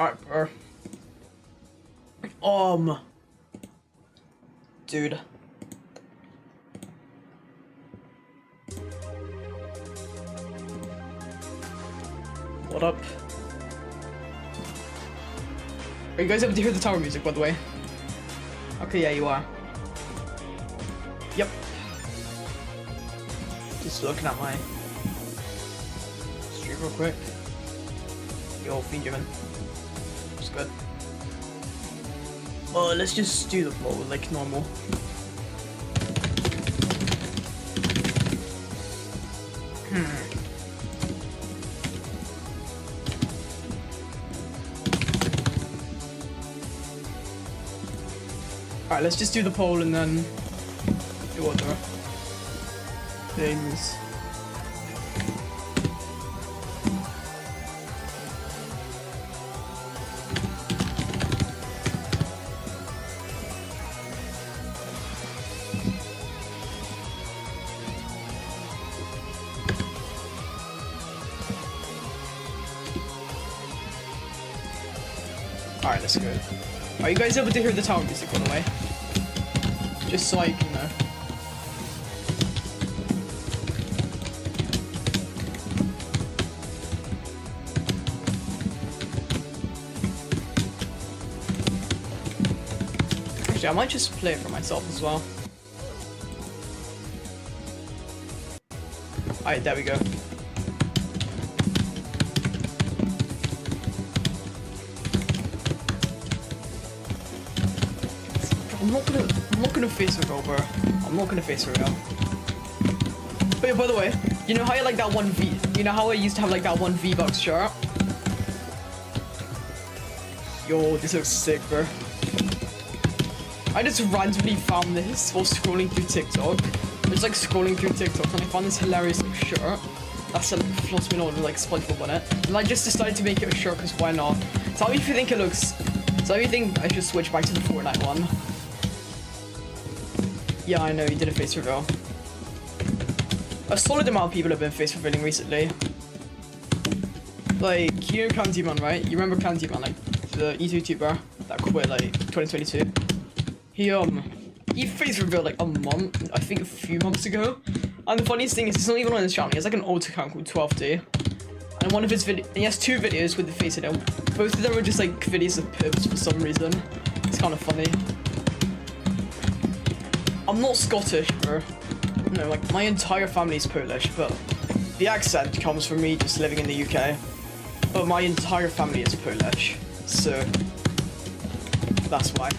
Alright, bro. Dude. What up? Are you guys able to hear the tower music, by the way? Okay, yeah, you are. Yep. Just looking at my stream real quick. Yo, Fiend Human. It's good. Well, let's just do the flow like normal. Alright, let's just do the poll and then do other things. Alright, let's go. Are you guys able to hear the tower music, by the way? Just so I can know. Actually, I might just play it for myself as well. Alright, there we go. I'm not gonna face reveal, bro. I'm not gonna face reveal. But yeah, by the way, you know how I like that one V? You know how I used to have like that one V-Bucks shirt? Yo, this looks sick, bro. I just randomly found this while scrolling through TikTok. I was like scrolling through TikTok and I found this hilarious shirt. That's a floss me on with like SpongeBob on it. And I just decided to make it a shirt because why not? Tell me if you think it looks... Tell me if you think I should switch back to the Fortnite one. Yeah, I know, you did a face reveal. A solid amount of people have been face revealing recently. Like, you know Candyman, right? You remember Candyman, like, the YouTuber that quit, like, 2022? He face revealed, like, I think a few months ago. And the funniest thing is, it's not even on his channel, he has, like, an old account called 12D. And one of his videos, he has 2 videos with the face in it. Both of them are just, like, videos of pips for some reason. It's kind of funny. I'm not Scottish, bro. No, like, my entire family's Polish, but the accent comes from me just living in the UK. But my entire family is Polish, so that's why.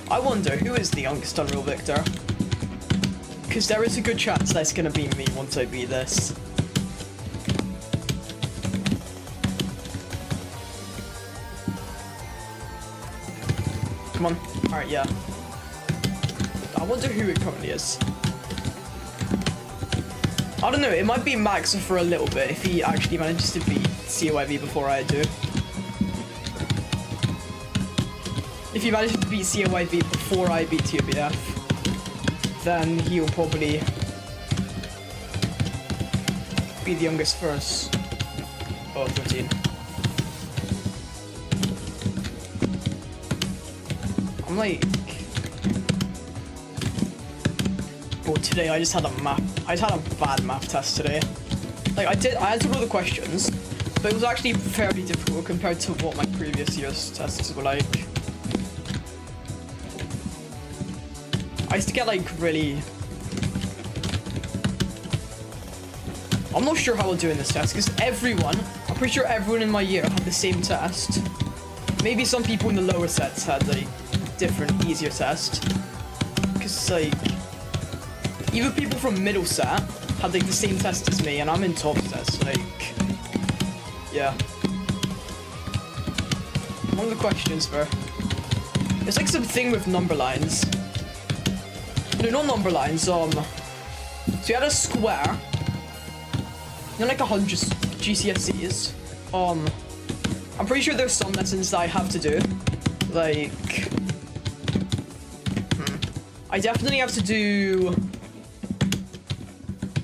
I wonder, who is the youngest Unreal Victor? Because there is a good chance that's gonna be me once I beat this. Come on. Alright, yeah. I wonder who it currently is. I don't know, it might be Max for a little bit if he actually manages to beat COIV before I do. If he manages to beat COIV before I beat TOBF, then he'll probably be the youngest first. Oh, 13. I'm like... Oh, today I just had a bad math test today. Like, I answered all the questions, but it was actually fairly difficult compared to what my previous year's tests were like. I used to get, like, really... I'm not sure how I'll do in this test, because I'm pretty sure everyone in my year had the same test. Maybe some people in the lower sets had, like, different, easier test. Because, like, even people from middle set had, like, the same test as me, and I'm in top set, like... Yeah. One of the questions, bro. It's like something with number lines. No, not number lines, so you had a square, you know, like 100 GCSEs, I'm pretty sure there's some lessons that I have to do, like, I definitely have to do...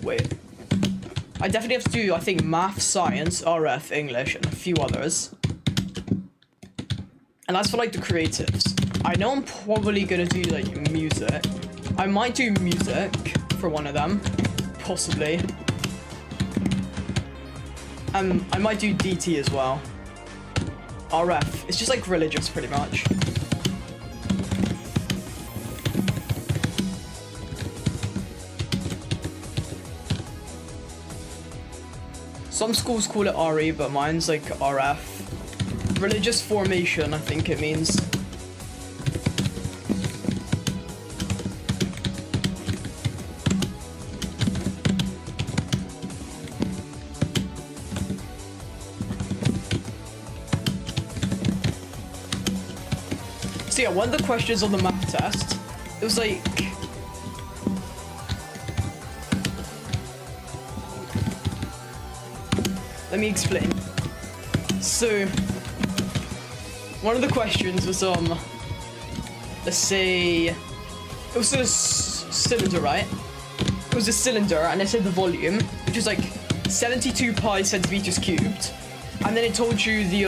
Wait. I definitely have to do, I think, math, science, RF, English, and a few others. And that's for, like, the creatives. I know I'm probably gonna do, like, music. I might do music for one of them. Possibly. I might do DT as well. RF. It's just, like, religious, pretty much. Some schools call it RE, but mine's like RF. Religious formation, I think it means. So yeah, one of the questions on the math test, it was like... Let me explain. So, one of the questions was, let's say, it was a cylinder, right? It was a cylinder, and it said the volume, which was like 72 pi centimeters cubed, and then it told you the,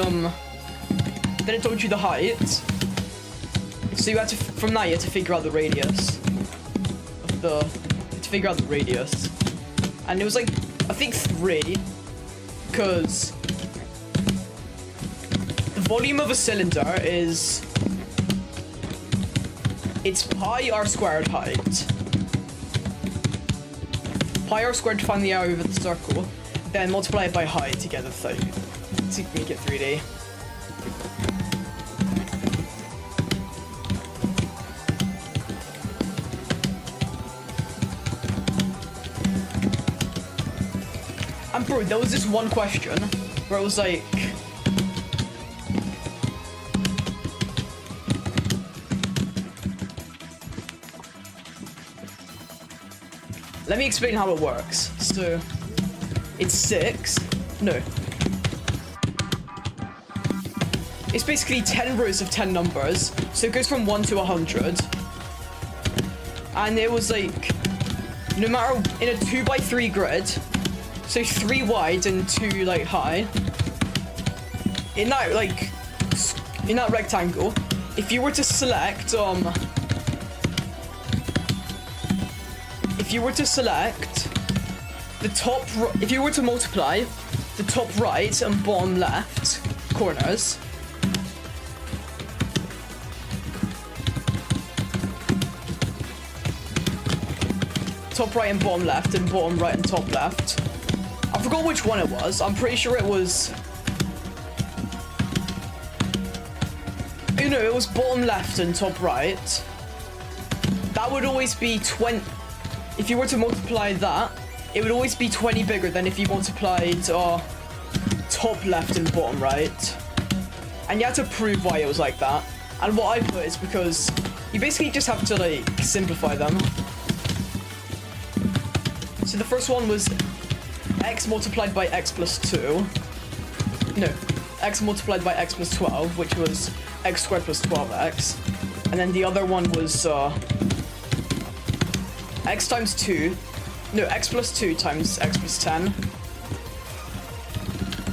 height. So you had to, from that, you had to figure out the radius of the, radius. And it was like, I think 3. Because the volume of a cylinder is, it's pi r squared height. Pi r squared to find the area of the circle, then multiply it by height to get the thing, to make it 3D. And bro, there was this one question where it was like... Let me explain how it works. So, it's 6. No. It's basically 10 rows of 10 numbers. So it goes from 1 to 100. And it was like, no matter, in a 2x3 grid, so 3 wide and 2 like high. In that rectangle, if you were to select the top, if you were to multiply the top right and bottom left corners, top right and bottom left and bottom right and top left. I forgot which one it was. I'm pretty sure it was... Oh no, it was bottom left and top right. That would always be 20... If you were to multiply that, it would always be 20 bigger than if you multiplied top left and bottom right. And you had to prove why it was like that. And what I put is because you basically just have to like simplify them. So the first one was x multiplied by x plus 2. No, x multiplied by x plus 12, which was x squared plus 12x. And then the other one was x times 2. No, x plus 2 times x plus 10.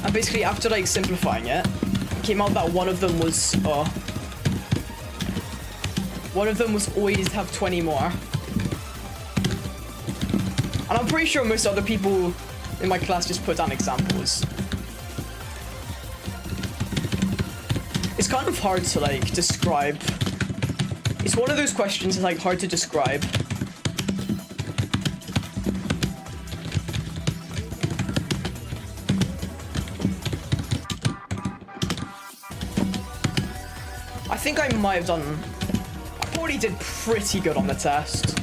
And basically after like simplifying it, it came out that one of them was always have 20 more. And I'm pretty sure most other people in my class just put down examples. It's kind of hard to like describe. It's one of those questions that's like hard to describe. I think I might have done... I probably did pretty good on the test.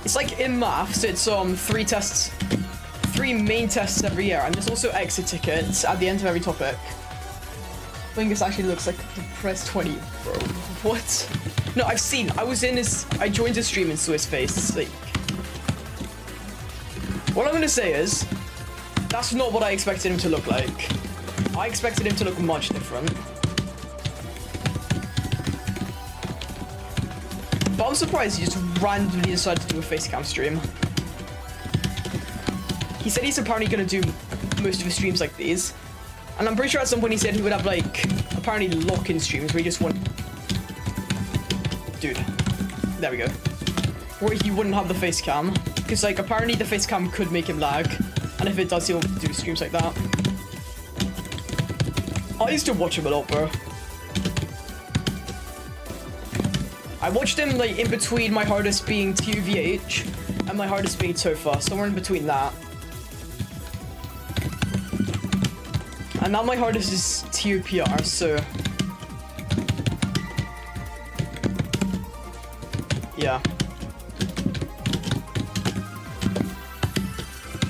It's like in maths, it's 3 main tests every year, and there's also exit tickets at the end of every topic. I think this actually looks like depressed 20, bro. What? No, I joined his stream and saw his face. It's like... What I'm gonna say is, That's not what I expected him to look like. I expected him to look much different. But I'm surprised he just randomly decided to do a facecam stream. He said he's apparently going to do most of his streams like these. And I'm pretty sure at some point he said he would have, like, apparently lock-in streams where he just wouldn't... Dude. There we go. Where he wouldn't have the face cam. Because, like, apparently the face cam could make him lag. And if it does, he'll do streams like that. I used to watch him a lot, bro. I watched him, like, in between my hardest being TUVH and my hardest being Tofa. Somewhere in between that. And now my hardest is TUPR, so... yeah.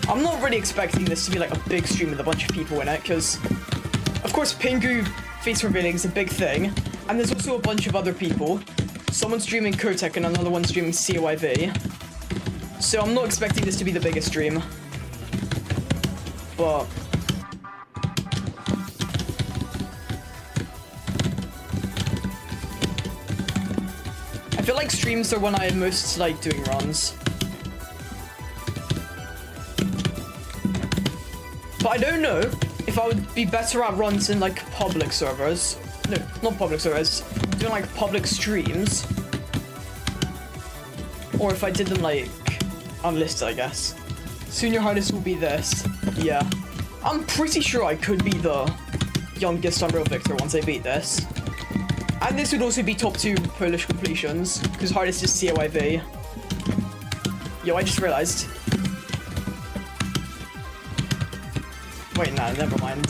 I'm not really expecting this to be like a big stream with a bunch of people in it, because of course Pingu face revealing is a big thing, and there's also a bunch of other people. Someone's streaming Kotek and another one's streaming COIV. So I'm not expecting this to be the biggest stream. But I feel like streams are when I most like doing runs. But I don't know if I would be better at runs in like public servers. No, not public servers. Doing like public streams. Or if I did them like unlisted, I guess. Soon your hardest will be this. Yeah. I'm pretty sure I could be the youngest Unreal Victor once I beat this. And this would also be top 2 Polish completions, because hardest is COIV. Yo, I just realized. Wait, nah, never mind.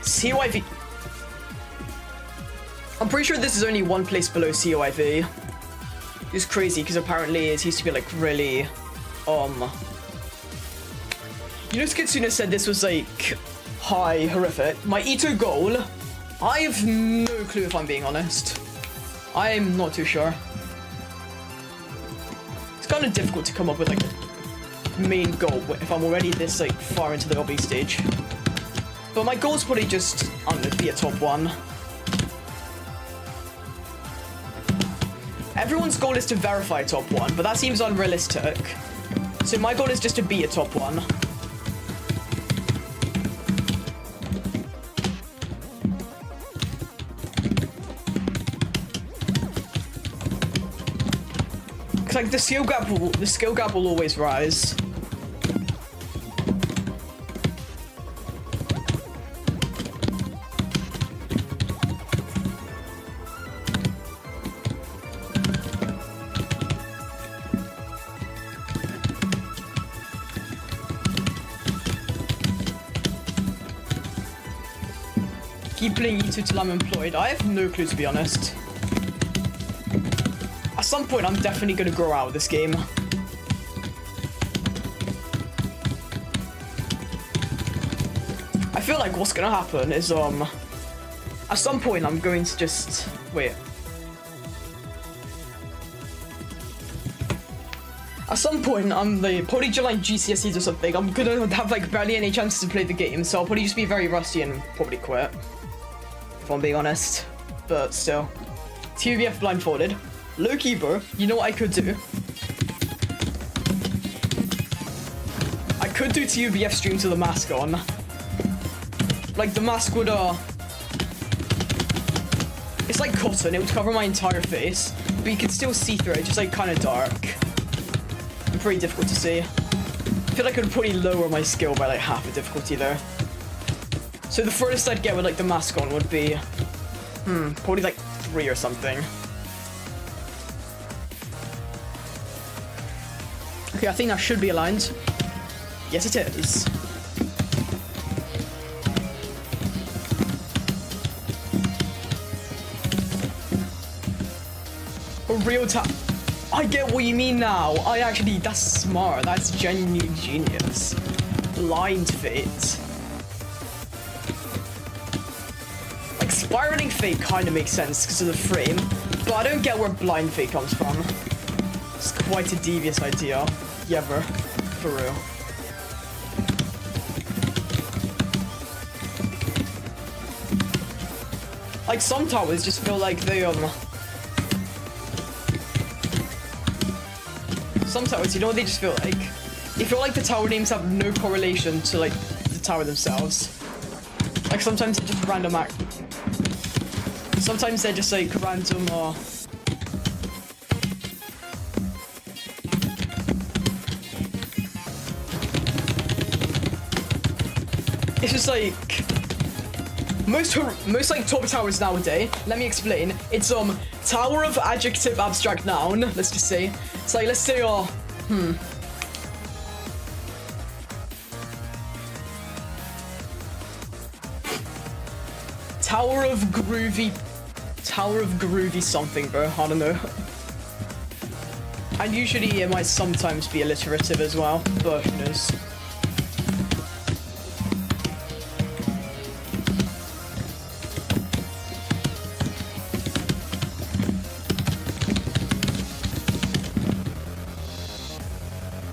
COIV. I'm pretty sure this is only one place below COIV. It's crazy, because apparently it used to be like really, You know, Skitsuna said this was like high horrific. My Ito goal, I have no clue if I'm being honest. I'm not too sure. It's kind of difficult to come up with like a main goal if I'm already this like far into the lobby stage. But my goal's probably just, I don't know, be a top 1. Everyone's goal is to verify top 1, but that seems unrealistic. So my goal is just to be a top 1. Cause like the skill gap will always rise. Keep playing E2 till I'm employed. I have no clue, to be honest. At some point, I'm definitely gonna grow out of this game. I feel like what's gonna happen is, at some point, I'm going to just... wait. At some point, I'm like, probably July GCSEs or something, I'm gonna have like barely any chances to play the game, so I'll probably just be very rusty and probably quit. If I'm being honest. But still. TVF blindfolded. Low-key, bro, you know what I could do? I could do TUBF streams with the mask on. Like, the mask would, it's like cotton, it would cover my entire face, but you can still see through it, just like kind of dark. And pretty difficult to see. I feel like it would probably lower my skill by like half the difficulty there. So the furthest I'd get with like the mask on would be, probably like 3 or something. Okay, I think that should be aligned. Yes, it is. A real tap. I get what you mean now. That's smart. That's genuinely genius. Blind fate. Like, spiraling fate kind of makes sense because of the frame, but I don't get where blind fate comes from. It's quite a devious idea. Yeah, bro. For real. Like, some towers just feel like they, some towers, you know what they just feel like? They feel like the tower names have no correlation to, like, the tower themselves. Like, sometimes they're just random sometimes they're just, like, random, it's just, like... Most like top towers nowadays, let me explain. It's tower of adjective abstract noun, let's just say. It's like, let's say Tower of groovy something, bro. I don't know. And usually it might sometimes be alliterative as well, but who knows.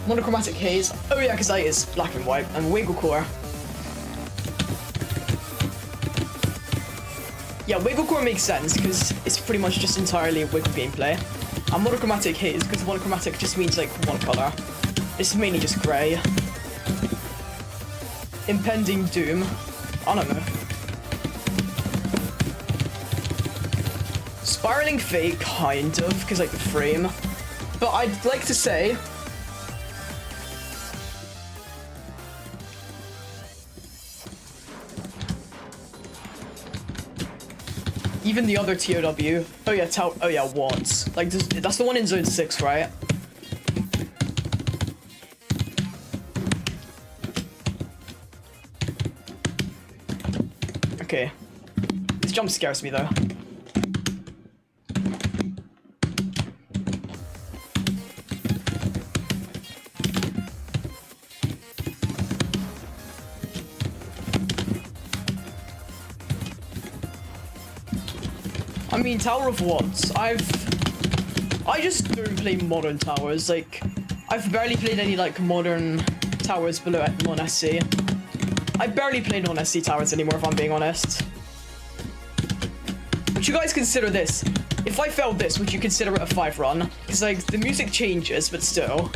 Monochromatic haze. Oh yeah, because that is black and white. And wiggle core. Yeah, wiggle core makes sense because it's pretty much just entirely wiggle gameplay. And monochromatic haze because monochromatic just means like one color. It's mainly just grey. Impending doom. I don't know. Spiraling fate, kind of, because like the frame. But I'd like to say. Even the other TOW. Oh yeah, oh yeah, Watts. Like, that's the one in Zone 6, right? Okay. This jump scares me, though. I mean, Tower of Watts. I just don't play modern towers. Like, I've barely played any like modern towers below non-SC. I barely play non-SC towers anymore, if I'm being honest. Would you guys consider this? If I failed this, would you consider it a 5 run? Because like the music changes, but still.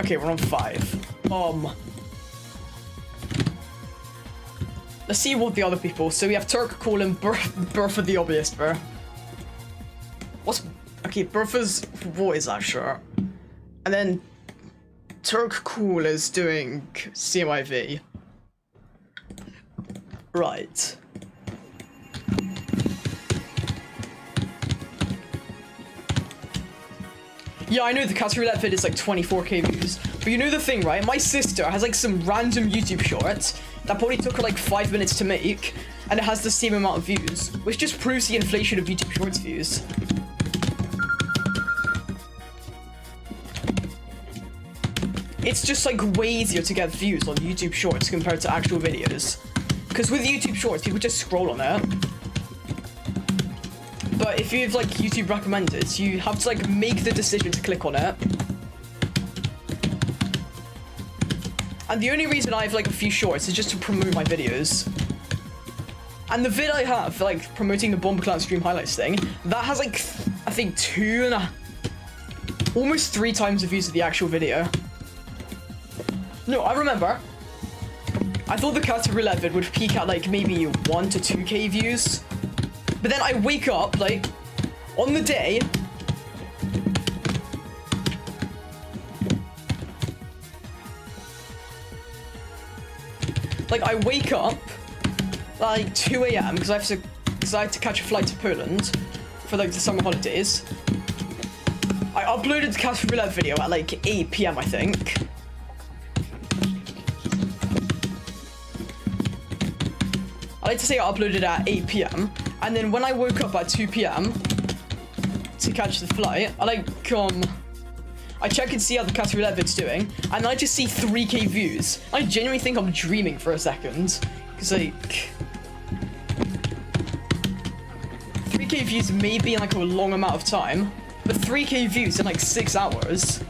Okay, we're on 5. Let's see what the other people. So we have Turk, Cool, and Bertha the obvious, bro. What's... Okay, Bertha's... What is that shirt? And then... Turk Cool is doing CMIV. Right. Yeah, I know the Cat Roulette vid is like 24k views. But you know the thing, right? My sister has like some random YouTube short that probably took her like 5 minutes to make, and it has the same amount of views, which just proves the inflation of YouTube Shorts views. It's just like way easier to get views on YouTube Shorts compared to actual videos. Because with YouTube Shorts, people just scroll on it. But if you've like YouTube recommended, you have to like make the decision to click on it. And the only reason I have like a few shorts is just to promote my videos. And the vid I have, like promoting the Bomb Clan stream highlights thing, that has like, I think almost 3 times the views of the actual video. No, I remember. I thought the Cat Roulette vid would peak at like maybe 1 to 2k views. But then I wake up, like, on the day, like, I wake up, like, 2 AM, because I had to catch a flight to Poland for, like, the summer holidays. I uploaded the Cat Roulette video at, like, 8 PM, I think. I like to say I uploaded at 8 PM. And then when I woke up at 2 PM to catch the flight, I check and see how the Cat Roulette vid's doing, and I just see 3k views. I genuinely think I'm dreaming for a second, because like 3k views maybe in like a long amount of time, But 3K views in like 6 hours.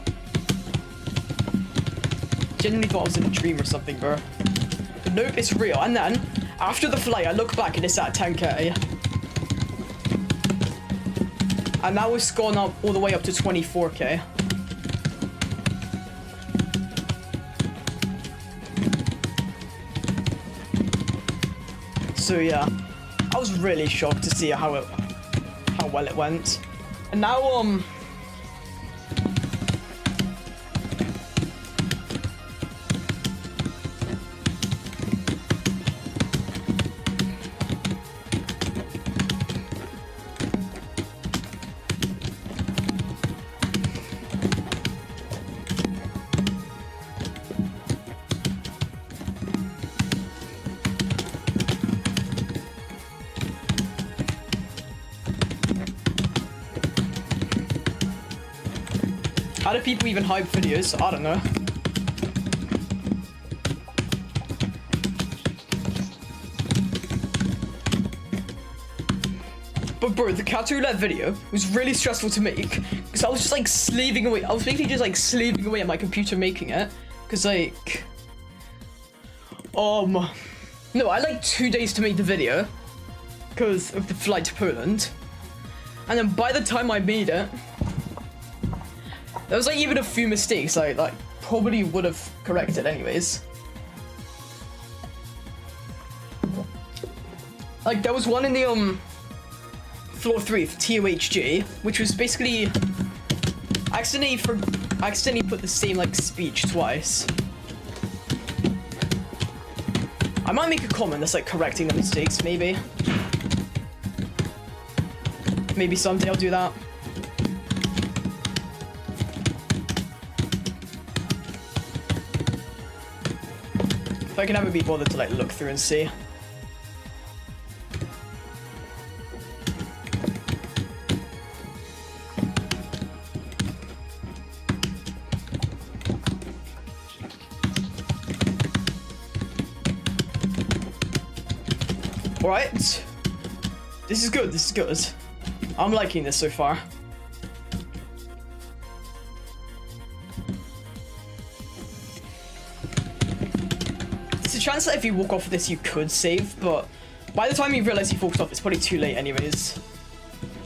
Genuinely thought I was in a dream or something, bro. But nope, it's real. And then, after the flight, I look back and it's at 10K. And now it's gone up all the way up to 24K. So yeah, I was really shocked to see how well it went. And now how do people even hype videos? I don't know. But bro, the cat roulette video was really stressful to make because I was just like slaving away. I was basically just like slaving away at my computer making it because like, no, I had like 2 days to make the video because of the flight to Poland, and then by the time I made it, there was like even a few mistakes I like probably would have corrected anyways. Like there was one in the floor 3 of TOHG, which was basically I accidentally put the same like speech twice. I might make a comment that's like correcting the mistakes, maybe. Maybe someday I'll do that. If I can ever be bothered to like look through and see. Alright. This is good, this is good. I'm liking this so far. There's a chance that if you walk off of this you could save, but by the time you realize you walked off it's probably too late anyways.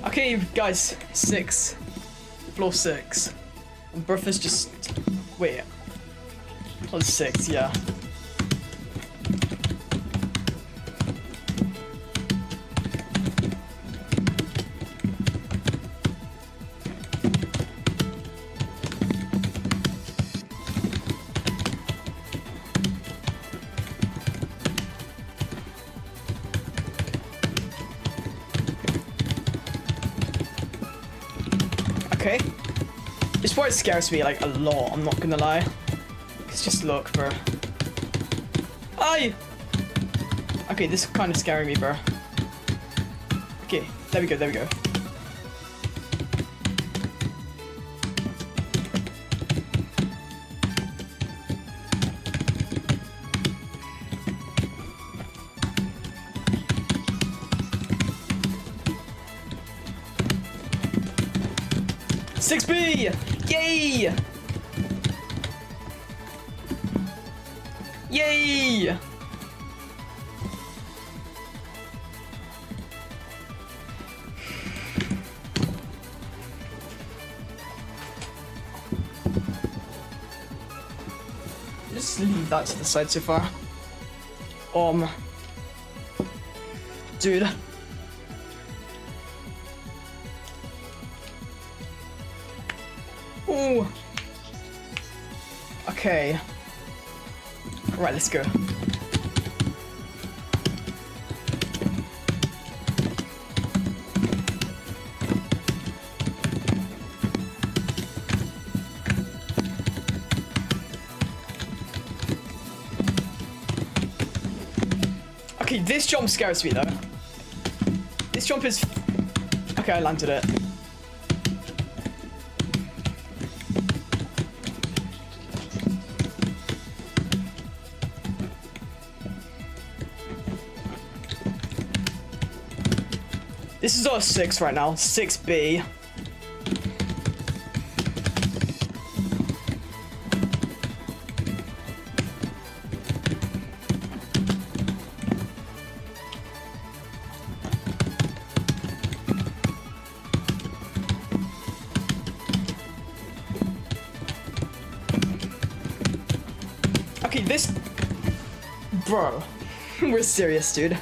Okay guys, 6. Floor 6. And Bertha's just... wait. Oh, 6, yeah. Okay. This part scares me like a lot, I'm not gonna lie. It's just look, bro. Aye! Okay, this is kind of scaring me, bro. Okay, there we go, there we go. B! Yay! Yay! Just leave that to the side so far. Dude. Ooh. Okay. Right, let's go. Okay, this jump scares me though. This jump is... Okay, I landed it. This is our 6 right now, 6B. This... Bro. We're serious, dude.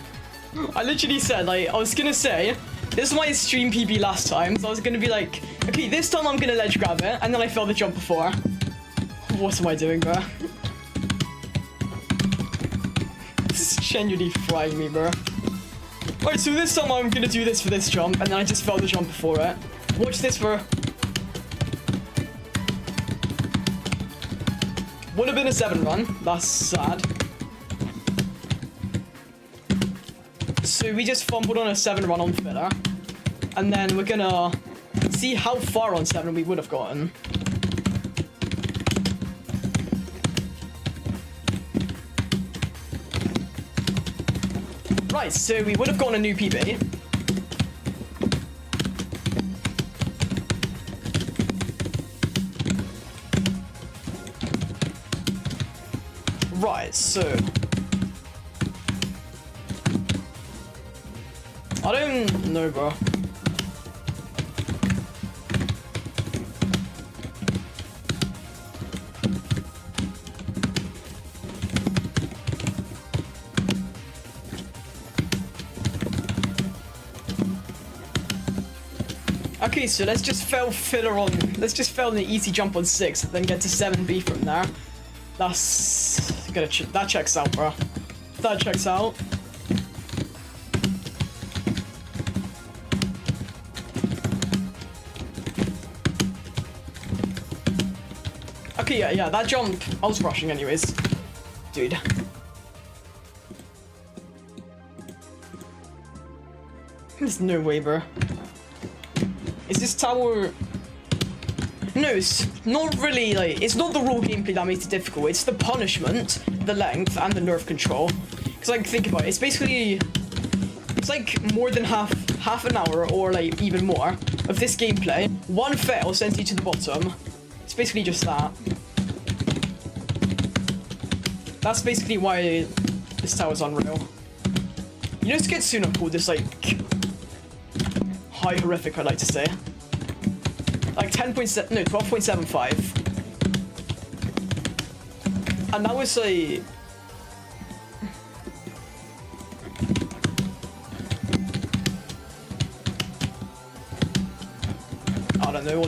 I literally said, like, I was gonna say, this is my stream PB last time, so I was gonna be like, okay, this time I'm gonna ledge grab it, and then I failed the jump before. What am I doing, bro? This is genuinely frying me, bro. Alright, so this time I'm gonna do this for this jump, and then I just failed the jump before it. Watch this, bro. Would have been a 7 run. That's sad. So we just fumbled on a 7 run on filler. And then we're gonna see how far on 7 we would have gotten. Right, so we would have gotten a new PB. Right, so... I don't know, bro. Okay, so let's just fail filler on... Let's just fail an easy jump on 6, then get to 7B from there. That's... that checks out, bro. That checks out. Okay, yeah, that jump... I was rushing anyways. Dude. There's no way, bro. Is this tower... No, it's not really, like... It's not the raw gameplay that makes it difficult. It's the punishment, the length, and the nerve control. Because, like, think about it. It's basically... It's, like, more than half an hour, or, like, even more, of this gameplay. One fail sends you to the bottom. It's basically just that. That's basically why this tower's unreal. You know, Skitsuna called this, like... high horrific, I'd like to say. Like 10.7, no, 12.75. And that was like... I don't know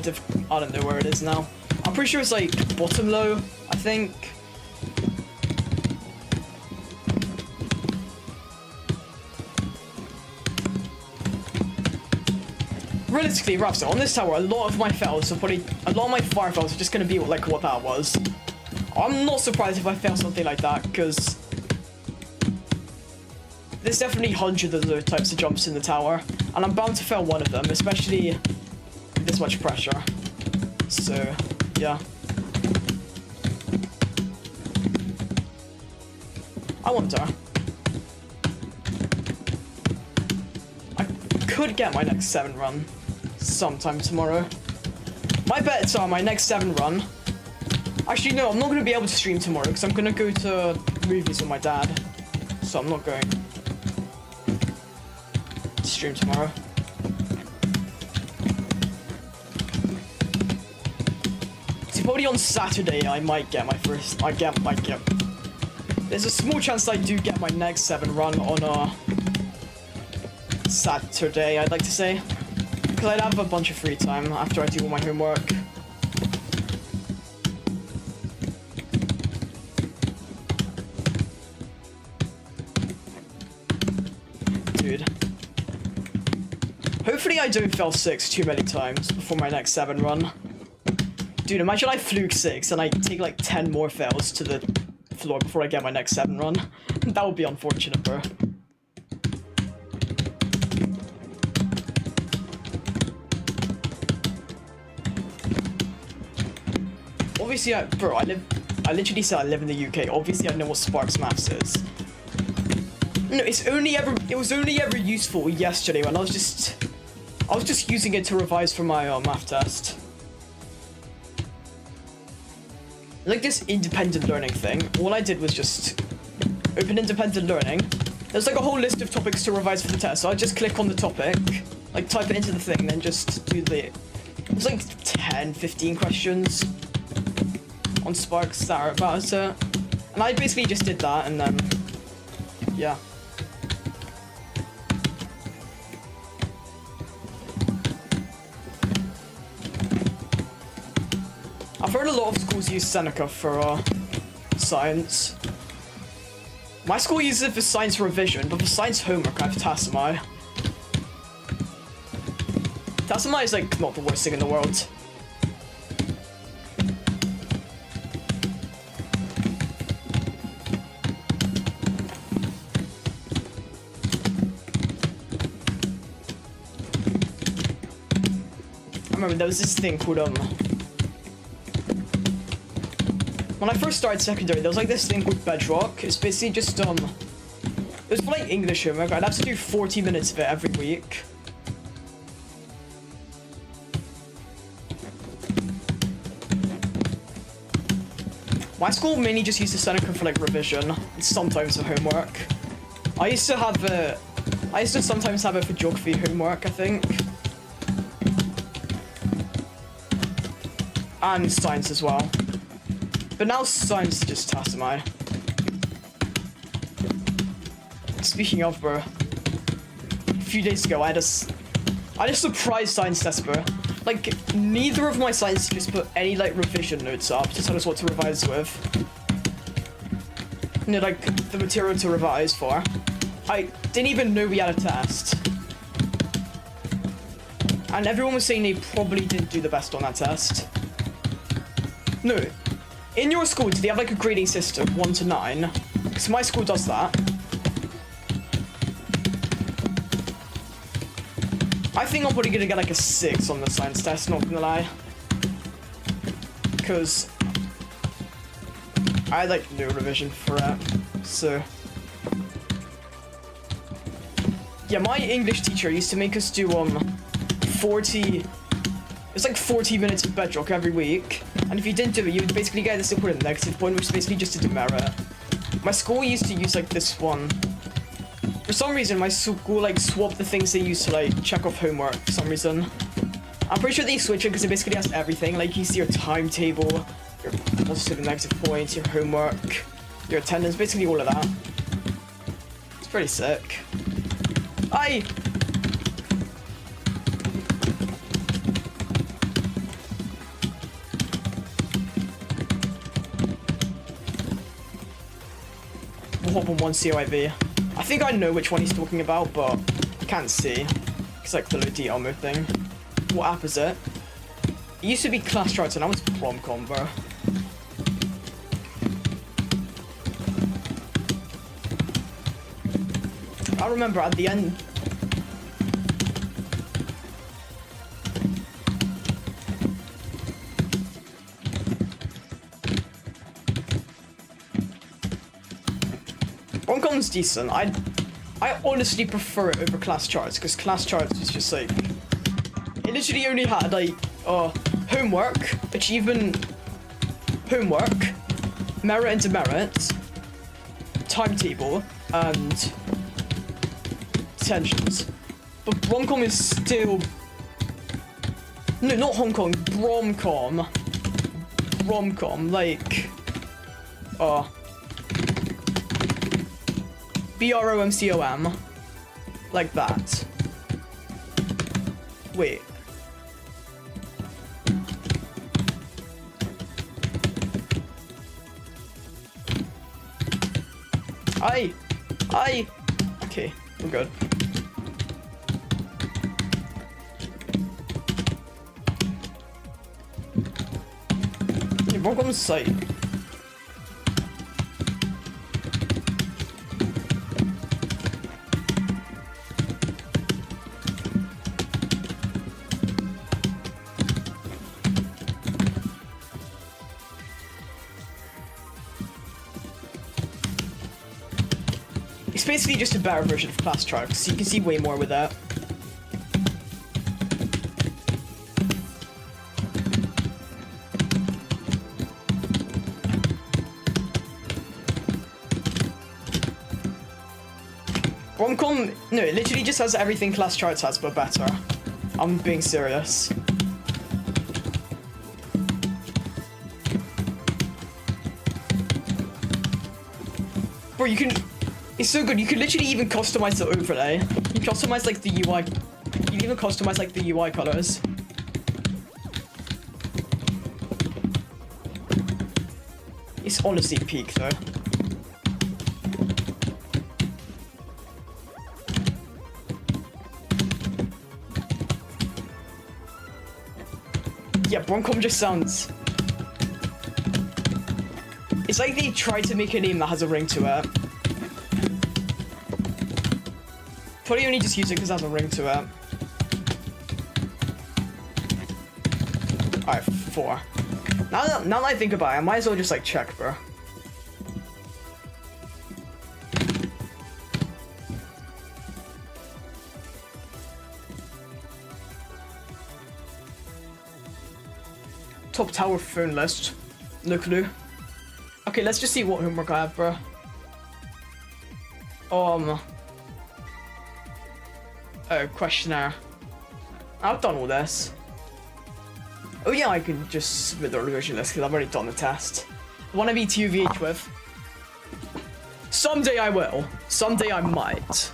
I don't know where it is now. I'm pretty sure it's like bottom low, I think. Realistically, rough, so on this tower, a lot of my fire fails are just gonna be like what that was. I'm not surprised if I fail something like that, because there's definitely hundreds of those types of jumps in the tower, and I'm bound to fail one of them, especially with this much pressure. So, yeah. I wonder. I could get my next 7 run sometime tomorrow. My bets are my next 7 run. Actually, no, I'm not going to be able to stream tomorrow because I'm going to go to movies with my dad. So I'm not going to stream tomorrow. So probably on Saturday I might get my first... There's a small chance I do get my next 7 run on a Saturday, I'd like to say. Because I'd have a bunch of free time after I do all my homework. Dude. Hopefully I don't fail 6 too many times before my next 7 run. Dude, imagine I fluke 6 and I take like 10 more fails to the floor before I get my next 7 run. That would be unfortunate, bro. Obviously, bro, I literally said I live in the UK. Obviously, I know what Sparks Maths is. No, it was only ever useful yesterday when I was just using it to revise for my math test. Like this independent learning thing, all I did was just open independent learning. There's like a whole list of topics to revise for the test, so I just click on the topic, like type it into the thing, and then just do it's like 10, 15 questions on Sparks that are about it. And I basically just did that, and then, yeah. I've heard a lot of schools use Seneca for science. My school uses it for science revision, but for science homework I have Tassamai. Tassamai is like not the worst thing in the world. I remember there was this thing called when I first started secondary, there was like this thing called Bedrock. It's basically just it was for like English homework. I'd have to do 40 minutes of it every week. My school mainly just used the Seneca for like revision and sometimes for homework. I used to sometimes have it for geography homework, I think. And science as well. But now science is just Tassamai. Speaking of, bro, a few days ago I had a surprise science test, bro. Like, neither of my science teachers put any like revision notes up to tell us what to revise with. You know, like the material to revise for. I didn't even know we had a test. And everyone was saying they probably didn't do the best on that test. No. In your school, do they have like a grading system, 1 to 9? Because my school does that. I think I'm probably gonna get like a 6 on the science test, not gonna lie. Because I had like no revision for it, so. Yeah, my English teacher used to make us do 40. It's like 40 minutes of Bedrock every week, and if you didn't do it, you would basically get this thing called a negative point, which is basically just a demerit. My school used to use like this one. For some reason, my school like swapped the things they used to like check off homework for some reason. I'm pretty sure they switch it because it basically has everything. Like you see your timetable, your positive and negative points, your homework, your attendance, basically all of that. It's pretty sick. Aye! We'll hop on one COIV. I think I know which one he's talking about, but I can't see. It's like the low detail mode thing. What app is it? It used to be Class Charts and now it's Promcom, bro. I remember at the end. Promcom's decent. I honestly prefer it over Class Charts because Class Charts was just like it literally only had like homework, achievement, homework, merit and demerit, timetable, and detentions. But Promcom is still no, not Hong Kong. Promcom, like BROMCOM, like that. Wait. Okay, we're good. Yeah, Promcom's site. It's basically just a better version of Class Charts, so you can see way more with that. Promcom, no, it literally just has everything Class Charts has, but better. I'm being serious. Bro, you can... It's so good. You can literally even customize the overlay. You can customize, like, the UI. You can even customize, like, the UI colors. It's honestly peak, though. Yeah, Broncom just sounds... It's like they tried to make a name that has a ring to it. Probably only just use it because it has a ring to it. Alright, 4. Now that I think about it, I might as well just like check, bro. Top tower phone list. No clue. Okay, let's just see what homework I have, bro. Oh, questionnaire. I've done all this. Oh yeah, I can just submit the revision list because I've already done the test. Want to be TUVH with? Someday I will. Someday I might.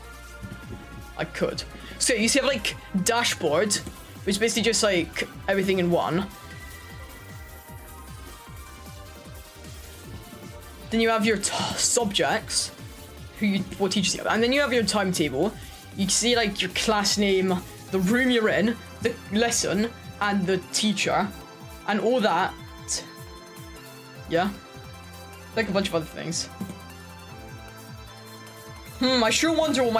I could. So you see, I have like dashboard, which is basically just like everything in one. Then you have your subjects, what teachers you have, and then you have your timetable. You can see like your class name, the room you're in, the lesson, and the teacher, and all that. Yeah, like a bunch of other things. I sure wonder what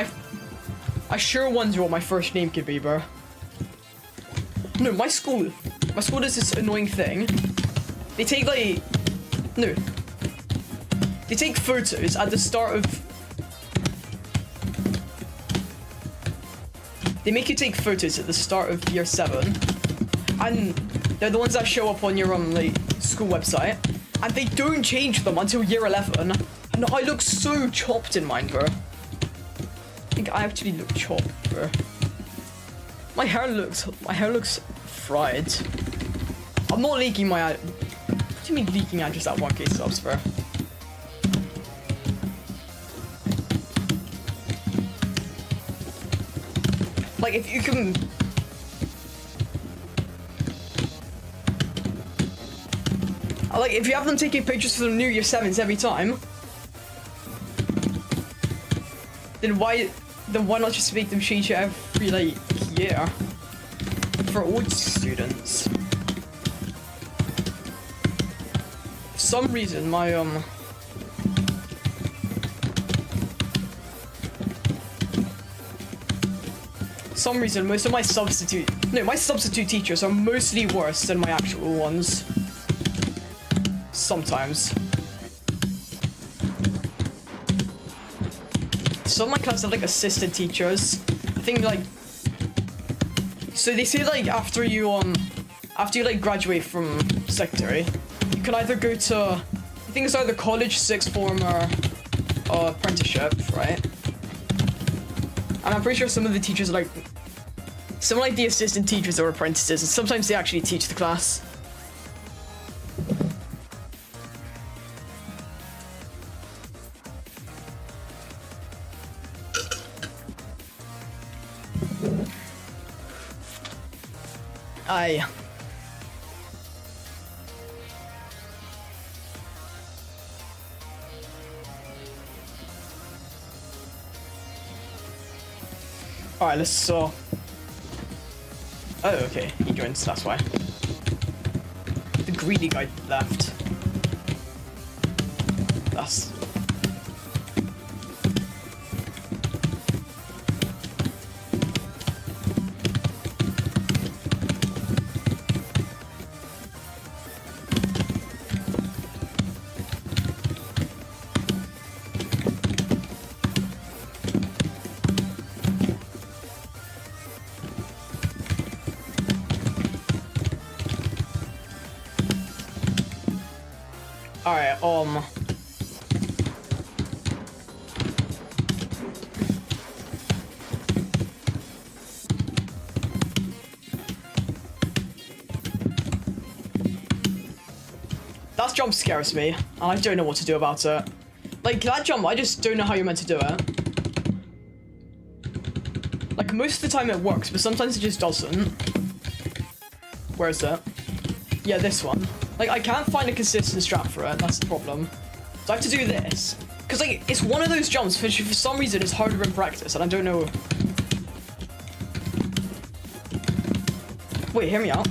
my first name could be, bro. No, my school does this annoying thing. They take like, no. They take photos at the start of... They make you take photos at the start of year 7. And they're the ones that show up on your like, school website. And they don't change them until year 11. And I look so chopped in mine, bro. I think I actually look chopped, bro. My hair looks fried. I'm not leaking my... What do you mean leaking out just that 1k subs, bro? Like, if you can... Like, if you have them taking pictures for the new year 7s every time, then why not just make them change it every, like, year? For all students. For some reason, my, most of my substitute teachers are mostly worse than my actual ones. Sometimes. Some of my class have like assistant teachers. I think like, so they say like after you like graduate from secondary, you can either go to, I think it's either college, sixth form, or apprenticeship, right? And I'm pretty sure some of the teachers are like, some like the assistant teachers are apprentices, and sometimes they actually teach the class. Aye. Alright, let's saw. Oh, okay. He joined, that's why. The greedy guy left. That's... Alright, that jump scares me, and I don't know what to do about it. Like, that jump, I just don't know how you're meant to do it. Like, most of the time it works, but sometimes it just doesn't. Where is it? Yeah, this one. Like, I can't find a consistent strat for it, that's the problem. So I have to do this. Because, like, it's one of those jumps which, for some reason, is harder in practice, and I don't know... Wait, hear me out.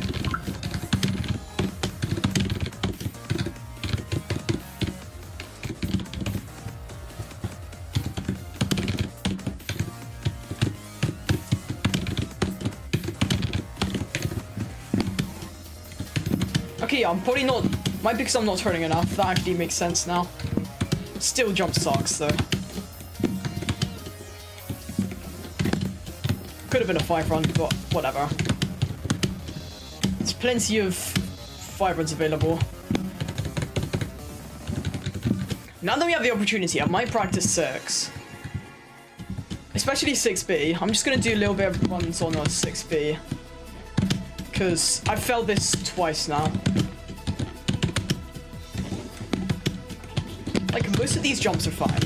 Okay, yeah, I'm probably not... Might be because I'm not turning enough. That actually makes sense now. Still jump sucks, though. Could have been a 5 run, but whatever. There's plenty of 5 runs available. Now that we have the opportunity, I might practice 6. Especially 6B. I'm just going to do a little bit of runs on a 6B. Because I've failed this twice now. Like, most of these jumps are fine.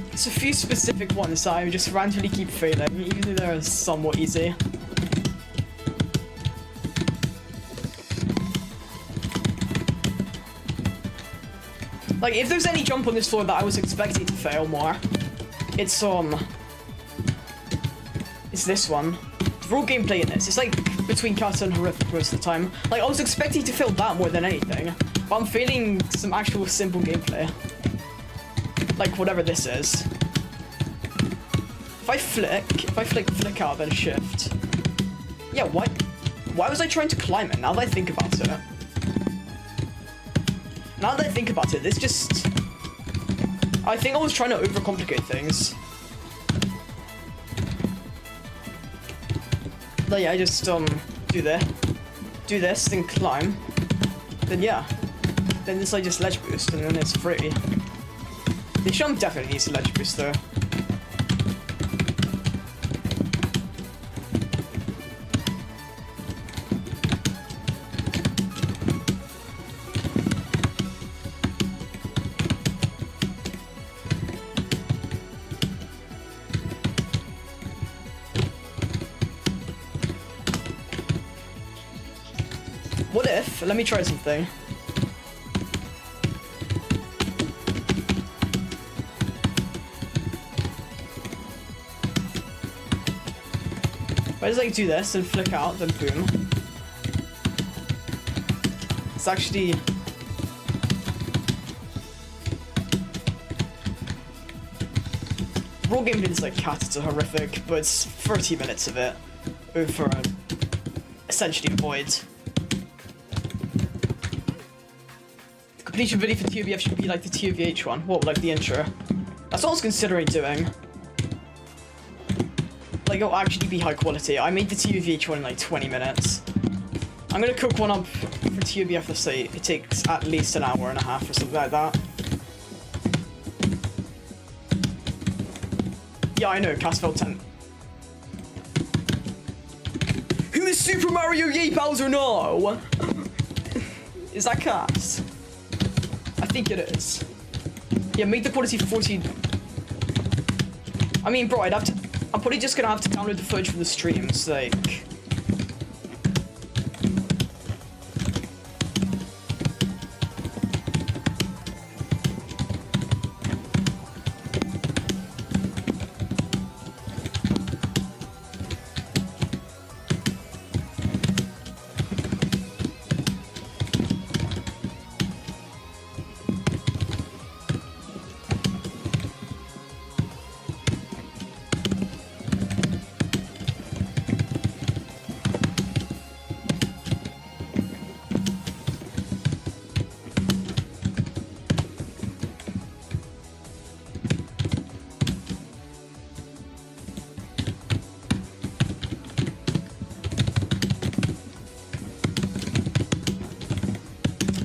There's a few specific ones that I just randomly keep failing, even though they're somewhat easy. Like, if there's any jump on this floor that I was expecting to fail more, it's this one. The raw gameplay in this, it's like between cut and horrific most of the time. Like, I was expecting to fail that more than anything, but I'm failing some actual simple gameplay. Like, whatever this is. If I flick out, then shift. Yeah, why was I trying to climb it, now that I think about it? Now that I think about it, this just... I think I was trying to overcomplicate things. But yeah, I just, do this, then climb. Then yeah. Then it's like just ledge boost, and then it's free. This jump definitely needs a ledge boost, though. What if, let me try something. If I just like do this and flick out, then boom. It's actually... Raw gameplay is like cat, it's a horrific, but it's 30 minutes of it over essentially a void. Completion video for TOBF should be like the TOVH one. What, like the intro? That's what I was considering doing. Like, it'll actually be high quality. I made the TOVH one in like 20 minutes. I'm gonna cook one up for TOBF, let's say it takes at least an hour and a half or something like that. Yeah, I know, Casfell 10. Who is Super Mario Yay Bowser now? Is that Cass? I think it is. Yeah, make the quality 14. I mean, bro, I'm probably just gonna have to download the footage from the streams, like...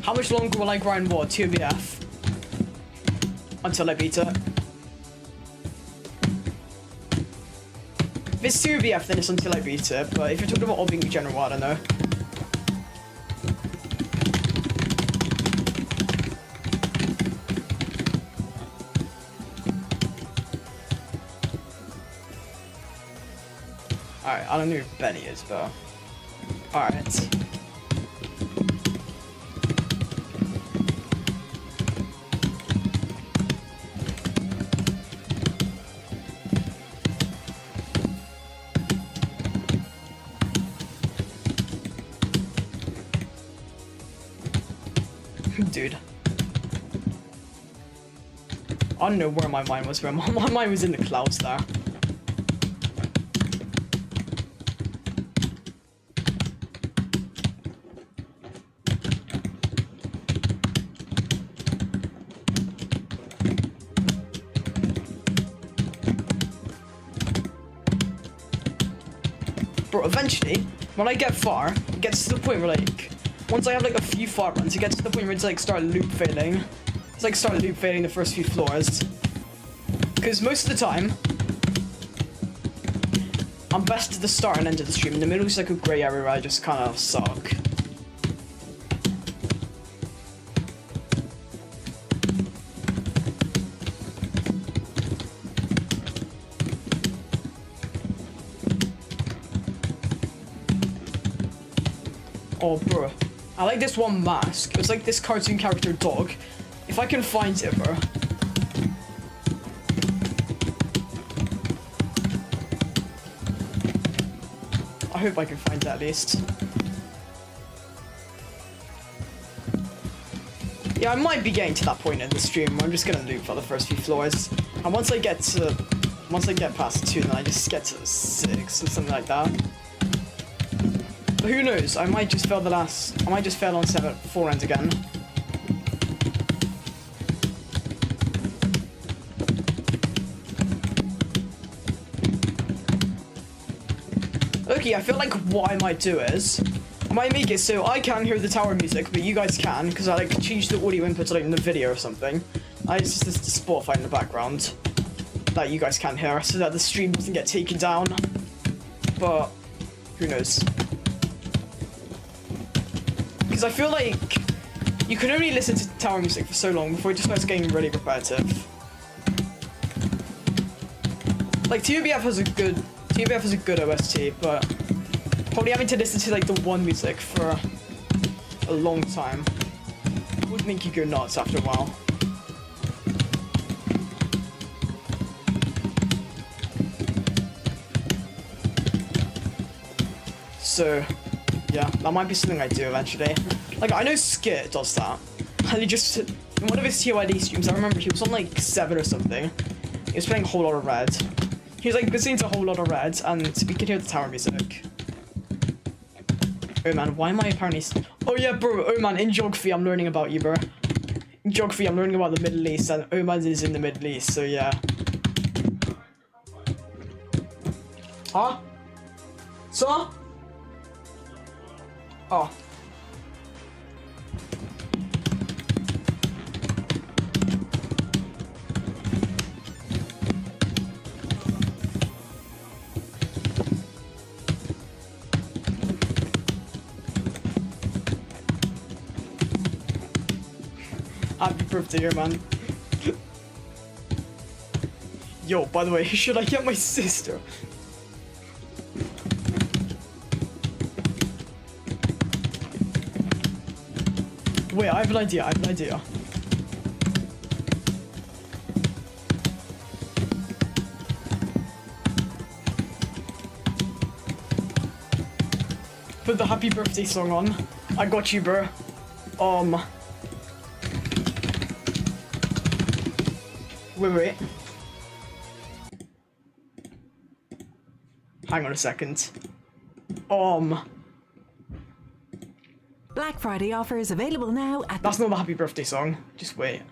How much longer will I grind what? TOBF? Until I beat it. If it's TOBF, then it's until I beat it, but if you're talking about obbing in general, I don't know. Alright, I don't know who Benny is, but... Alright. Dude. I don't know where my mind was from. My mind was in the clouds there. Bro, eventually, when I get far, it gets to the point where, like, once I have, like, a few far runs, it gets to the point where it's, like, start loop failing. It's, like, start loop failing the first few floors. Because most of the time, I'm best at the start and end of the stream. In the middle is, like, a grey area where I just kind of suck. Oh, bro. I like this one mask. It's like this cartoon character dog. If I can find it, bro. I hope I can find it at least. Yeah, I might be getting to that point in the stream where I'm just gonna loop for the first few floors. And once I get past 2, then I just get to 6 or something like that. But who knows? I might just fail on 4 ends again. Okay, I feel like what I might do is I might make it so I can't hear the tower music, but you guys can, because I like change the audio inputs like in the video or something. It's just the Spotify in the background that you guys can't hear, so that the stream doesn't get taken down. But who knows? Because I feel like you can only listen to tower music for so long before it just starts getting really repetitive. Like TUBF has a good OST, but probably having to listen to like the one music for a long time would make you go nuts after a while. So yeah, that might be something I do eventually. Like, I know Skit does that. And he just, in one of his TOID streams, I remember he was on like 7 or something. He was playing a whole lot of Red. He was like listening to a whole lot of Red, and we could hear the tower music. Oh man, why am I apparently... Oh yeah, bro, oh man, in geography I'm learning about you, bro. In geography I'm learning about the Middle East, and Oman is in the Middle East, so yeah. Huh? So? Oh. Happy birthday, man. Yo, by the way, should I get my sister? Wait, I have an idea, Put the happy birthday song on. I got you, bro. Wait. Hang on a second. Black Friday offers available now at... That's not the happy birthday song. Just wait.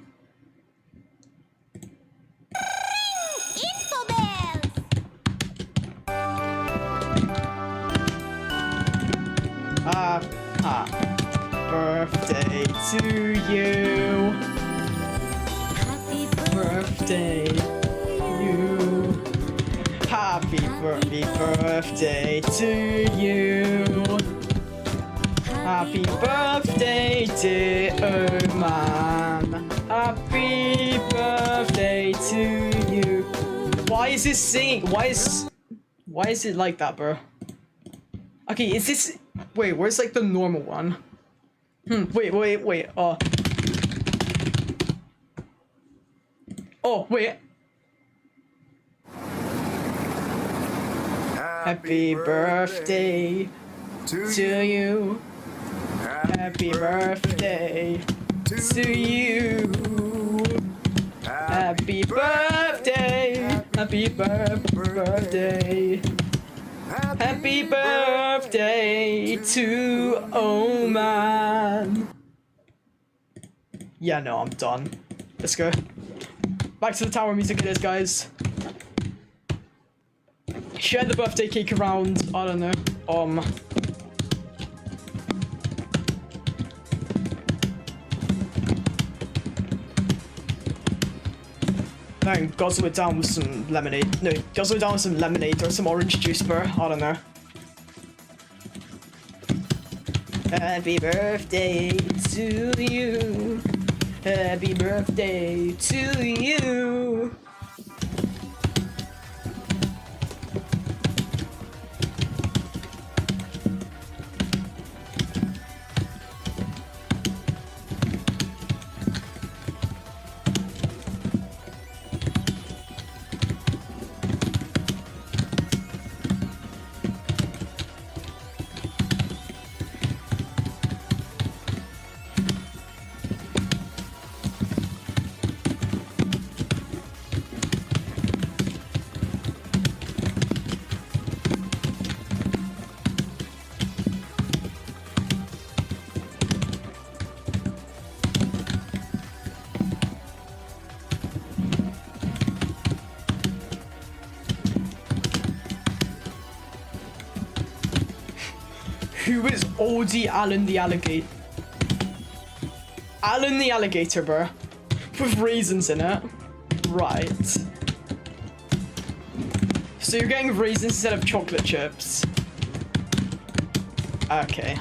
Info bells! Birthday to you. Happy Birthday you. Happy birthday to you. Happy birthday, dear Oman. Happy birthday to you. Why is this singing? Why is it like that, bro? Okay, is this... Wait, where's like the normal one? Wait. Oh, wait. Happy birthday to you. Happy birthday to you. Happy birthday. Happy birthday. Happy birthday to Oman. Yeah, no, I'm done. Let's go. Back to the tower music it is, guys. Share the birthday cake around. I don't know. Then guzzle it down with some lemonade. No, guzzle it down with some lemonade or some orange juice, bro. I don't know. Happy birthday to you. Happy birthday to you. Who is Oldie Alan the Alligator? Alan the Alligator, bro. With raisins in it. Right. So you're getting raisins instead of chocolate chips. Okay.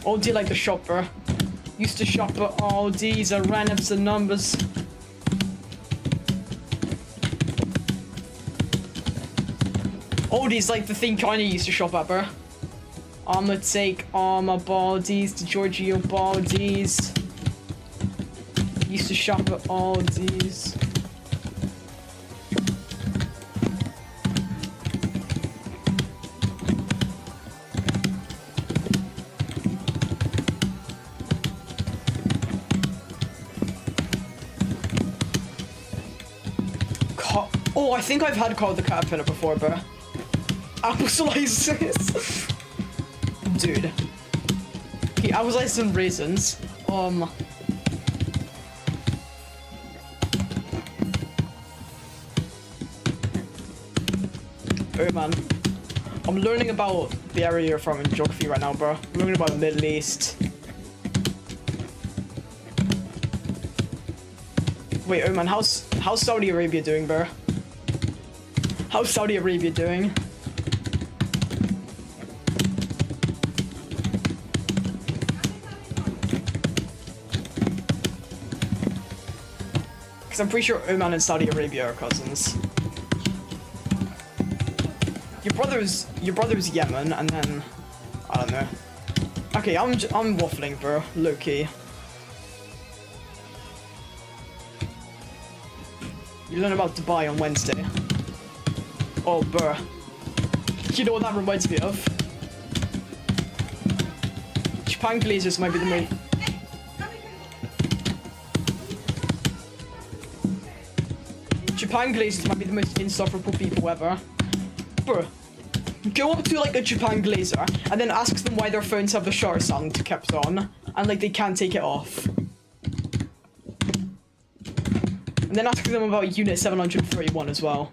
Aldi like the shopper. Used to shop at Aldi's, I ran up some numbers. Aldi's like the thing kinda used to shop at, bro. I'ma take all my baldies to Giorgio Baldi's. Used to shop at Aldi's. Oh, I think I've had Carl the Caterpillar before, bro. Apple slices. Dude. Okay, apple slices and raisins. Oh man. I'm learning about the area you're from in geography right now, bro. I'm learning about the Middle East. Wait, oh man, how's Saudi Arabia doing, bro? How's Saudi Arabia doing? Because I'm pretty sure Oman and Saudi Arabia are cousins. Your brother's Yemen, and then I don't know. Okay, I'm waffling, bro. Low key. You learn about Dubai on Wednesday. Oh, bro. You know what that reminds me of? Japan glazers might be the main. Japan glazers might be the most insufferable people ever. Bro, go up to like a Japan glazer and then ask them why their phones have the shutter sound kept on and like they can't take it off. And then ask them about Unit 731 as well.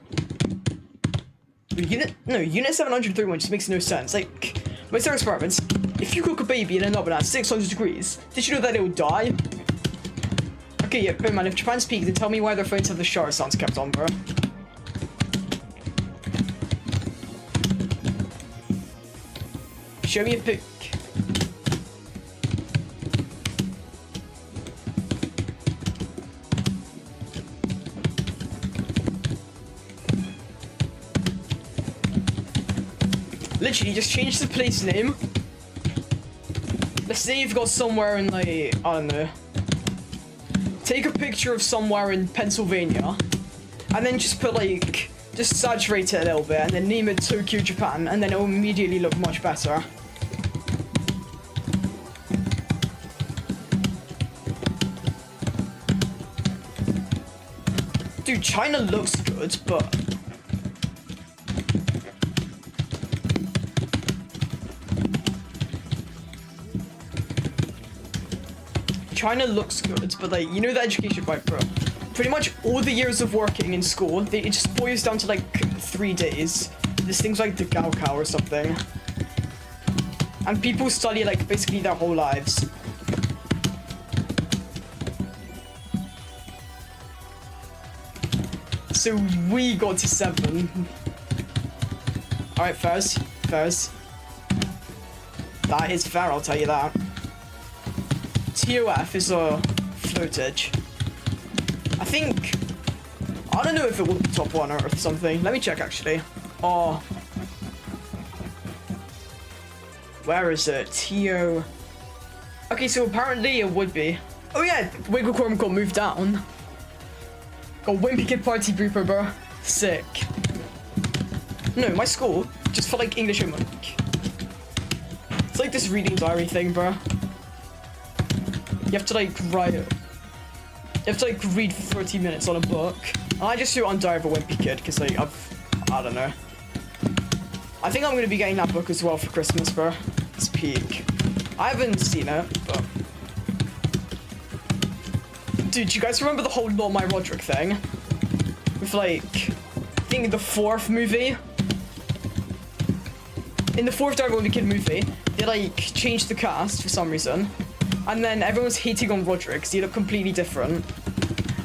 Unit 731 just makes no sense. Like, most of our experiments, if you cook a baby in an oven at 600 degrees, did you know that it will die? Okay, yeah, but man, if Japan speaks, then tell me why their phones have the shutter sounds kept on, bro. Show me a pic. literally just change the place name. Let's say you've got somewhere in, like, I don't know. Take a picture of somewhere in Pennsylvania, and then just put, like, just saturate it a little bit, and then name it Tokyo, Japan, and then it'll immediately look much better. Dude, China looks good, but... China looks good, but like, you know the education, right, bro? Pretty much all the years of working in school, it just boils down to like 3 days. There's things like the Gaokao or something. And people study like basically their whole lives. So we got to 7. Alright, Fairs. That is fair, I'll tell you that. TOF is a floatage. I think... I don't know if it will be top 1 or something. Let me check, actually. Oh. Where is it? TO... Okay, so apparently it would be. Oh yeah, Wiggle Quorum got moved down. Got Wimpy Kid Party Grouper, bro. Sick. No, my school, just for like English and like... It's like this reading diary thing, bro. You have to like write it. You have to like read for 30 minutes on a book. And I just do it on Diary of a Wimpy Kid because like I don't know. I think I'm gonna be getting that book as well for Christmas, bro. It's peak. I haven't seen it, but dude, you guys remember the whole Not My Roderick thing? With like, I think the 4th movie. In the 4th Diary of a Wimpy Kid movie, they like changed the cast for some reason. And then everyone was hating on Roderick because he looked completely different.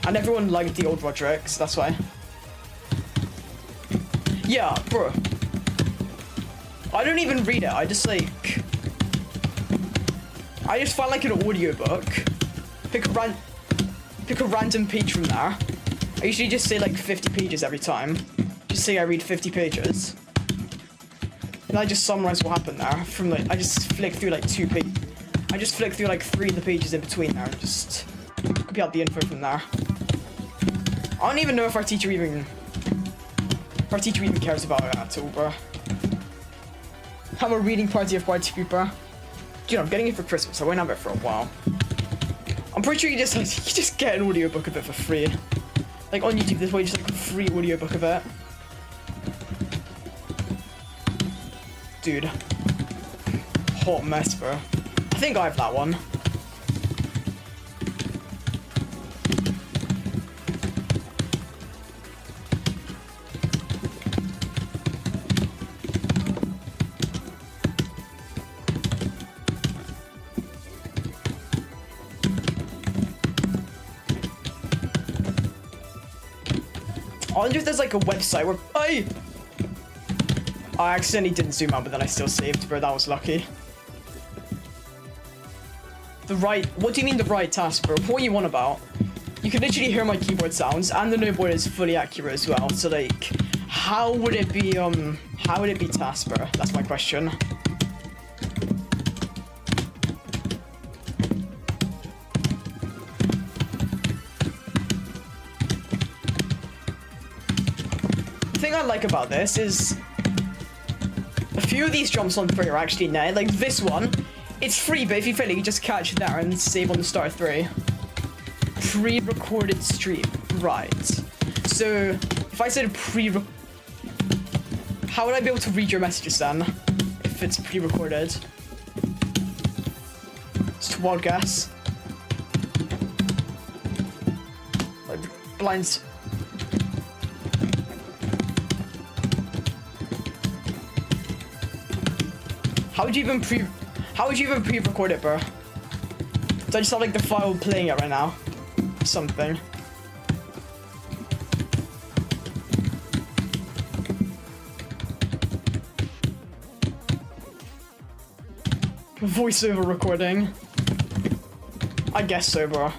And everyone liked the old Roderick, so that's why. Yeah, bro. I don't even read it, I just like... I just find like an audiobook. Pick a random page from there. I usually just say like 50 pages every time. Just say I read 50 pages. And I just summarize what happened there. From like, I just flick through like 2 pages. I just flick through like 3 of the pages in between there and just copy out the info from there. I don't even know if our teacher even cares about it at all, bro. Have a reading party of White People. Dude, I'm getting it for Christmas. I won't have it for a while. I'm pretty sure you just get an audiobook of it for free. Like on YouTube, there's way just like a free audiobook of it. Dude. Hot mess, bro. I think I have that one. I wonder if there's like a website where I accidentally didn't zoom out, but then I still saved, bro. That was lucky. What do you mean the right task, bro? What are you on about? You can literally hear my keyboard sounds, and the noteboard is fully accurate as well. So like, how would it be task, bro? That's my question. The thing I like about this is a few of these jumps on 3 are actually net. Like this one. It's free, but if you fail it, you just catch it there and save on the start 3. Pre-recorded stream. Right. So, if I said how would I be able to read your messages then? If it's pre-recorded? Just a wild guess. Like, blinds. How would you even pre-record it, bro? Do I just have like the file playing it right now? Something. Voiceover recording. I guess so, bro.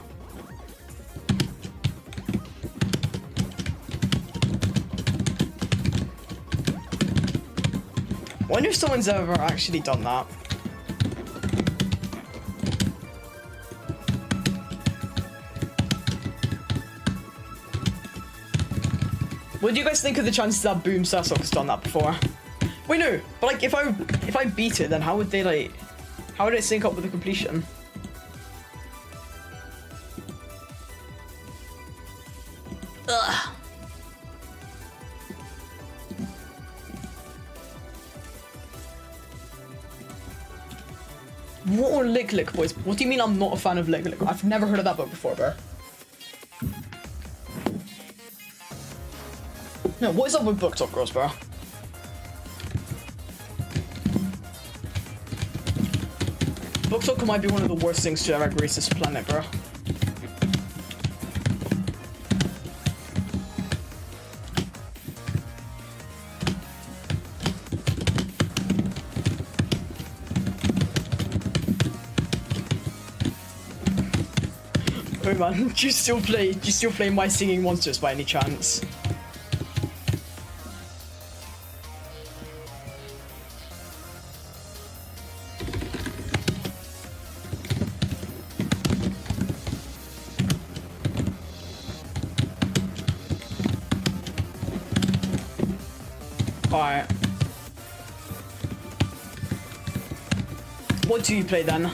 wonder if someone's ever actually done that. What do you guys think of the chances that Boom Sasok has done that before? Wait, no, but like if I beat it, then how would they like, how would it sync up with the completion? Ugh. What are Lick Boys? What do you mean I'm not a fan of Lick? I've never heard of that book before, bro. No, what is up with Book Talk Girls, bro? Book Talk might be one of the worst things to ever grace this planet, bro. Oh man, do you still play My Singing Monsters by any chance? Alright. What do you play then?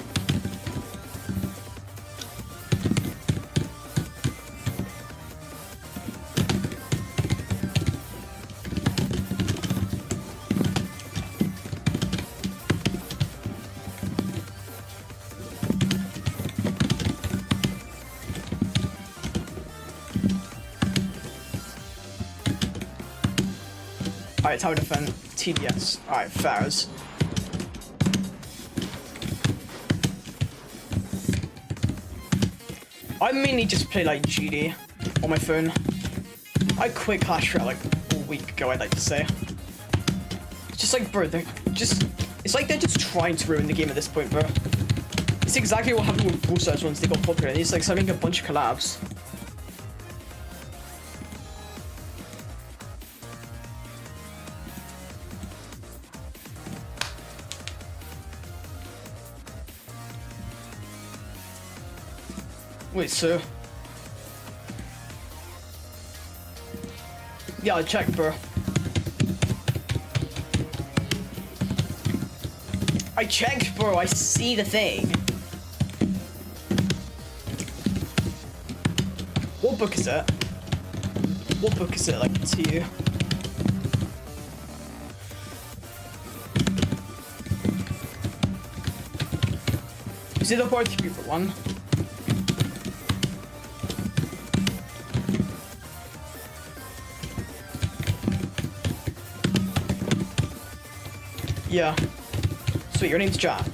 Alright, tower defense, TDS. Alright, Pharaohs. I mainly just play like GD on my phone. I quit Clash Royale like a week ago, I'd like to say. It's just like, bro, it's like they're just trying to ruin the game at this point, bro. It's exactly what happened with Brawl Stars once they got popular. It's like having a bunch of collabs. Wait, so... Yeah, I checked, bro. I checked, bro. I see the thing. What book is it? What book is it, like, to you? Is it the Party People one? Yeah. Sweet, your name's Jack.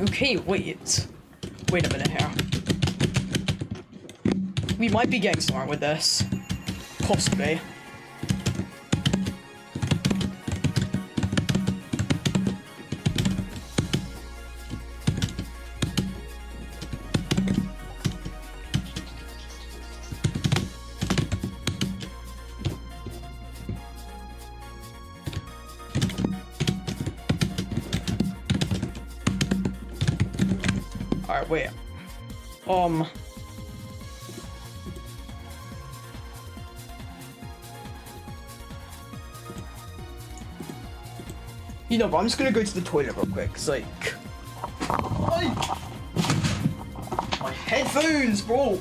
Okay, wait a minute here. We might be getting somewhere with this. Possibly. Alright, wait. You know, but I'm just gonna go to the toilet real quick, cause like... My headphones, bro!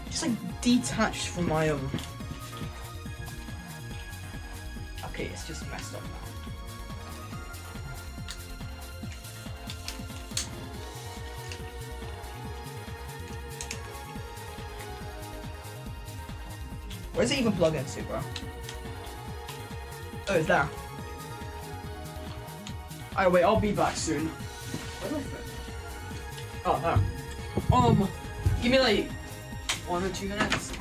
Just like detached from my Okay, it's just messed up now. Where's it even plug into, bro? Oh, it's there. Alright, wait, I'll be back soon. Where did I put it? Oh, no. Give me like 1 or 2 minutes.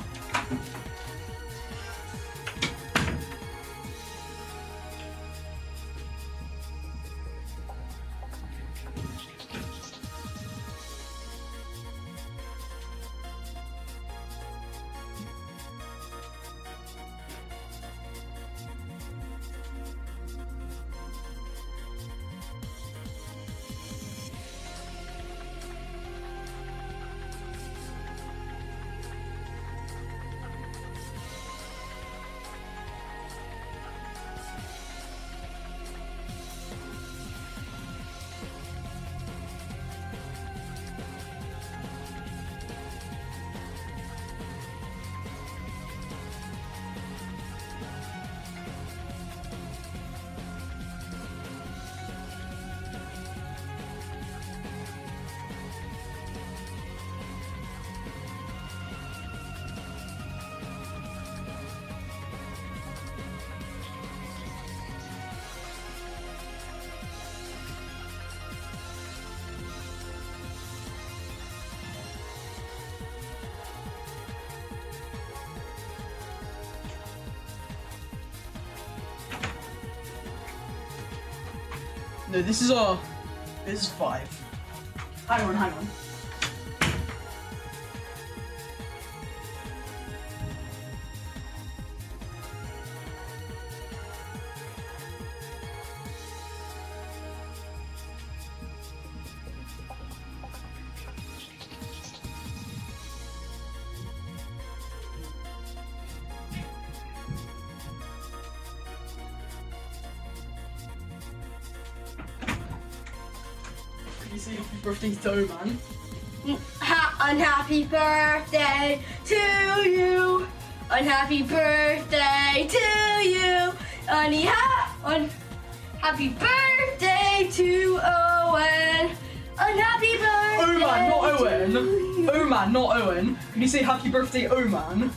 No, this is 5. Hang on. You say happy birthday to man. Unhappy birthday to you. Unhappy birthday to you. Happy birthday to Owen. Unhappy birthday. Oh man, not Owen. to you. Oh man, not Owen. Can you say happy birthday, oh man?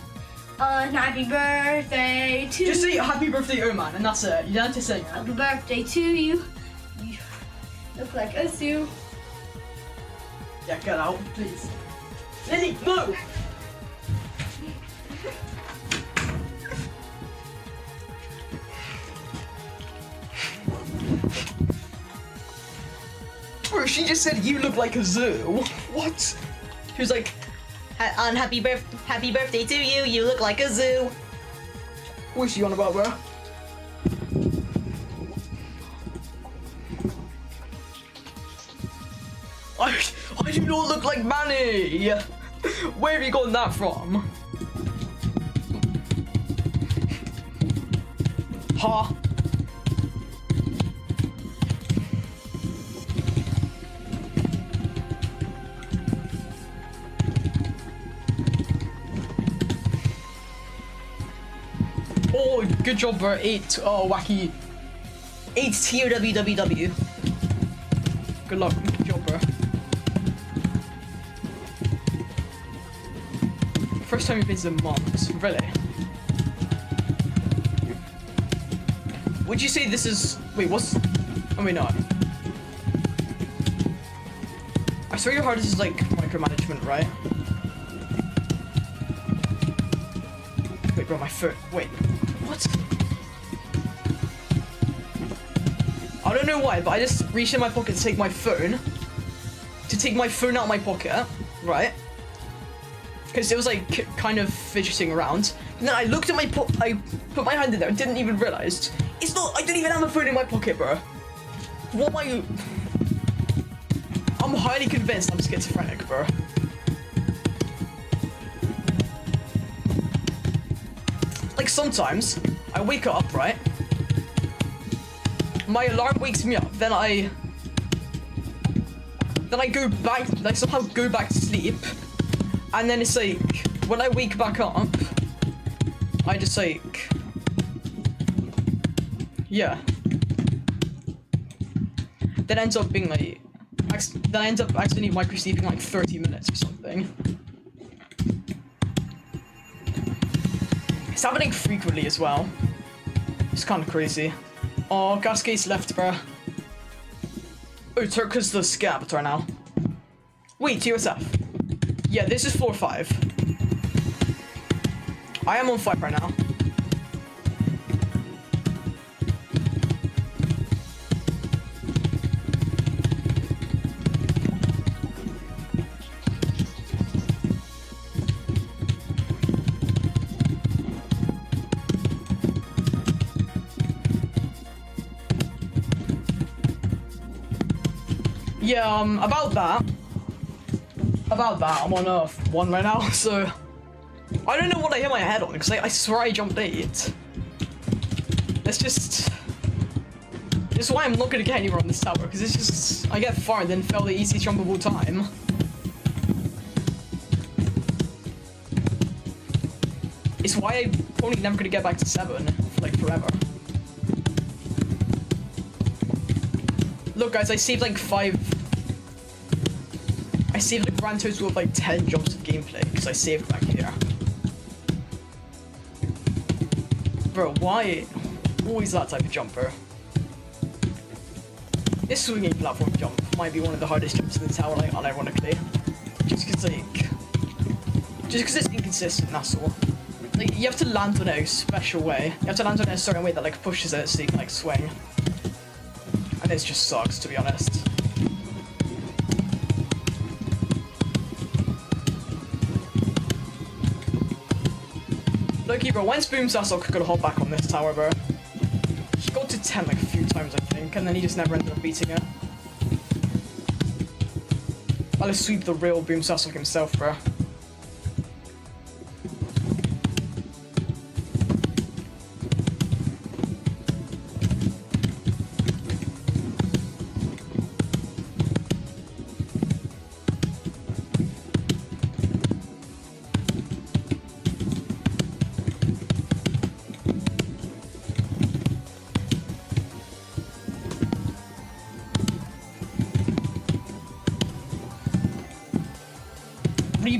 Unhappy birthday to Just say happy birthday, oh man, and that's it. You don't have to sing it. Happy birthday to you. You look like a zoo. Yeah, get out, please. Lily, no! Bro, she just said you look like a zoo. What? She was like, happy birthday to you, you look like a zoo. What's she on about, bro? I do not look like Manny! Where have you gotten that from? Ha! Oh, good job, bro. 8. Oh, wacky. 8 tier WWW. Good luck. Good job, bro. First time you've been to the monks, really? Would you say this is... Wait, what's... Oh wait, no. I swear your heart is like micromanagement, right? Wait, bro, my foot. Wait, what? I don't know why, but I just reached in my pocket to take my phone. To take my phone out of my pocket, right? Because it was like kind of fidgeting around. And then I looked at I put my hand in there and didn't even realize. It's not, I didn't even have a phone in my pocket, bro. What am I? I'm highly convinced I'm schizophrenic, bro. Like sometimes, I wake up, right? My alarm wakes me up, then I go back, like somehow go back to sleep. And then it's like, when I wake back up, I just like, yeah. That ends up being like, that ends up accidentally micro-sleeping like 30 minutes or something. It's happening frequently as well. It's kind of crazy. Oh, gas case left, bruh. Oh, Turk's the scabbed right now. Wait, TSF. Yeah, this is 4-5. I am on 5 right now. Yeah, about that, I'm on 1 right now, so I don't know what I hit my head on, because I swear I jumped 8. This is why I'm not gonna get anywhere on this tower, because it's just, I get far and then fell the easiest jump of all time. It's why I'm probably never gonna get back to 7, for like forever. Look guys, I saved like 5... I saved a grand total of like 10 jumps of gameplay, because I saved back here. Bro, why always that type of jumper? This swinging platform jump might be one of the hardest jumps in the tower, like, unironically. Just because it's inconsistent, that's all. Like, you have to land on it a special way. You have to land on it a certain way that like pushes it so you can like swing. And it just sucks, to be honest. Loki, bro, when's Boom Sasok gonna hold back on this tower, bro? He got to 10 like a few times, I think, and then he just never ended up beating it. I'll sweep the real Boom Sasok himself, bro.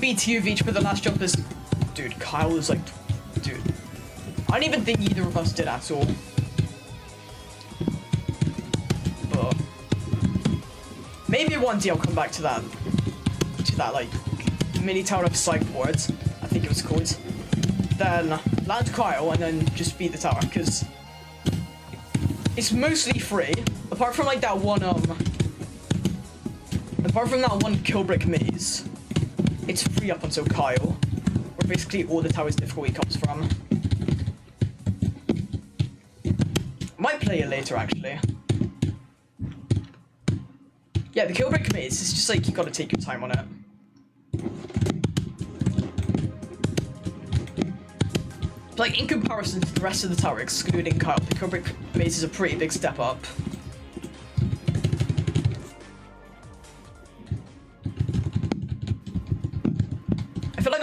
BT of each, but the last jump is... Dude, Kyle was like... Dude. I don't even think either of us did at all. But... Maybe one day I'll come back to that, like, mini tower of psych boards, I think it was called. Then land Kyle and then just beat the tower, because... It's mostly free, apart from like that one, apart from that one kill brick maze. It's free up until Kyle, where basically all the tower's difficulty comes from. Might play it later, actually. Yeah, the kill brick maze is just like, you gotta take your time on it. But like, in comparison to the rest of the tower, excluding Kyle, the kill brick maze is a pretty big step up.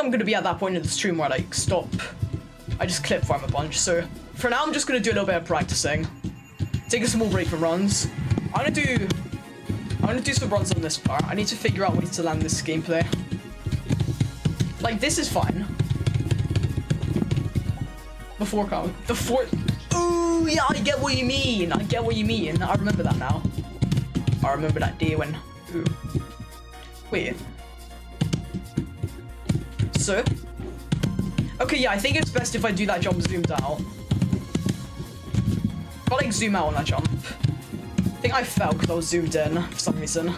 I'm gonna be at that point in the stream where I like stop. I just clip farm a bunch, so for now I'm just gonna do a little bit of practicing. Take a small break from runs. I'm gonna do some runs on this part. I need to figure out ways to land this gameplay. Like this is fine. Before count. The fourth. Ooh, yeah, I get what you mean. I get what you mean. I remember that now. I remember that day when. Ooh. Wait. So, okay, yeah, I think it's best if I do that jump zoomed out. If I like zoom out on that jump. I think I fell because I was zoomed in for some reason. I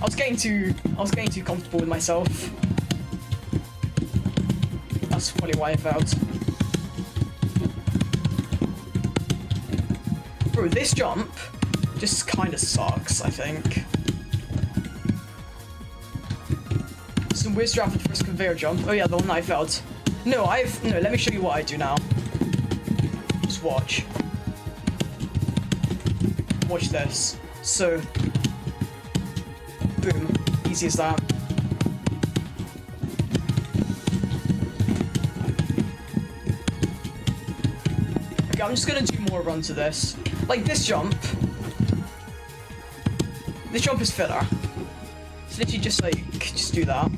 was getting too comfortable with myself. That's probably why I failed. Bro, this jump just kind of sucks, I think. Some weird strat for the first conveyor jump. Oh yeah, the one that I failed. No, let me show you what I do now. Just watch. Watch this. So, boom. Easy as that. Okay, I'm just gonna do more runs of this. Like this jump. This jump is filler. It's literally just like, just do that.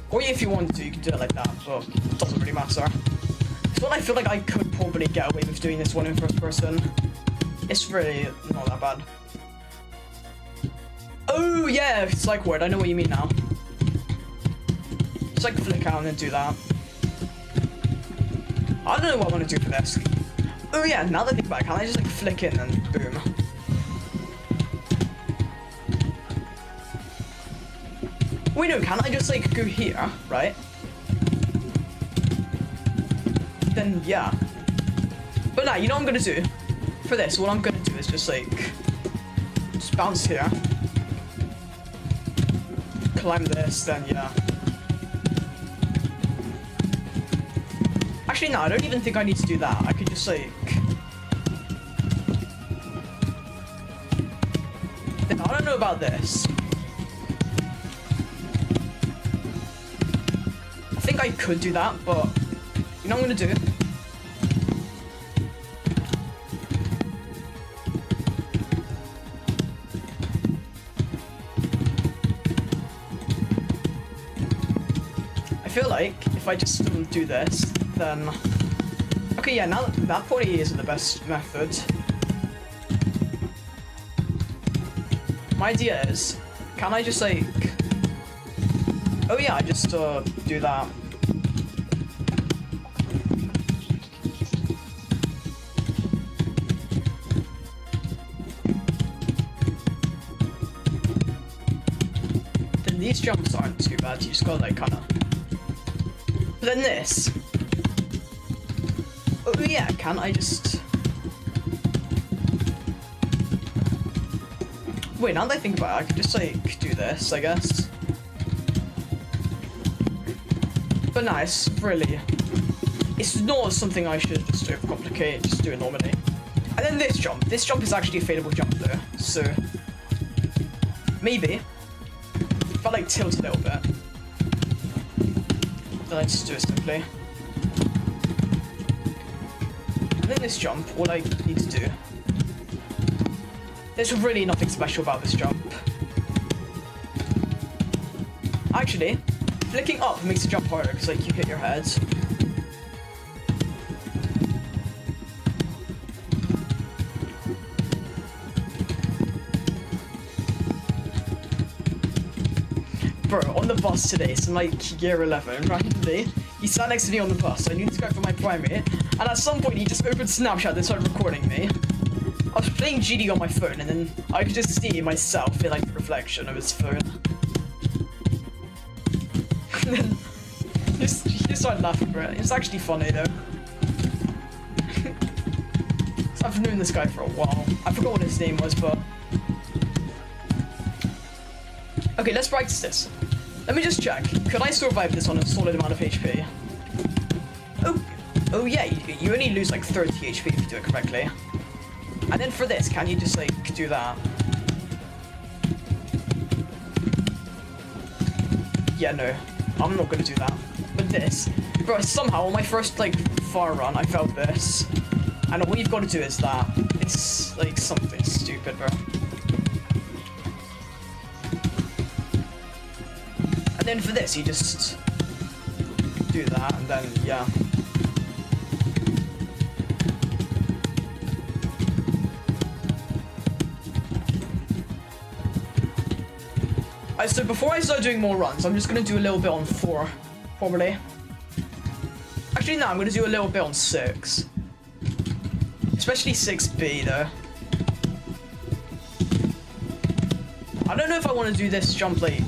Or if you wanted to, you can do it like that, but it doesn't really matter. It's what I feel like I could probably get away with doing this one in first person. It's really not that bad. Oh yeah, it's like word. I know what you mean now. Just like flick out and then do that. I don't know what I want to do for this. Oh yeah, now that I think about it, can I just like flick in and boom? Wait, no, can't I just like go here, right? Then yeah. But nah, you know what I'm gonna do? For this, what I'm gonna do is just like just bounce here. Climb this, then yeah. Actually, no, I don't even think I need to do that. I could just like... Then I don't know about this. I think I could do that, but you know what I'm gonna do? I feel like if I just do this, then... Okay, yeah, now that probably isn't the best method. My idea is, can I just like... Oh yeah, I just do that. Then these jumps aren't too bad, you just gotta like kinda... But then this. Oh yeah, can I just... Wait, now that I think about it, I could just like do this, I guess. But nice, really. It's not something I should just overcomplicate, just do it normally. And then this jump is actually a fadeable jump though, so... Maybe. If I like tilt a little bit. Then I just do it simply. And then this jump, all I need to do... There's really nothing special about this jump. Actually, flicking up makes the jump harder because like you hit your head. Bro, on the bus today, so like year 11, randomly, he sat next to me on the bus. I knew this guy from my primary, and at some point he just opened Snapchat and started recording me. I was playing GD on my phone, and then I could just see myself in like the reflection of his phone. And then he just started laughing, bro. It's actually funny though. So I've known this guy for a while. I forgot what his name was, but okay, let's practice this. Let me just check. Could I survive this on a solid amount of HP? Oh yeah, you only lose like 30 HP if you do it correctly. And then for this, can you just like do that? Yeah, no, I'm not gonna do that. But this, bro, somehow on my first like far run, I felt this. And all you've got to do is that. It's like something stupid, bro. And then for this, you just do that, and then yeah. So before I start doing more runs, I'm just gonna do a little bit on 4, probably. Actually, no, I'm gonna do a little bit on 6. Especially 6B, though. I don't know if I want to do this jump, like...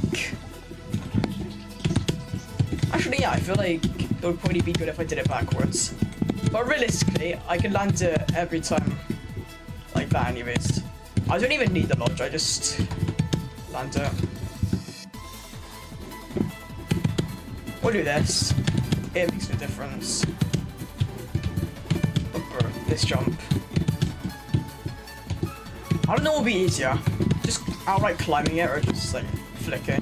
Actually, yeah, I feel like it would probably be good if I did it backwards. But realistically, I can land it every time like that anyways. I don't even need the lodge, I just land it. We'll do this. It makes no difference. Bro, this jump. I don't know what will be easier. Just outright climbing it or just like flicking.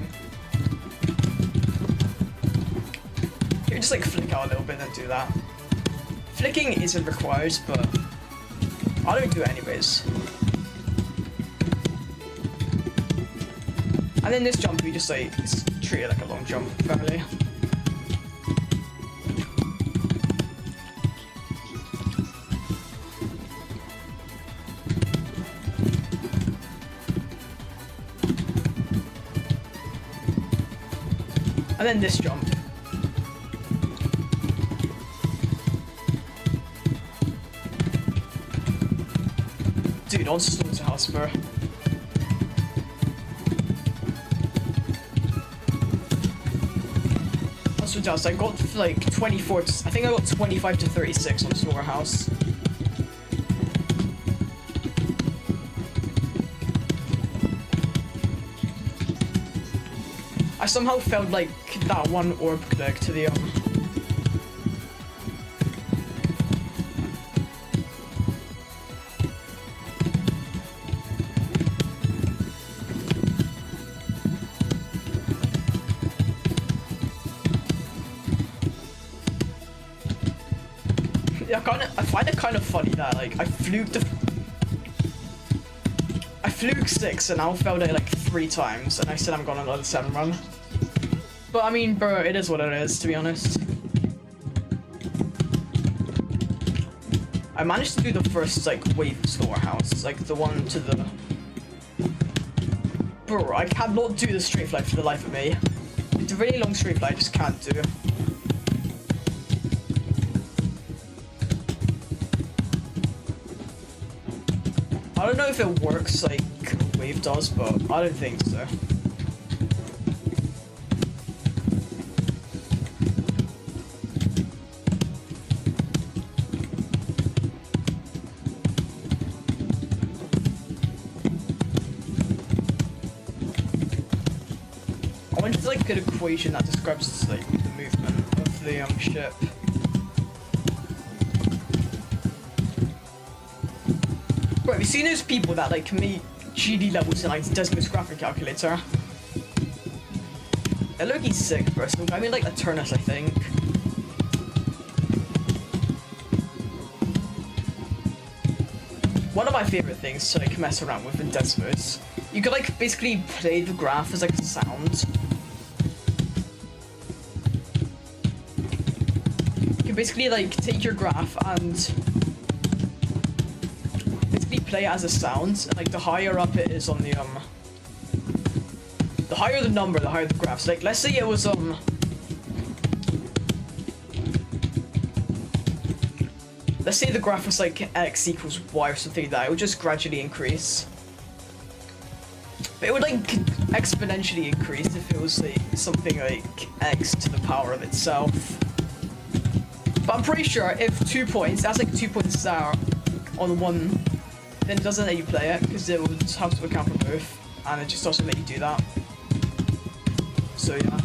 You just like flick out a little bit and do that. Flicking isn't required, but I don't do it anyways. And then this jump, we just like treat it like a long jump, apparently. And then this jump. Dude, on Slaughterhouse, bro. On Slaughterhouse, I got like 24 I think I got 25 to 36 on Slaughterhouse. I somehow failed like that one orb click to the Yeah, I find it kind of funny that like I fluked 6 and now failed it like 3 times, and I said I'm going on another 7 run. But I mean, bro, it is what it is, to be honest. I managed to do the first like wave of Slaughterhouse, like the one to the. Bro, I cannot do the straight fly for the life of me. It's a really long straight fly I just can't do. I don't know if it works like Wave does, but I don't think so. I wonder if there's like a good equation that describes like the movement of the ship. Bro, have you seen those people that like make GD levels in like Desmos graphic calculator? They're looking sick, bro. So I mean like Eternus, I think. One of my favorite things to like mess around with in Desmos, you could like basically play the graph as like a sound. You can basically like take your graph and play it as a sound, and like the higher up it is on the the higher the number, the higher the graph. So like let's say it was let's say the graph was like x equals y or something like that, it would just gradually increase. But it would like exponentially increase if it was like something like x to the power of itself. But I'm pretty sure if 2 points, that's like 2 points there on one, then it doesn't let you play it, because it would have to account for both, and it just doesn't let you do that. So yeah.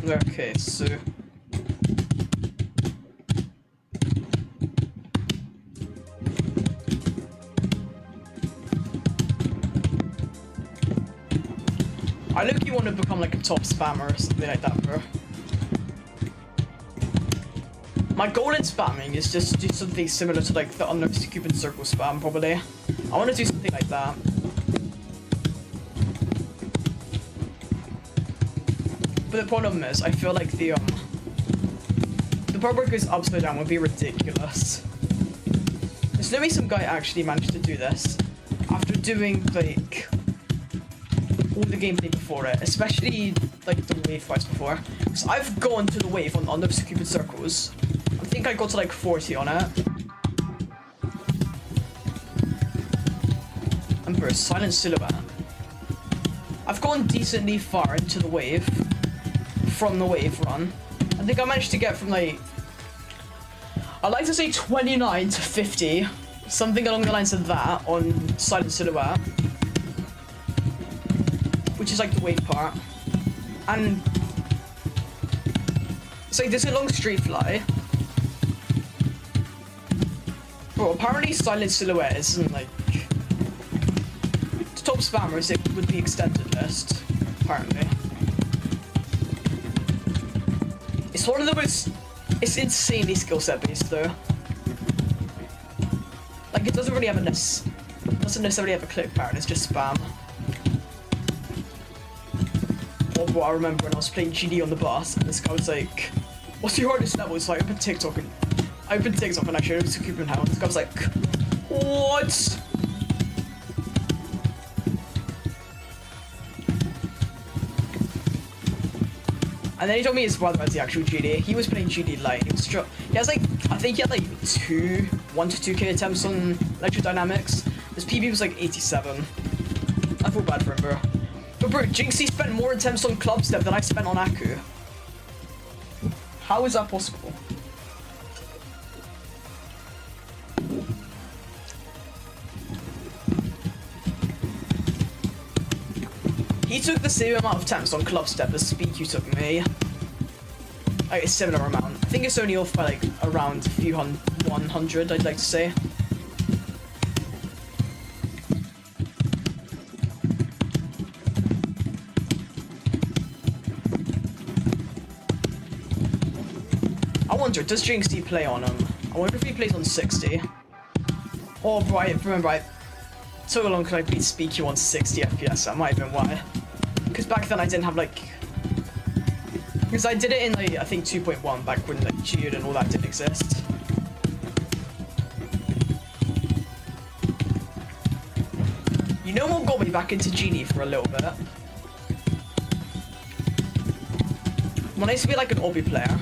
Okay, so I look, you want to become like a top spammer or something like that, bro. My goal in spamming is just to do something similar to like the unlimited Cupid circle spam, probably. I want to do something like that. But the problem is, I feel like the part where it goes upside down would be ridiculous. There's no way some guy actually managed to do this after doing like all the gameplay before it, especially like the wave fights before. Because I've gone to the wave on unlimited Cupid circles. I think I got to like 40 on it. And for a silent silhouette, I've gone decently far into the wave from the wave run. I think I managed to get from like, I'd like to say 29 to 50, something along the lines of that on silent silhouette, which is like the wave part. And it's like there's a long straight fly. Bro, apparently silent silhouette isn't like to top spammers, it would be extended list, apparently. It's one of the most It's insanely skill set based though. Like it doesn't really have a doesn't necessarily have a click pattern, it's just spam. Or what I remember when I was playing GD on the bus and this guy was like, what's your hardest level? So I opened TikTok and I showed it to Cooper Hound. This guy was like, what? And then he told me his brother was the actual GD. He was playing GD Lite. He has like, I think he had like 1 to 2k attempts on electrodynamics. His PB was like 87. I feel bad for him, bro. But bro, Jinxie spent more attempts on club step than I spent on Aku. How is that possible? He took the same amount of attempts on club step as Speaku took me. Like a similar amount. I think it's only off by like around a few 100, I'd like to say. I wonder, does Jinxie play on him? I wonder if he plays on 60. Oh, right, remember, I took a long because I beat Speaku on 60 FPS, that might have been why. Because back then I didn't have like... Because I did it in like, I think 2.1 back when like Geode and all that didn't exist. You know what got me back into GD for a little bit? When I used to be like an obby player,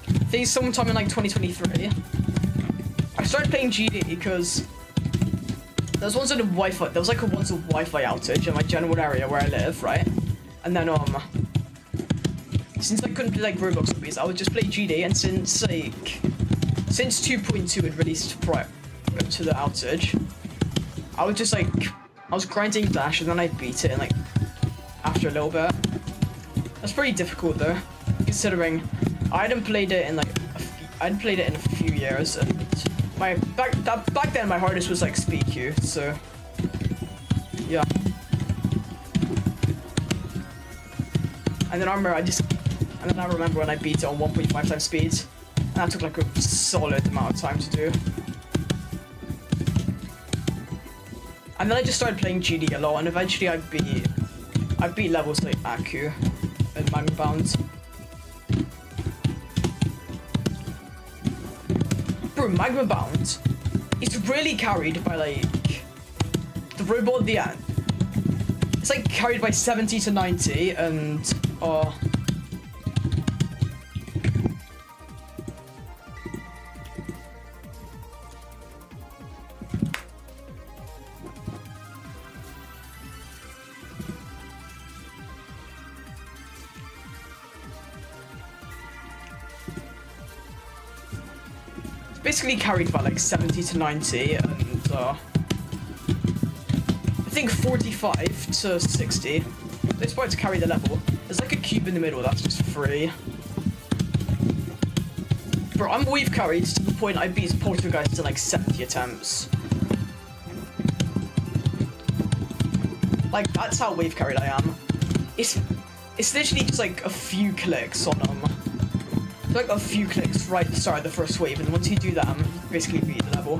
I think sometime in like 2023, I started playing GD because there was once a Wi-Fi, there was like a Wi-Fi outage in my general area where I live, right? And then since I couldn't play like Roblox obbies, I would just play GD, and since 2.2 had released prior to the outage, I would just like, I was grinding Dash and then I beat it in like, after a little bit. That's pretty difficult though, considering I hadn't played it in like, I'd played it in a few years, and back then my hardest was like Speaku, so yeah. And then I remember when I beat it on 1.5 times speed, and that took like a solid amount of time to do. And then I just started playing GD a lot, and eventually I beat levels like Aku and Magma Bound. Bro, Magma Bound is really carried by like the robot at the end. It's like carried by 70 to 90 and basically carried by like 70 to 90 and I think 45 to 60. It's supposed to carry the level. There's like a cube in the middle that's just free. Bro, I'm wave carried to the point I beat Poltergeist in like 70 attempts. Like that's how wave carried I am. It's literally just like a few clicks on like a few clicks right at the start of the first wave, and once you do that, I'm basically beat the level.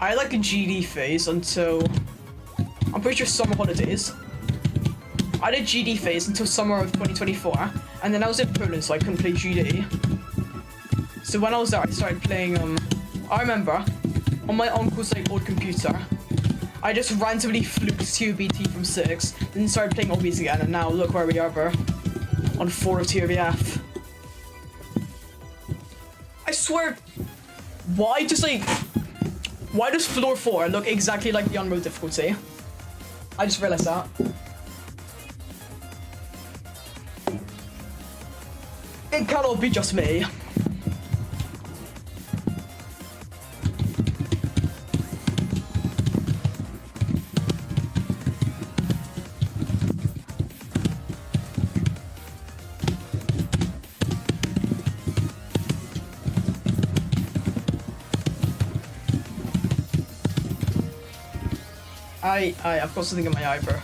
I had like a GD phase until, I'm pretty sure summer holidays. I had a GD phase until summer of 2024, and then I was in Poland, so I couldn't play GD. So when I was there, I started playing, I remember, on my uncle's like old computer, I just randomly fluked TOBT from 6, then started playing obbies again, and now look where we are, bro. On 4 of TOBF. I swear, why does floor 4 look exactly like the unreal difficulty? I just realized that. It cannot be just me. I've got something in my eye, bro.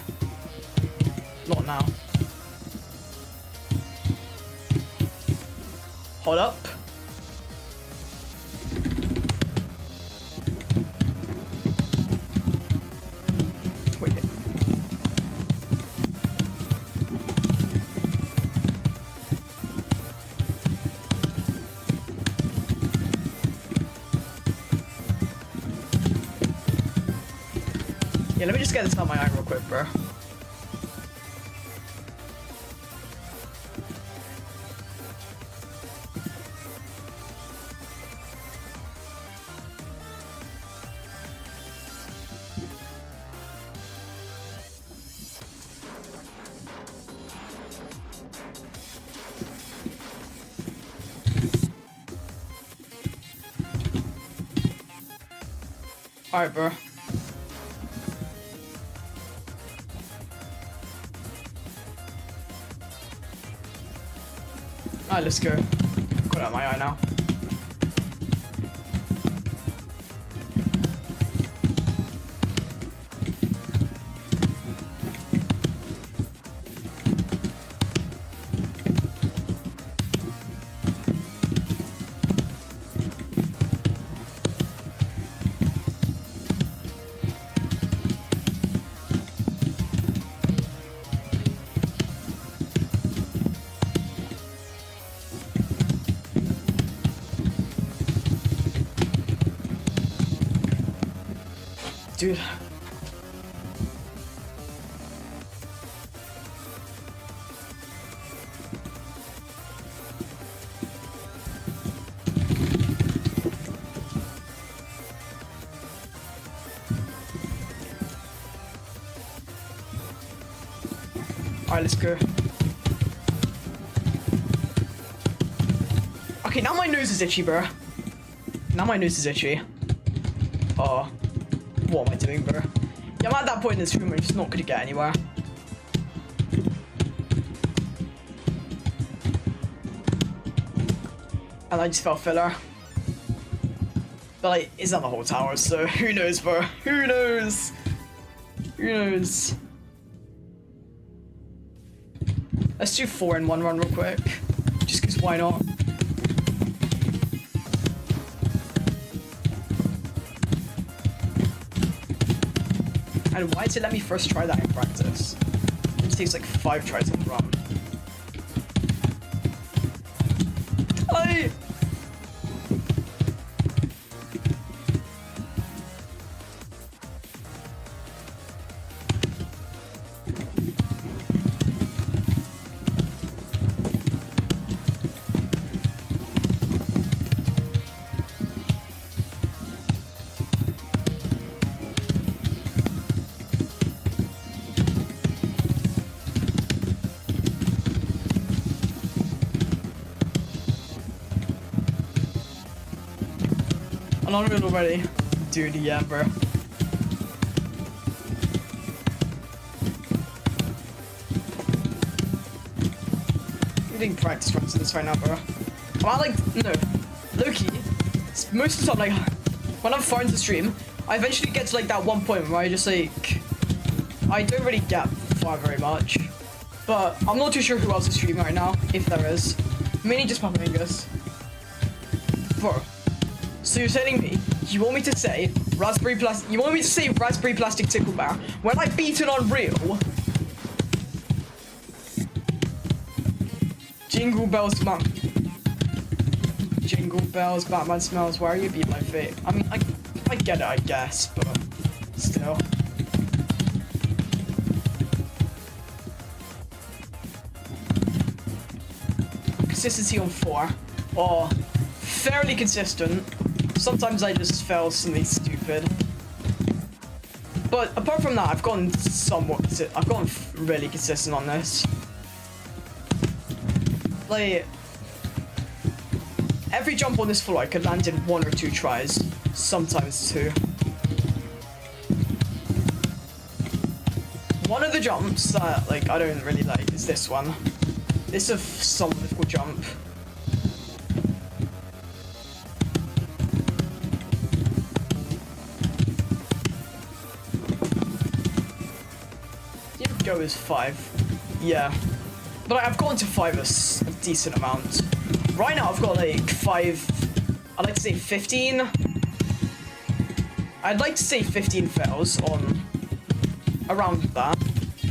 Not now. Hold up. Wait. Yeah, let me just get this out of my eye real quick, bro. Alright, bro. Alright, let's go. Got it out of my eye now. Dude. Alright, let's go. Okay, now my nose is itchy, bro. Now my nose is itchy. Oh. What am I doing, bro? Yeah, I'm at that point in this room where I'm just not gonna get anywhere. And I just fell filler. But like, it's not the whole tower, so who knows, bro? Who knows? Who knows? Let's do 4 in 1 run real quick. Just cause why not? And why did it let me first try that in practice? It takes like 5 tries on the run. I'm not real already. Dude, yeah, bro. I'm doing practice runs of this right now, bro. I'm like, no, low-key, most of the time, like, when I'm far into stream, I eventually get to like that one point where I just like, I don't really get far very much. But I'm not too sure who else is streaming right now, if there is. Mainly just Papa Mingus. Bro. So you're telling me you want me to say raspberry plastic tickle bear when I beat it on real? Jingle bells, man. Jingle bells, Batman smells. Why are you beat my fate? I mean, I get it, I guess, but still. Consistency on 4. Or fairly consistent. Sometimes I just fail something stupid. But apart from that, I've gotten really consistent on this. Like, every jump on this floor I could land in 1 or 2 tries. Sometimes 2. One of the jumps that, like, I don't really like is this one. This is a somewhat difficult jump. go is 5. Yeah. But I've gotten to 5 a decent amount. Right now I've got like 5, I'd like to say 15. I'd like to say 15 fails on, around that,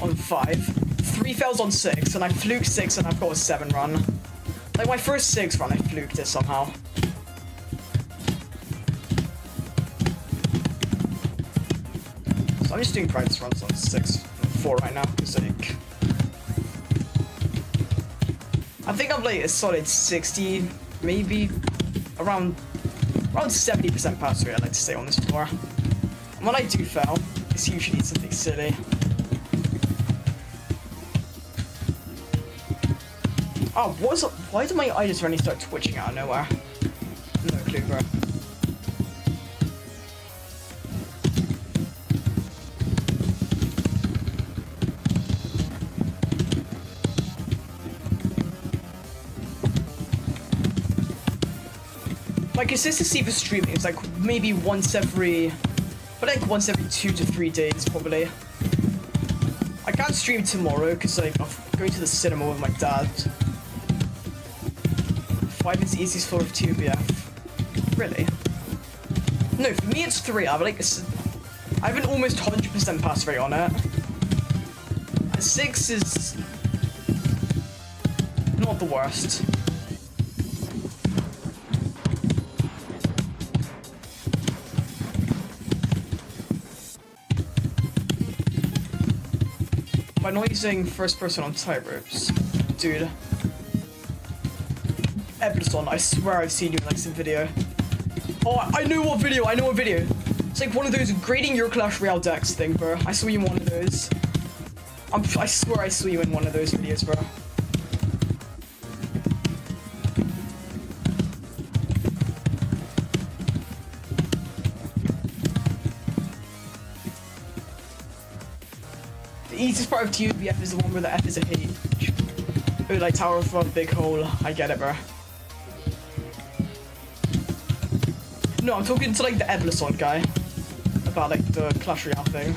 on 5. 3 fails on 6, and I fluked 6 and I've got a 7 run. Like my first 6 run, I fluked it somehow. So I'm just doing practice runs on 6 and 4 right now, because like... I think I'm like a solid 60, maybe around 70% pass rate, I'd like to say, on this floor. And when I do fail, it's usually something silly. Oh, what's up? Why did my eye just suddenly start twitching out of nowhere? No clue, bro. My consistency for streaming is like maybe once every 2 to 3 days, probably. I can't stream tomorrow because like I'm going to the cinema with my dad. 5 is the easiest floor of 2BF. Really? No, for me it's 3. I have an almost 100% pass rate on it. 6 is not the worst. By not using first person on tight ropes, dude. Epsilon, I swear I've seen you in like some video. Oh, I know what video, It's like one of those grading your Clash Royale decks thing, bro. I saw you in one of those. I swear I saw you in one of those videos, bro. The easiest part of TUBF is the one where the F is a H. Oh, like Tower of a Big Hole. I get it, bro. No, I'm talking to like the Epsilon guy about like the Clash Royale thing.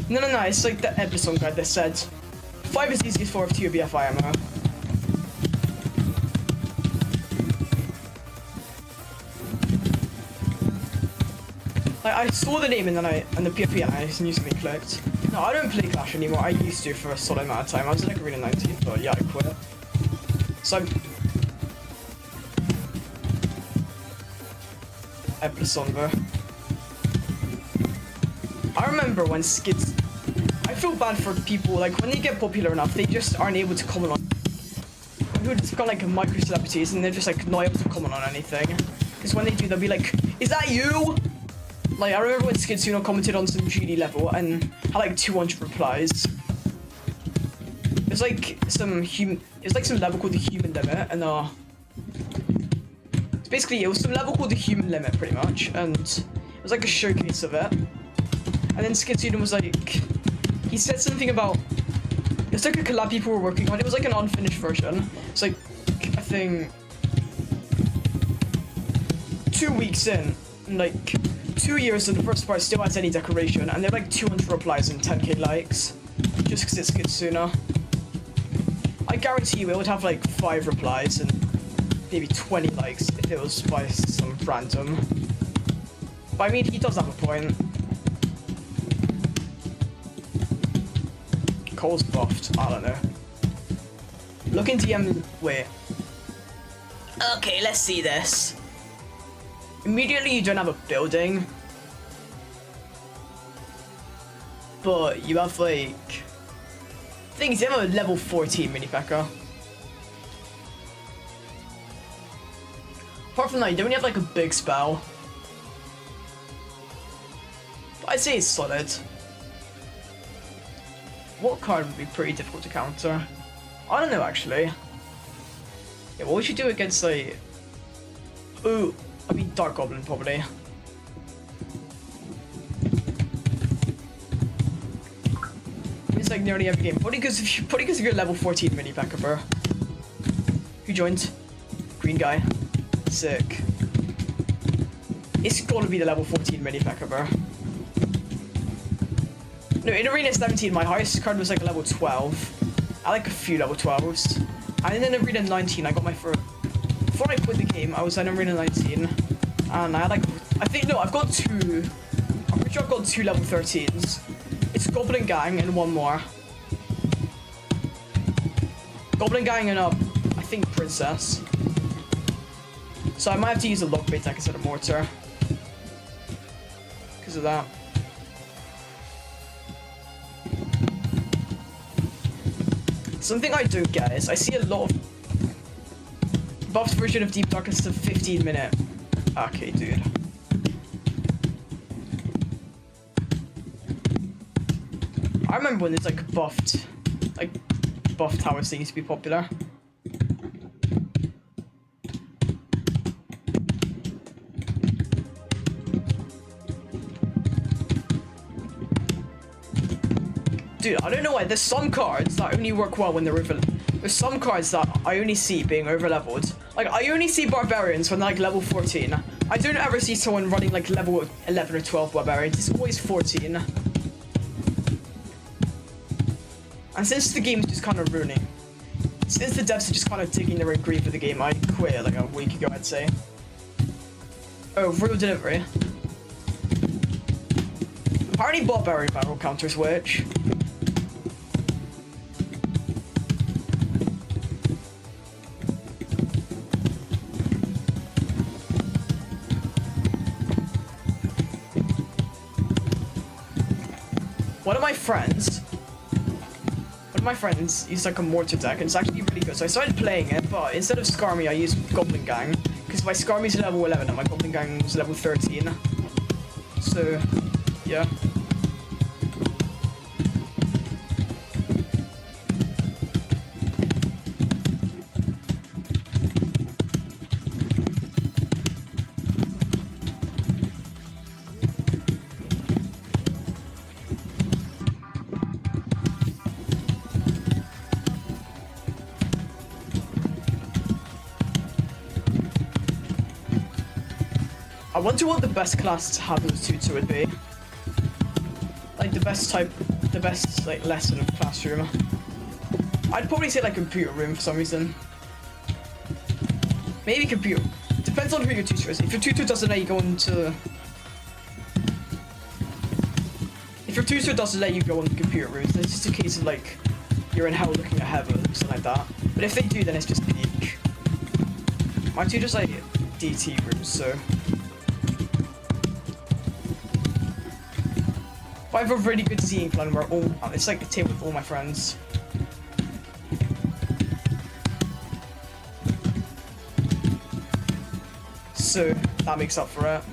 No, it's like the Epsilon guy that said 5 is the easiest floor of TUBF IMO. I saw the name and the PFP and I instantly clicked. No, I don't play Clash anymore. I used to for a solid amount of time. I was like Arena 19, but yeah, I quit. So Epsilon, bro. I remember when skids. I feel bad for people like when they get popular enough, they just aren't able to comment on. Who just become like micro celebrities and they're just like not able to comment on anything. Because when they do, they'll be like, "Is that you?" Like, I remember when Skidsuno commented on some GD level and had like 200 replies. It's like some level called the human limit, and it's basically, it was some level called the human limit, pretty much, and it was like a showcase of it. And then Skidsuno was like, he said something about, it's like a collab people were working on. It was like an unfinished version. It's like, I think 2 weeks in, and like 2 years and the first part still has any decoration, and they have like 200 replies and 10k likes, just because it's Kitsuna. I guarantee you it would have like 5 replies and maybe 20 likes if it was by some random. But I mean, he does have a point. Cole's buffed, I don't know. Look in DM, wait. Okay, let's see this. Immediately you don't have a building, but you have like, things, you have a level 14 mini P.E.K.K.A. Apart from that, you don't really have like a big spell. But I'd say it's solid. What card would be pretty difficult to counter? I don't know actually. Yeah, what would you do against like, ooh, I mean, Dark Goblin, probably. It's like nearly every game. Probably because you're level 14 mini P.E.K.K.A, bro. Who joined? Green guy. Sick. It's gotta be the level 14 mini P.E.K.K.A, bro. No, in Arena 17, my highest card was like a level 12. I like a few level 12s. And then in Arena 19, I got my first... Before I quit the game, I was in Arena 19. And I had like... I think, no, I've got 2... I'm pretty sure I've got 2 level 13s. It's Goblin Gang and 1 more. Goblin Gang and I think Princess. So I might have to use a lockbait deck instead of Mortar. Because of that. Something I don't get is I see a lot of buffed version of Deep Darkness to 15 minute. Okay, dude. I remember when there's like buffed towers that used to be popular. Dude, I don't know why. There's some cards that only work well when they're over. There's some cards that I only see being over leveled. Like I only see barbarians when they're like level 14. I don't ever see someone running like level 11 or 12 barbarians. It's always 14. And since the game's just kind of ruining, since the devs are just kind of digging their own grave for the game, I quit like a week ago, I'd say. Oh, real delivery. Apparently barbarian barrel counters which. One of my friends used like a mortar deck and it's actually really good. So I started playing it, but instead of Skarmy, I used Goblin Gang. Because my Skarmy's level 11 and my Goblin Gang was level 13. So, yeah. I wonder what the best class to have as a tutor would be. Like the best like lesson of classroom. I'd probably say like computer room for some reason. Maybe computer. Depends on who your tutor is. If your tutor doesn't let you go into... If your tutor doesn't let you go on the computer room, then it's just a case of like, you're in hell looking at heaven or something like that. But if they do, then it's just peak. My tutor's like DT rooms, so... I have a really good seeing plan where it's like a table with all my friends. So that makes up for it.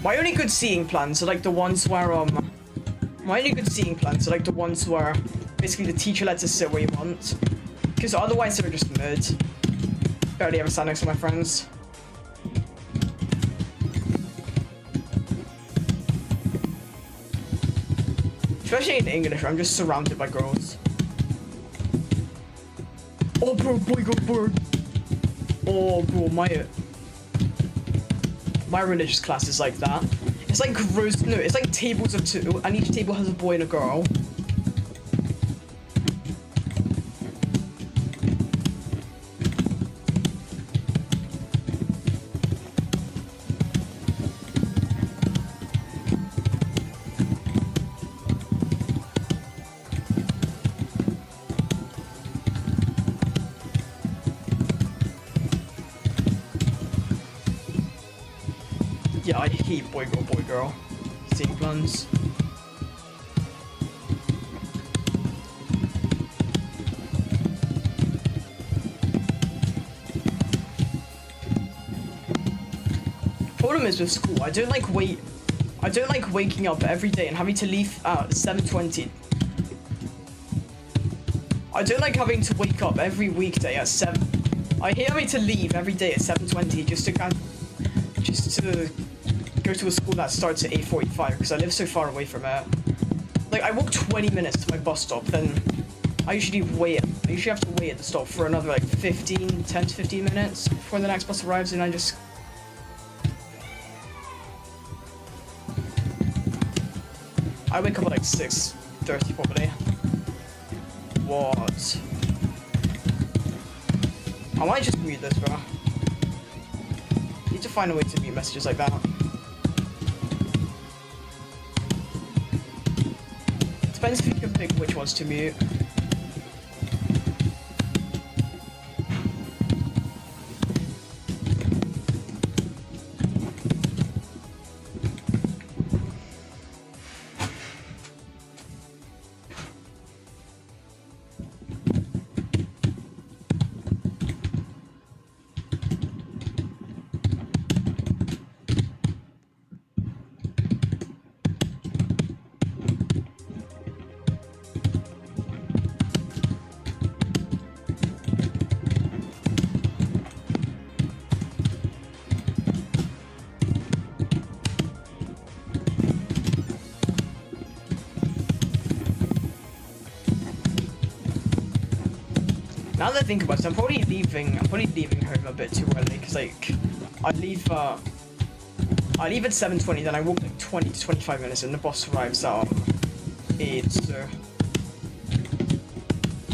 My only good seeing plans are like the ones where basically the teacher lets us sit where you want. Because otherwise they're just mid. Barely ever stand next to my friends. Especially in English, where I'm just surrounded by girls. Oh bro, boy go bird. Oh bro, my religious class is like that. It's like it's like tables of 2, and each table has a boy and a girl. Yeah, I hate boy girl seeing plans. Problem is with school, I don't like waking up every day and having to leave at 7:20. I don't like having to wake up every weekday at 7. I hate having to leave every day at 7:20 just to go to a school that starts at 8:45 because I live so far away from it. Like I walk 20 minutes to my bus stop, then I usually have to wait at the stop for another like 10 to 15 minutes before the next bus arrives, and I just... I wake up at like 6:30 probably. What? I might just mute this, bro. Need to find a way to mute messages like that. Depends if you can pick which ones to mute. Now that I think about it, I'm probably leaving home a bit too early, because like I leave at 7:20, then I walk like 20 to 25 minutes, and the bus arrives at 8. So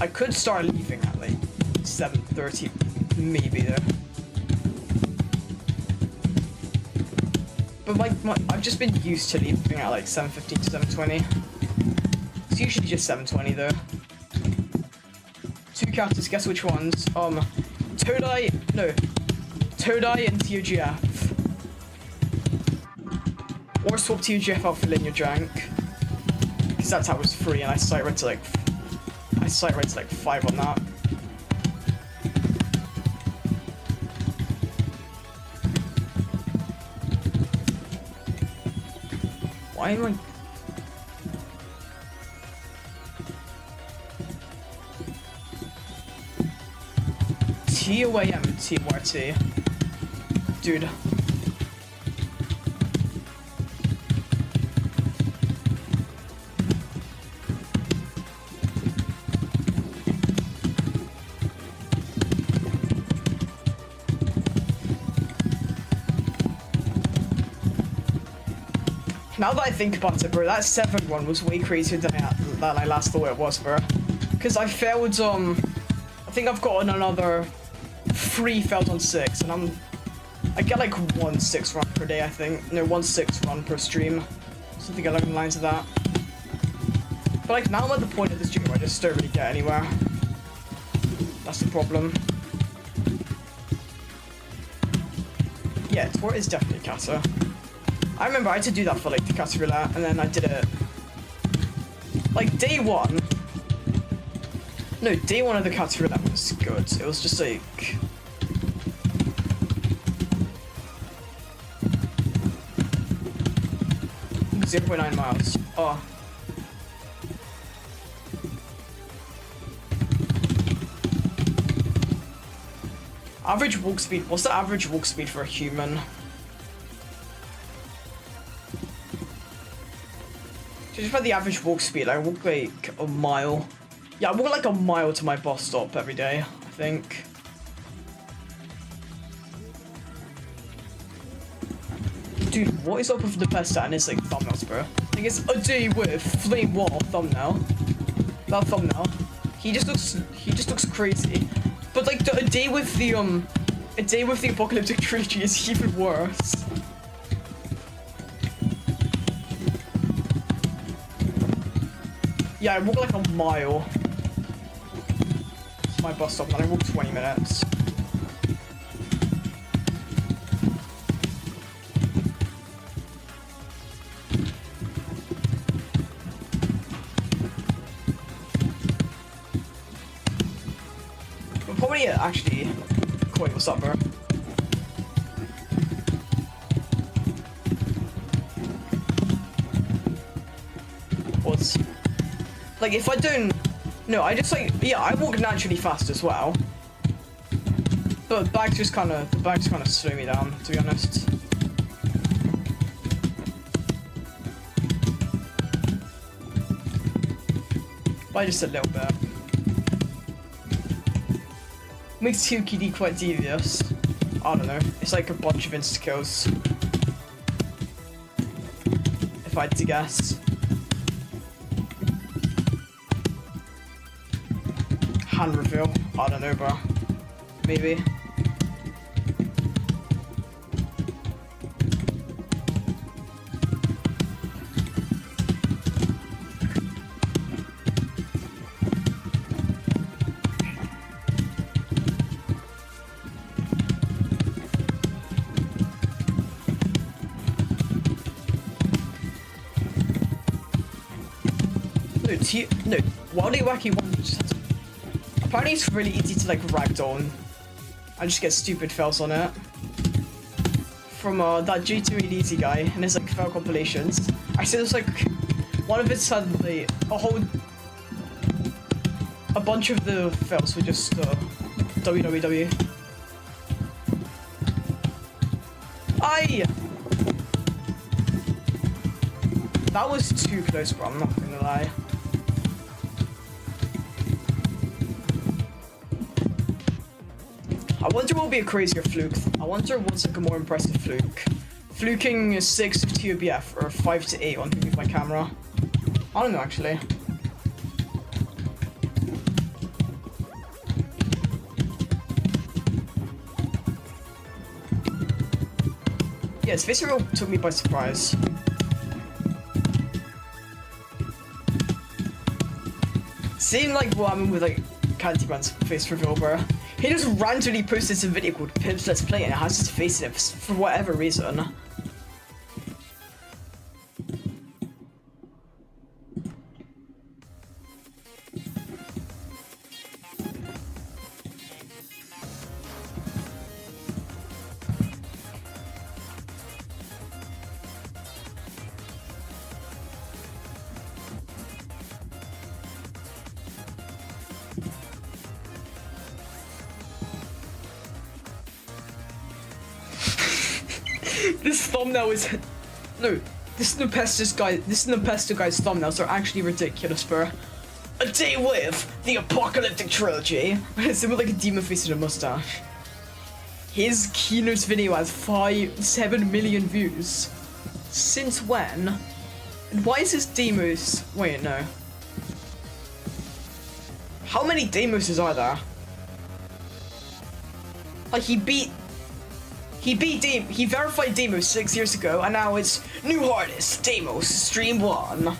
I could start leaving at like 7:30, maybe though. But I've just been used to leaving at like 7:15 to 7:20. It's usually just 7:20 though. Two characters, guess which ones? Todai and TOGF. Or swap TOGF out for linear jank. Because that's how it was free, and I sight read to like 5 on that. Why am I... TOAM and TMRT. Dude. Now that I think about it, bro, that 7th one was way crazier than I last thought it was, bro. Because I failed, I think I've gotten another 3 failed on 6, and I get like 1 6 run per day, I think. No, 1 6 run per stream. Something along the lines of that. But like now I'm at the point of this stream where I just don't really get anywhere. That's the problem. Yeah, Tor is definitely Kata. I remember I had to do that for like the Kata roulette, and then I did it like day 1. No, day 1 of the Kata roulette was good. It was just like 0.9 miles. Oh. Average walk speed. What's the average walk speed for a human? Just for the average walk speed, I walk like a mile. Yeah, I walk like a mile to my bus stop every day, I think. Dude, what is up with the best at his like thumbnails, bro? Like it's a day with flame wall thumbnail. That thumbnail. He just looks crazy. But like a day with the apocalyptic trilogy is even worse. Yeah, I walk like a mile to my bus stop, and then I walk 20 minutes. But probably actually, Koi, what's up, bro? What's... Like, if I don't... No, I just, like... Yeah, I walk naturally fast as well. But the bags just kind of slow me down, to be honest. By just a little bit. Makes 2KD quite devious. I don't know. It's like a bunch of insta kills. If I had to guess. Hand reveal. I don't know, bro. Maybe. No, Wildy Wacky one just has, apparently it's really easy to like ragdoll and just get stupid fails on it. From that G2 Easy guy and his like fail compilations. I see there's like one of it's had like a bunch of the fails were just www. That was too close, bro, I'm not gonna lie. I wonder what will be a crazier fluke. I wonder what's like a more impressive fluke. Fluking 6 of TOBF or 5 to 8 on with my camera. I don't know actually. Yes, this real took me by surprise. Seeing like what happened with like Candyman's face reveal, bro. He just randomly posted a video called Pips Let's Play and it has his face in it for whatever reason. This thumbnail is no. This Nepesto guy's thumbnails are actually ridiculous, bro. A day with the apocalyptic trilogy. It's with like a demon face and a mustache. His keynote video has 7 million views. Since when? And why is this Demos? Wait, no. How many Demoses are there? Like he verified Demos 6 years ago, and now it's new hardest Demos Stream 1.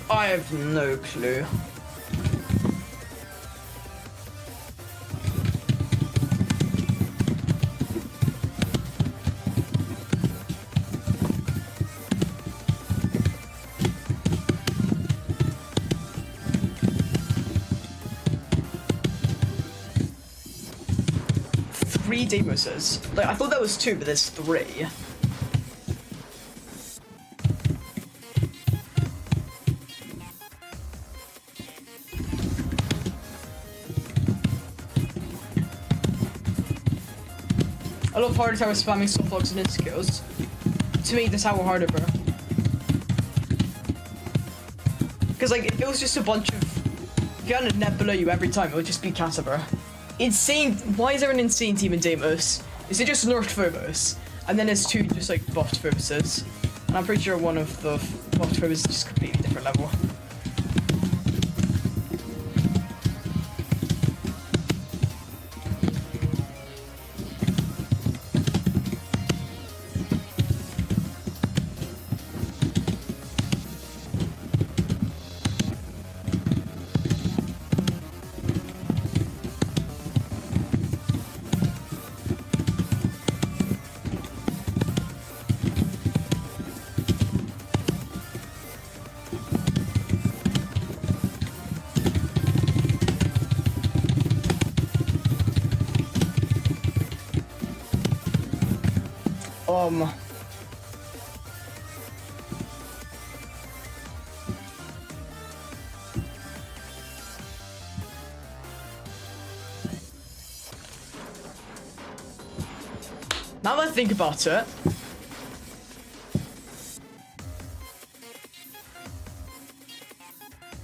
I have no clue. Three Demoses. Like, I thought that was 2, but there's 3. I love harder tower spamming soft logs and insta-kills. To me, that's how we're harder, bro. Because, like, if it was just a bunch of... If you had a net below you every time, it would just be Kata, bro. Insane. Why is there an insane team in Deimos? Is it just nerfed Phobos? And then there's 2 just like buffed Phobuses. And I'm pretty sure one of the buffed Phobos is just completely different level. Now that I think about it,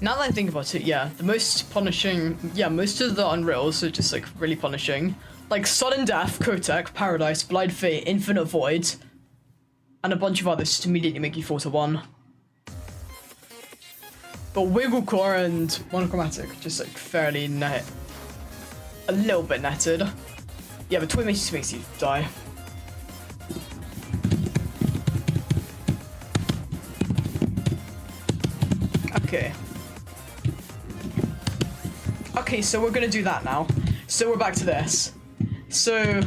Now that I think about it, yeah, the most punishing, yeah, most of the Unreals are just like really punishing. Like Sudden Death, Kotek, Paradise, Blind Fate, Infinite Void, and a bunch of others to immediately make you 4-1. But Wiggle Core and Monochromatic just like fairly net, a little bit netted. Yeah, but Twin makes you die. Okay. Okay, so we're gonna do that now. So we're back to this. So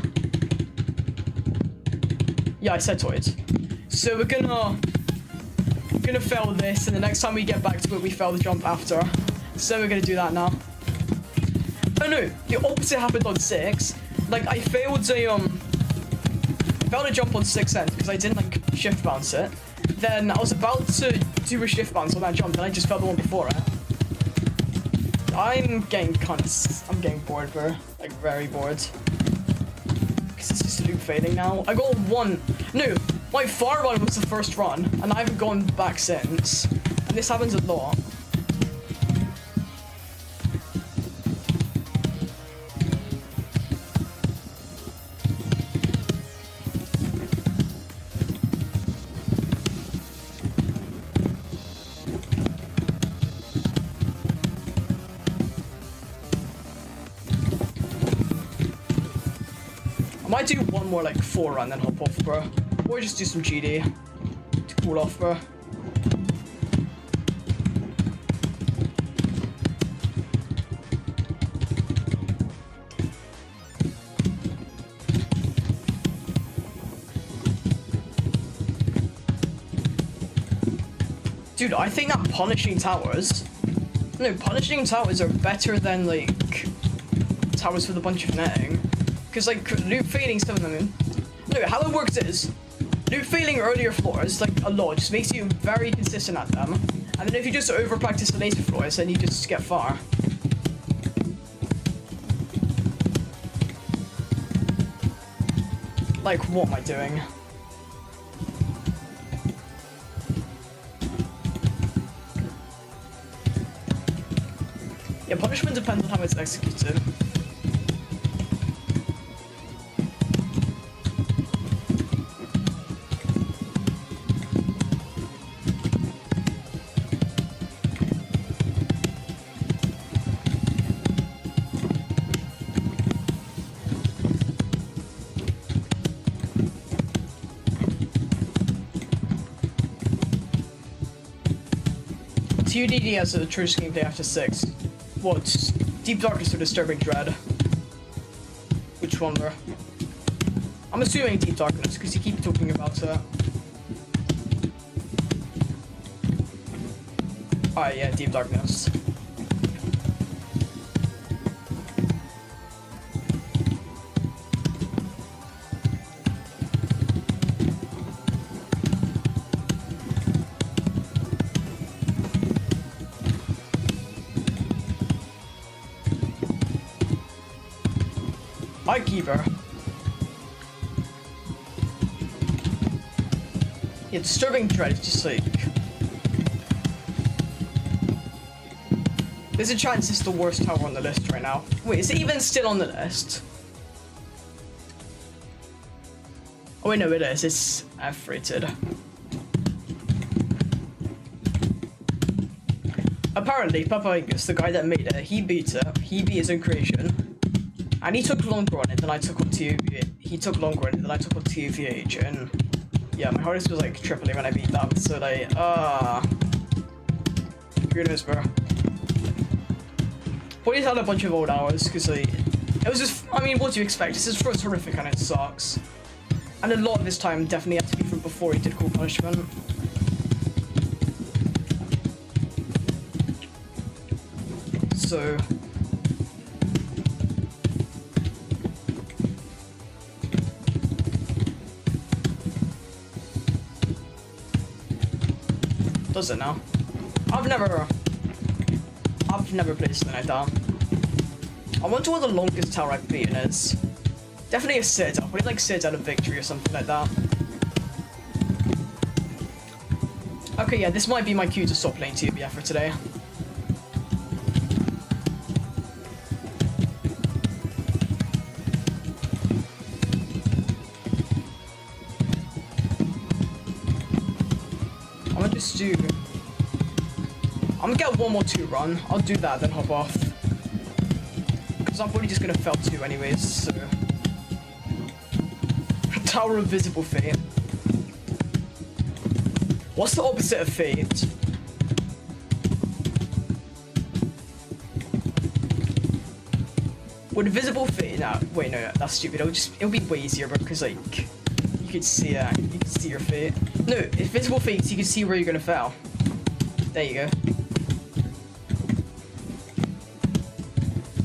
yeah, I said toys. So we're gonna fail this, and the next time we get back to it, we fail the jump after. So we're gonna do that now. Oh no, the opposite happened on 6. Like I failed a jump on 6 sens because I didn't like shift bounce it. Then I was about to do a shift bounce on that jump, and I just felt the one before it. I'm getting bored, bro. Like very bored. Cause it's just loop fading now. I got one. No, my far run was the first run, and I haven't gone back since. And this happens a lot. I might do one more like 4 run then hop off, bro. Or just do some GD to cool off, bro. Dude, I think that punishing towers are better than like towers with a bunch of netting. Because like loop fading some of them. No, how it works is loop fading earlier floors like a lot just makes you very consistent at them. And then if you just over practice the later floors, then you just get far. Like what am I doing? Yeah, punishment depends on how it's executed. TUDD has a true gameplay after 6. What? Deep Darkness or Disturbing Dread? Which one, bro? I'm assuming Deep Darkness, because you keep talking about it. Alright, yeah, Deep Darkness. Hi, Keeper. Yeah, Disturbing Dread is just like... There's a chance it's the worst tower on the list right now. Wait, is it even still on the list? Oh wait, no, it is. It's F-rated. Apparently, Papa Angus, the guy that made it, he beat it. He beat his own creation. And he took longer on it than I took on TUVH. He took longer on it than I took on TUVH, and yeah, my hardest was like tripling when I beat that. So like, who knows, bro? But he's had a bunch of old hours because like, it was just. I mean, what do you expect? This is first horrific and it sucks. And a lot of his time definitely had to be from before he did Cool Punishment. So. Does it now? I've never played something like that. I wonder what the longest tower I've beaten is. Definitely a Sid. I'll probably like Sid out of Victory or something like that. Okay, yeah, this might be my cue to stop playing TBF for today. do... I'm gonna get 1 more 2 run. I'll do that, then hop off. Because I'm probably just gonna fail 2 anyways, so... Tower of Visible Fate. What's the opposite of Fate? Would Visible Fate... Nah, wait, no, that's stupid. It'll be way easier, because, like... You could see, you can see your fate. No, if Visible Fate, you can see where you're gonna fail. There you go.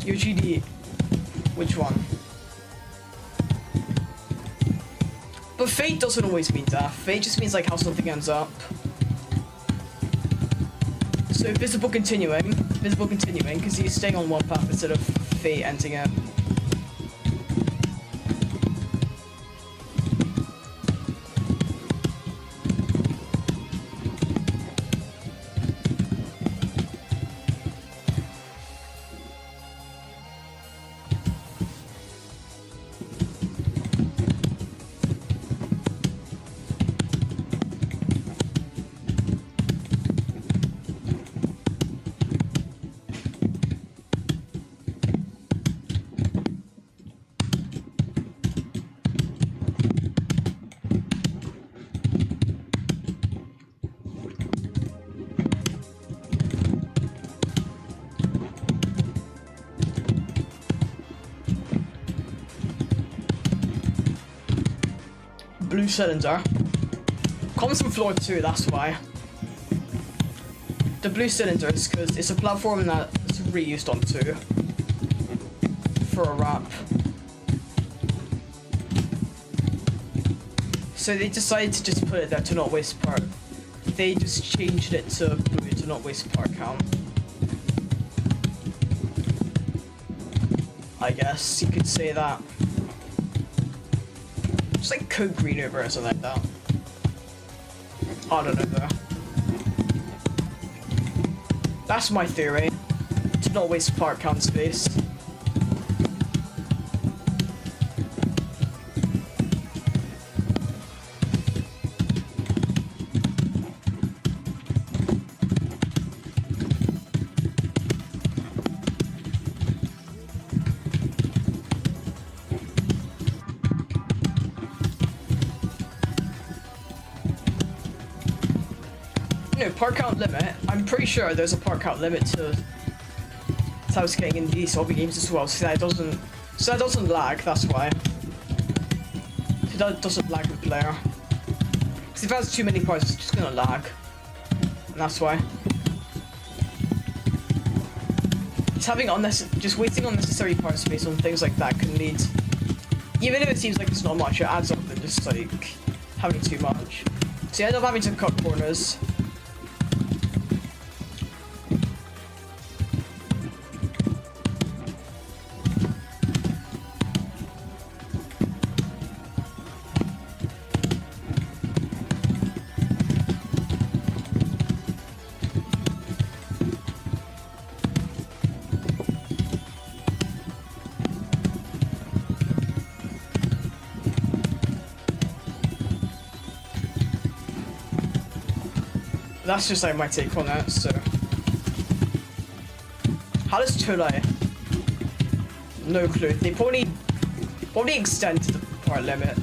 Your GD. Which one? But fate doesn't always mean death. Fate just means like how something ends up. So visible continuing, because you're staying on one path instead of fate ending it. Blue cylinder. Comes from floor 2, that's why. The blue cylinder is because it's a platform that's reused on 2 for a wrap. So they decided to just put it there to not waste part. They just changed it to blue to not waste part count. I guess you could say that. Just like code green over or something like that. I don't know though. That's my theory. To not waste part count space. No, part count limit. I'm pretty sure there's a part count limit to how it's getting in these hobby games as well, so that doesn't lag. That's why. So that doesn't lag the player. Because if it has too many parts, it's just gonna lag, and that's why. Just wasting unnecessary part space on things like that can lead, even if it seems like it's not much, it adds up and just like having too much. So you end up having to cut corners. That's just like my take on that, so. How does Tulay? No clue. They probably extend to the part limit.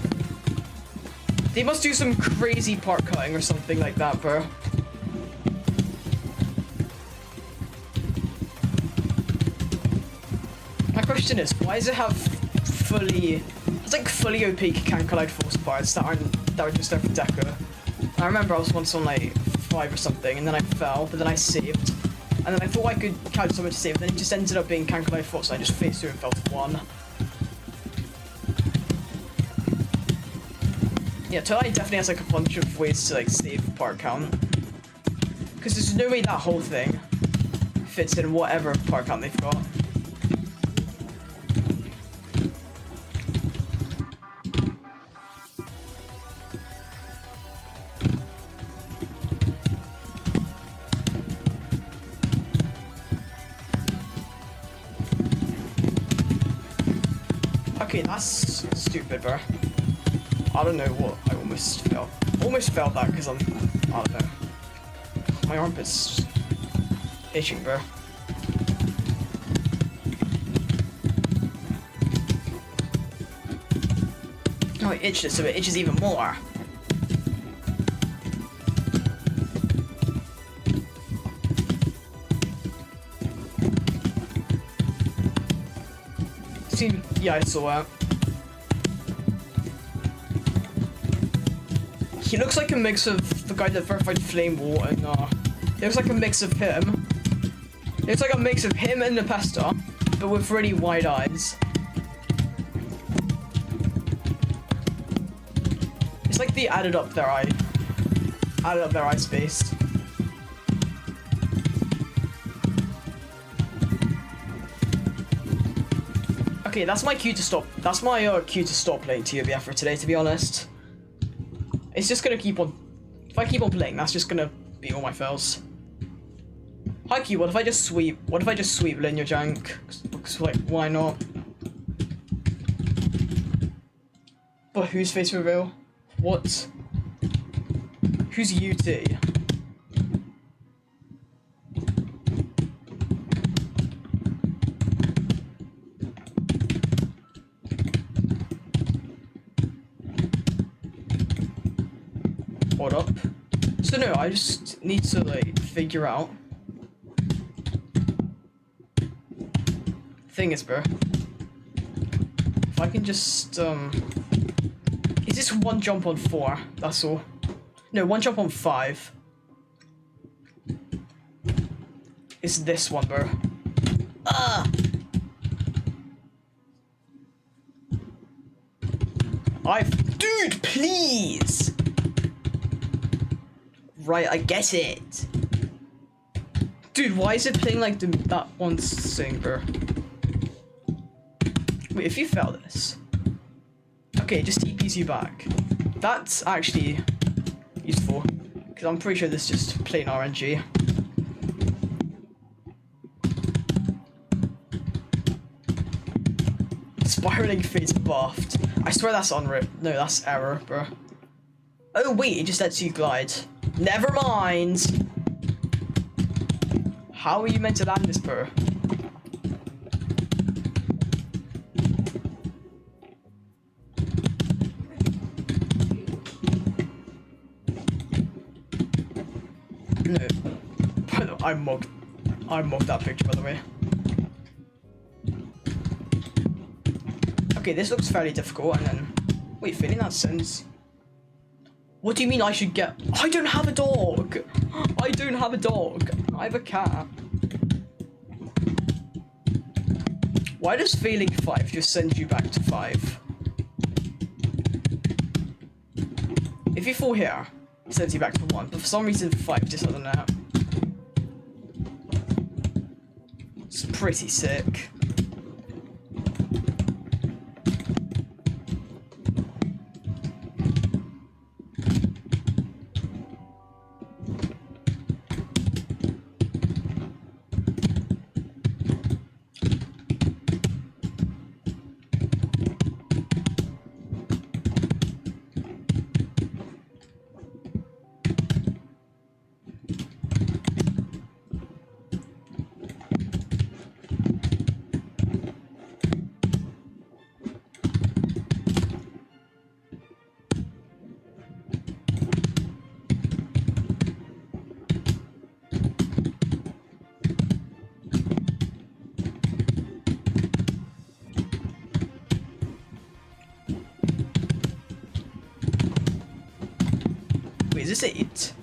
They must do some crazy part cutting or something like that, bro. My question is, why does it have it's like fully opaque can collide force parts that are just there for deco? I remember I was once on like 5 or something, and then I fell, but then I saved. And then I thought I could count somewhere to save, but then it just ended up being can collide force, so I just faced through and fell to 1. Yeah, Tulay definitely has like a bunch of ways to like save part count. Because there's no way that whole thing fits in whatever part count they've got. Okay, that's stupid, bro. I don't know what I almost felt that because I don't know. My armpit's itching, bro. Oh, it itches, so it itches even more. See, yeah, I saw it. He looks like a mix of the guy that verified Flame War and it looks like a mix of him. It's like a mix of him and Nepesta, but with really wide eyes. It's like they added up their eye space. Okay, that's my cue to stop. That's my cue to stop playing TOBF for today, to be honest. It's just gonna keep on. If I keep on playing, that's just gonna be all my fails. Hi Q, what if I just sweep? What if I just sweep linear jank? Because like, why not? But whose face reveal? What? Who's UT? Hold up. So no, I just need to like figure out. Thing is, bro. If I can just is this one jump on 4? That's all. No, one jump on 5. It's this one, bro. Ah! Dude, please! Right, I get it. Dude, why is it playing like that one thing, bro? Wait, if you fail this... Okay, just TPs you back. That's actually useful. Because I'm pretty sure this is just plain RNG. Spiraling face buffed. I swear that's unwritten. No, that's error, bro. Oh wait, it just lets you glide. Never mind. How are you meant to land this, bro? No. I mugged that picture, by the way. Okay, this looks fairly difficult, and then... Wait, failing that sens? What do you mean I should get... I don't have a dog! I don't have a dog. I have a cat. Why does failing 5 just send you back to 5? If you fall here, it sends you back to 1, but for some reason 5 just doesn't know. It's pretty sick. Wait, is this it?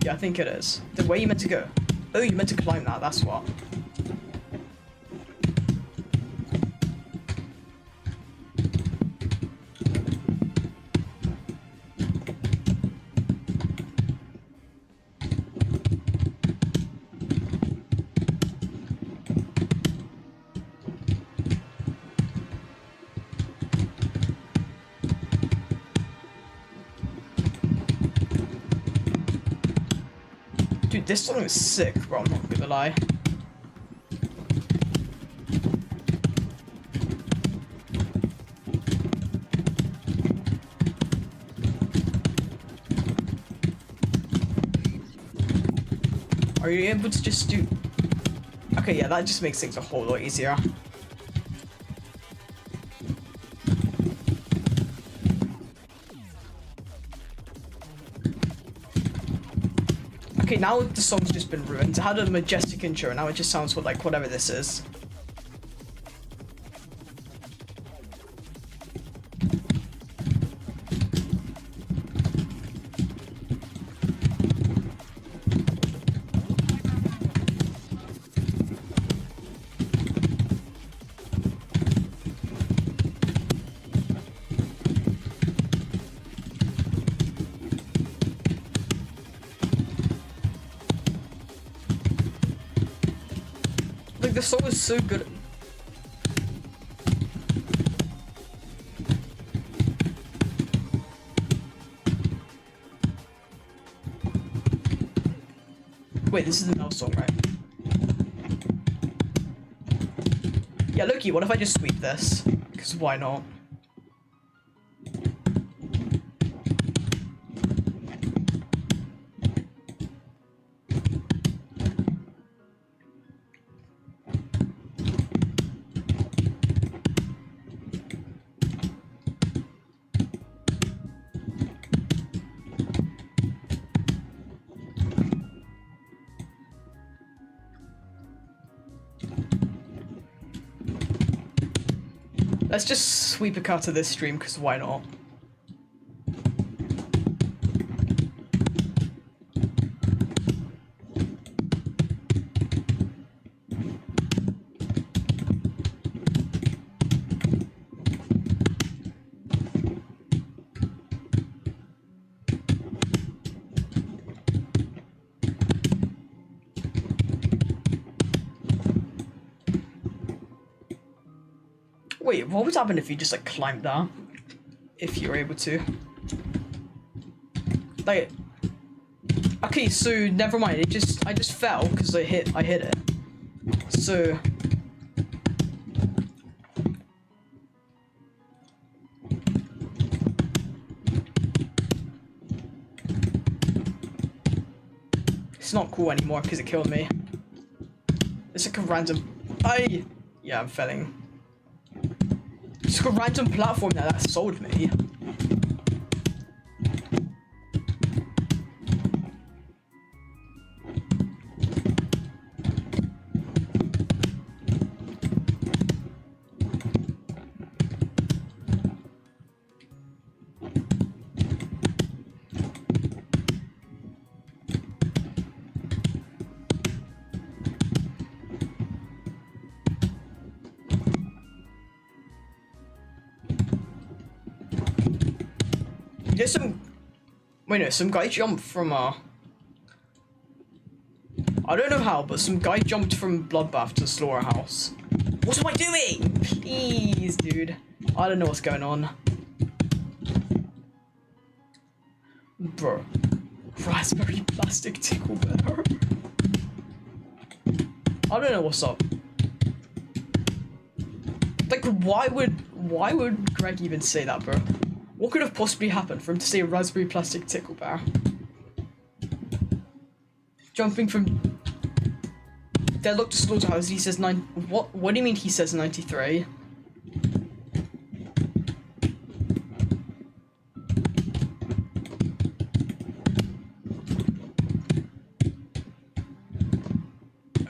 Yeah, I think it is. Then where are you meant to go? Oh, you meant to climb that, that's what. Dude, this song is sick, bro, I'm not gonna lie. Are you able to just do... Okay, yeah, that just makes things a whole lot easier. Okay, now the song's just been ruined. It had a majestic intro, and now it just sounds like whatever this is. Like, the song is so good. Wait, this is the now song, right? Yeah, Loki, what if I just sweep this? Because why not? Let's just sweep a cut of this stream, because why not? Wait, what would happen if you just like climbed down? If you were able to. Like, okay, so never mind. I just fell because I hit it. So it's not cool anymore because it killed me. It's like a random. Yeah, I'm failing. It's like a random platform that sold me. There's some guy jumped from I don't know how, but some guy jumped from Bloodbath to Slaughterhouse. What am I doing? Please, dude. I don't know what's going on. Bro. Raspberry plastic tickle bear. I don't know what's up. Like, why would Greg even say that, bro? What could have possibly happened for him to say a raspberry plastic tickle bear? Jumping from Deadlock to Slaughterhouse, he says what do you mean he says 93?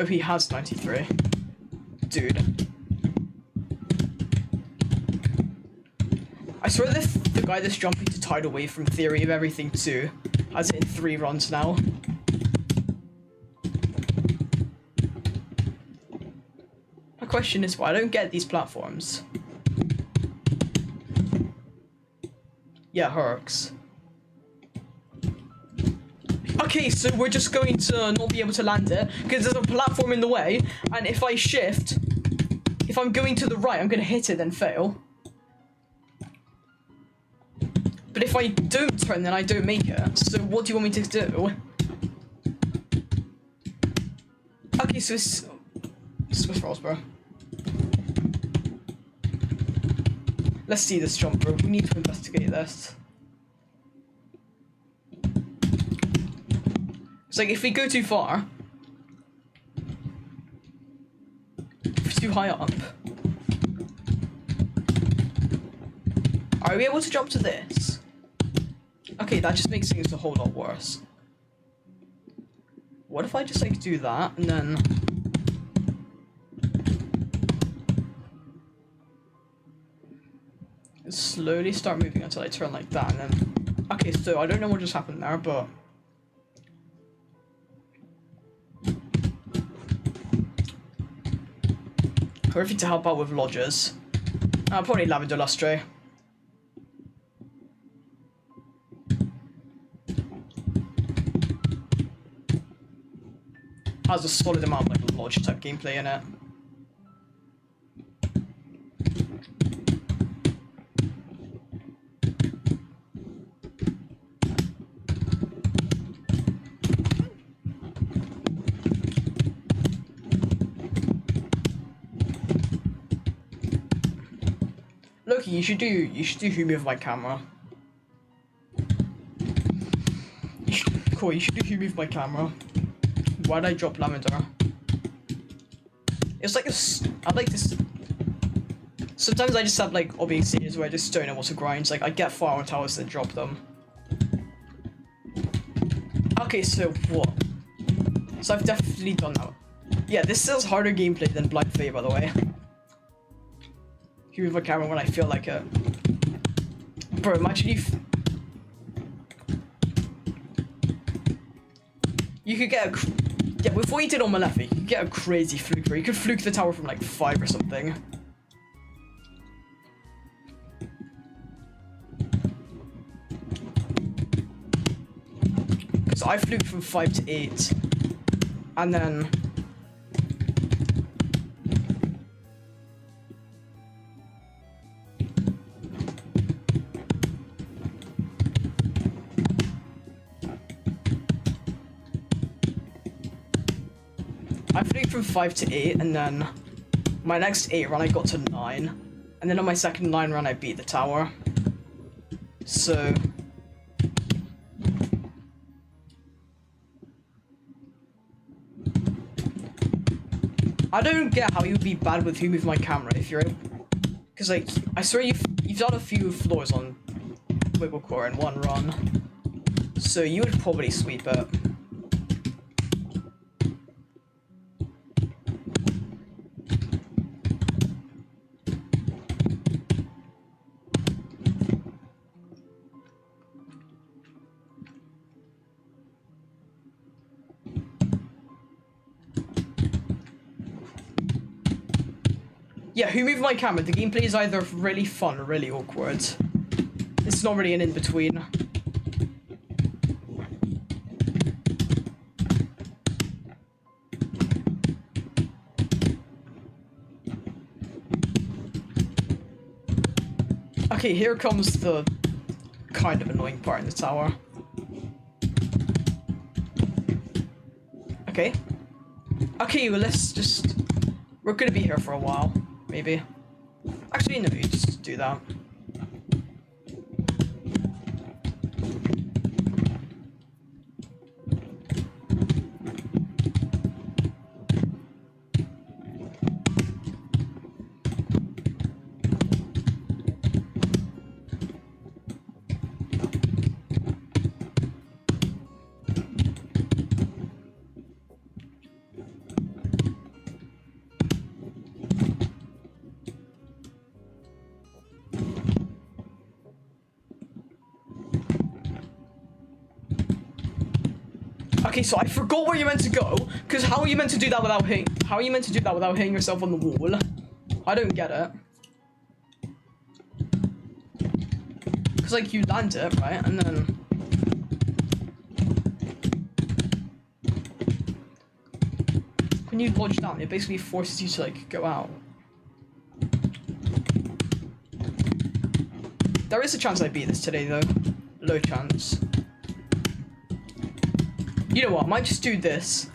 Oh, he has 93. Dude. I swear the guy that's jumping to Tidal Wave from Theory of Everything 2 has it in 3 runs now. My question is why I don't get these platforms. Yeah, Herx. Okay, so we're just going to not be able to land it because there's a platform in the way, and if I shift, if I'm going to the right, I'm going to hit it then fail. But if I don't turn, then I don't make it. So what do you want me to do? Okay, so it's Swiss rolls, bro. Let's see this jump, bro. We need to investigate this. It's like if we go too far, too high up. Are we able to jump to this? Okay, that just makes things a whole lot worse. What if I just like do that and then slowly start moving until I turn like that and then okay, so I don't know what just happened there, but perfect to help out with lodgers. Probably lavender lustre. Has a solid amount of like lodge type gameplay in it. Loki, you should do Humi with my camera. Cool, you should do Humi with my camera. Why'd I drop lavender? It's like I like this. Sometimes I just have like obvious scenes where I just don't know what to grind. Like I get far on towers and drop them. Okay, so what? So I've definitely done that. Yeah, this is harder gameplay than Blind Fate, by the way. Here with my camera when I feel like it. Bro, imagine you could get a... Yeah, with what you did on Malefic, you could get a crazy fluke where you could fluke the tower from like 5 or something. Because I fluked from 5 to 8. And then... I fluked from 5 to 8, and then my next 8 run I got to 9, and then on my second 9 run I beat the tower. So I don't get how you'd be bad with Humi with my camera if you're, because like I swear you've done a few floors on Wiggle Core in one run, so you would probably sweep it. Yeah, who moved my camera? The gameplay is either really fun or really awkward. It's not really an in-between. Okay, here comes the kind of annoying part in the tower. Okay. Okay, well, let's just... We're gonna be here for a while. Maybe. Actually, no, you just do that. Okay, so I forgot where you're meant to go, because how are you meant to do that without hitting yourself on the wall? I don't get it. Because, like, you land it, right, and then... when you dodge down, it basically forces you to, like, go out. There is a chance I beat this today, though. Low chance. You know what, I might just do this.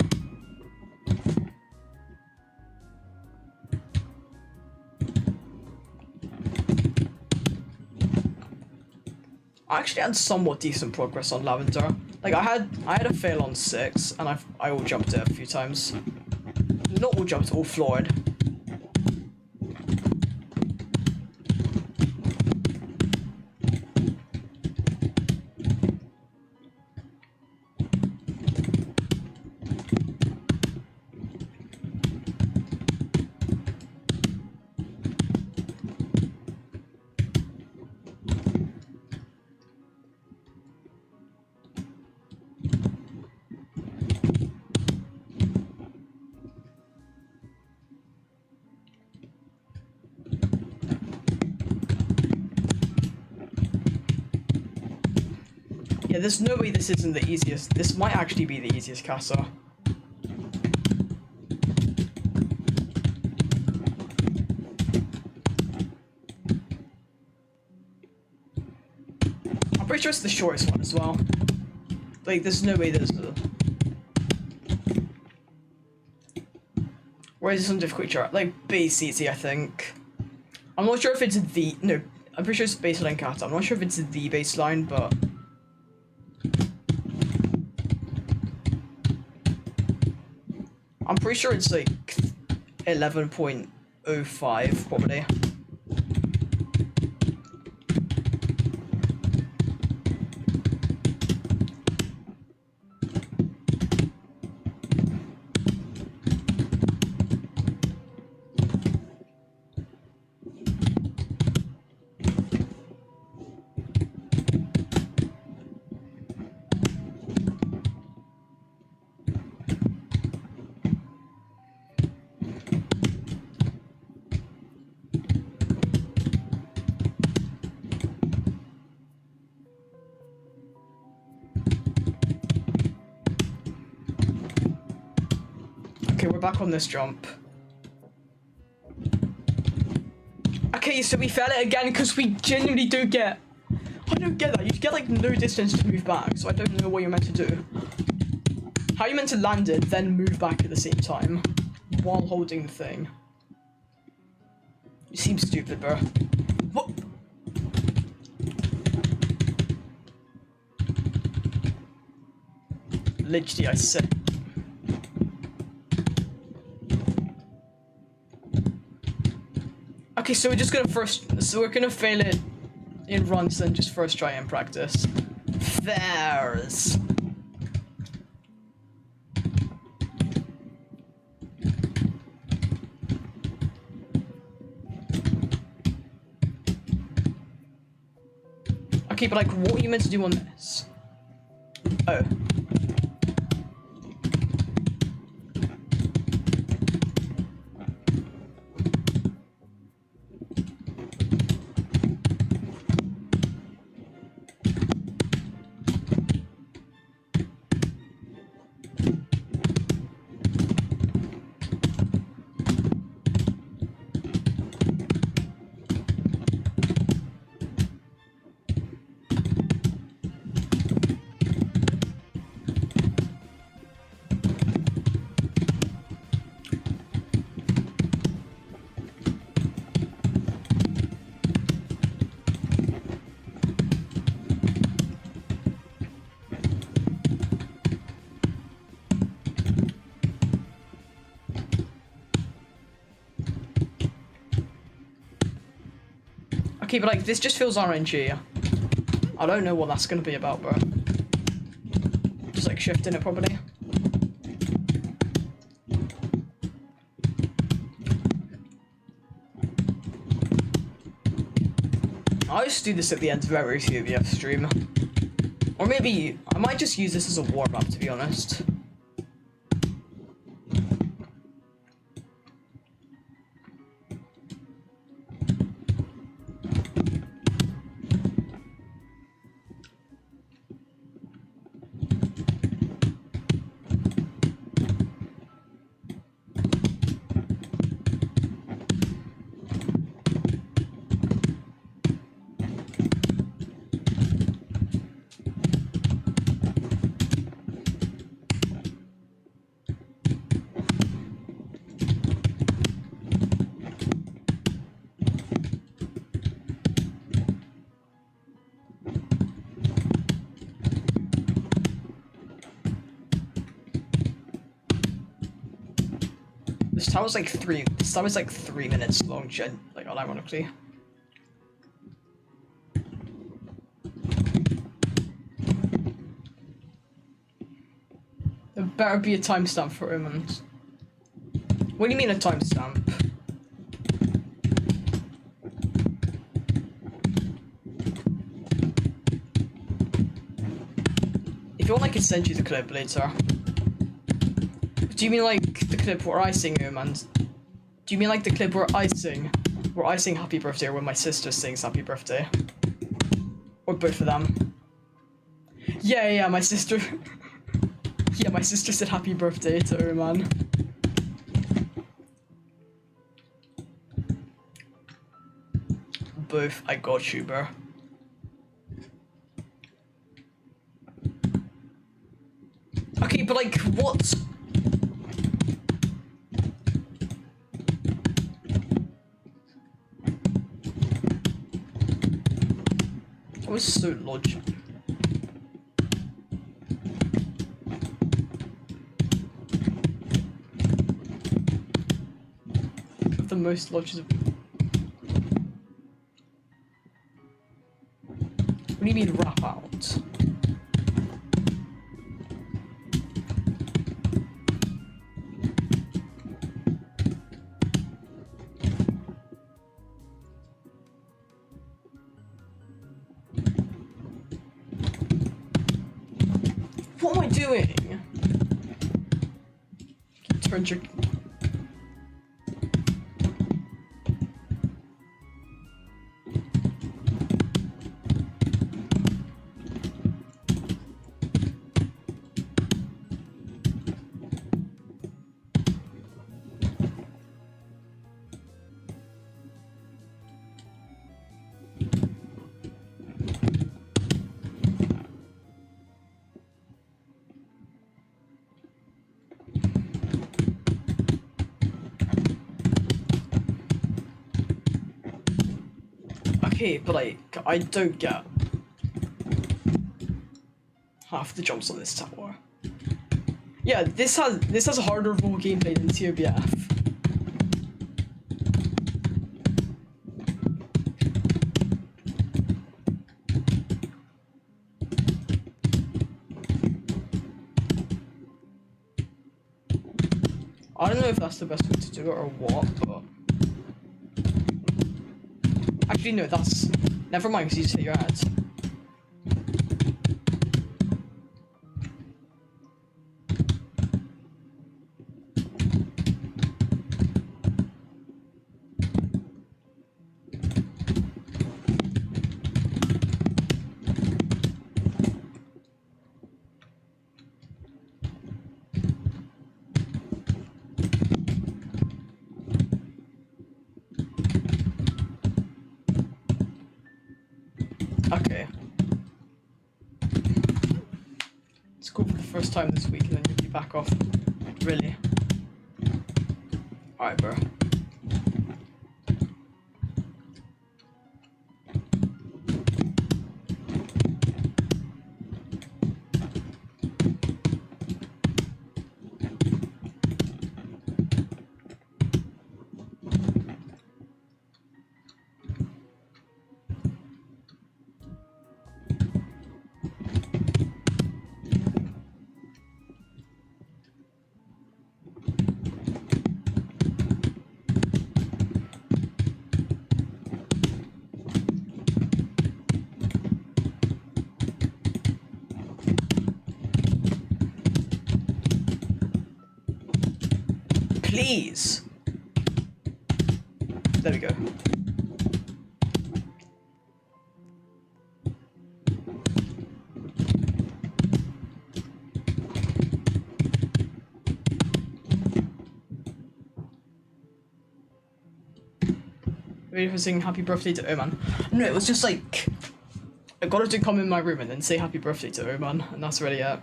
I actually had somewhat decent progress on Lavender. Like I had a fail on 6, and I all jumped it a few times. Not all jumped, all floored. there's no way this isn't the easiest. This might actually be the easiest casa. I'm pretty sure it's the shortest one as well. Like, there's no way there's a... Where is some difficulty chart? Like, base easy, I think. I'm not sure if it's the... No, I'm pretty sure it's baseline kata. I'm not sure if it's the baseline, but... I'm pretty sure it's like 11.05, probably. Okay, we're back on this jump. Okay, so we fail it again because we genuinely do get... I don't get that. You get like no distance to move back, so I don't know what you're meant to do. How are you meant to land it, then move back at the same time while holding the thing? You seem stupid, bro. What? Literally, I said... Okay, so we're just gonna we're gonna fail it in runs, then just first try and practice. Fairs. Okay, but like, what are you meant to do on this? Oh. Okay, but like, this just feels RNG. I don't know what that's gonna be about, bro. Just like shifting it properly. I just do this at the end of every CBF stream. Or maybe, I might just use this as a warm-up, to be honest. This tower's like 3 minutes long, like, unironically. There better be a timestamp for him. And... What do you mean a timestamp? If you want, I can send you the clip later. Do you mean like the clip where I sing him, and do you mean like the clip where I sing Happy Birthday, or when my sister sings Happy Birthday? Or both of them? Yeah, my sister. Yeah, my sister said happy birthday to her, man. Both, I got you, bro. Okay, but like, what? That was so logical. The most logical. What do you mean wrap out? What am I doing? Turn your. Okay, but like, I don't get half the jumps on this tower. Yeah, this has a harder role gameplay than TOBF. I don't know if that's the best way to do it or what, but actually no, that's never mind because you just hit your head. Okay. It's cool for the first time this week and then you'll be back off. Really? Alright, bro. Please. There we go. Ready for singing happy birthday to Oman? No, it was just like I got her to come in my room and then say happy birthday to Oman, and that's really it.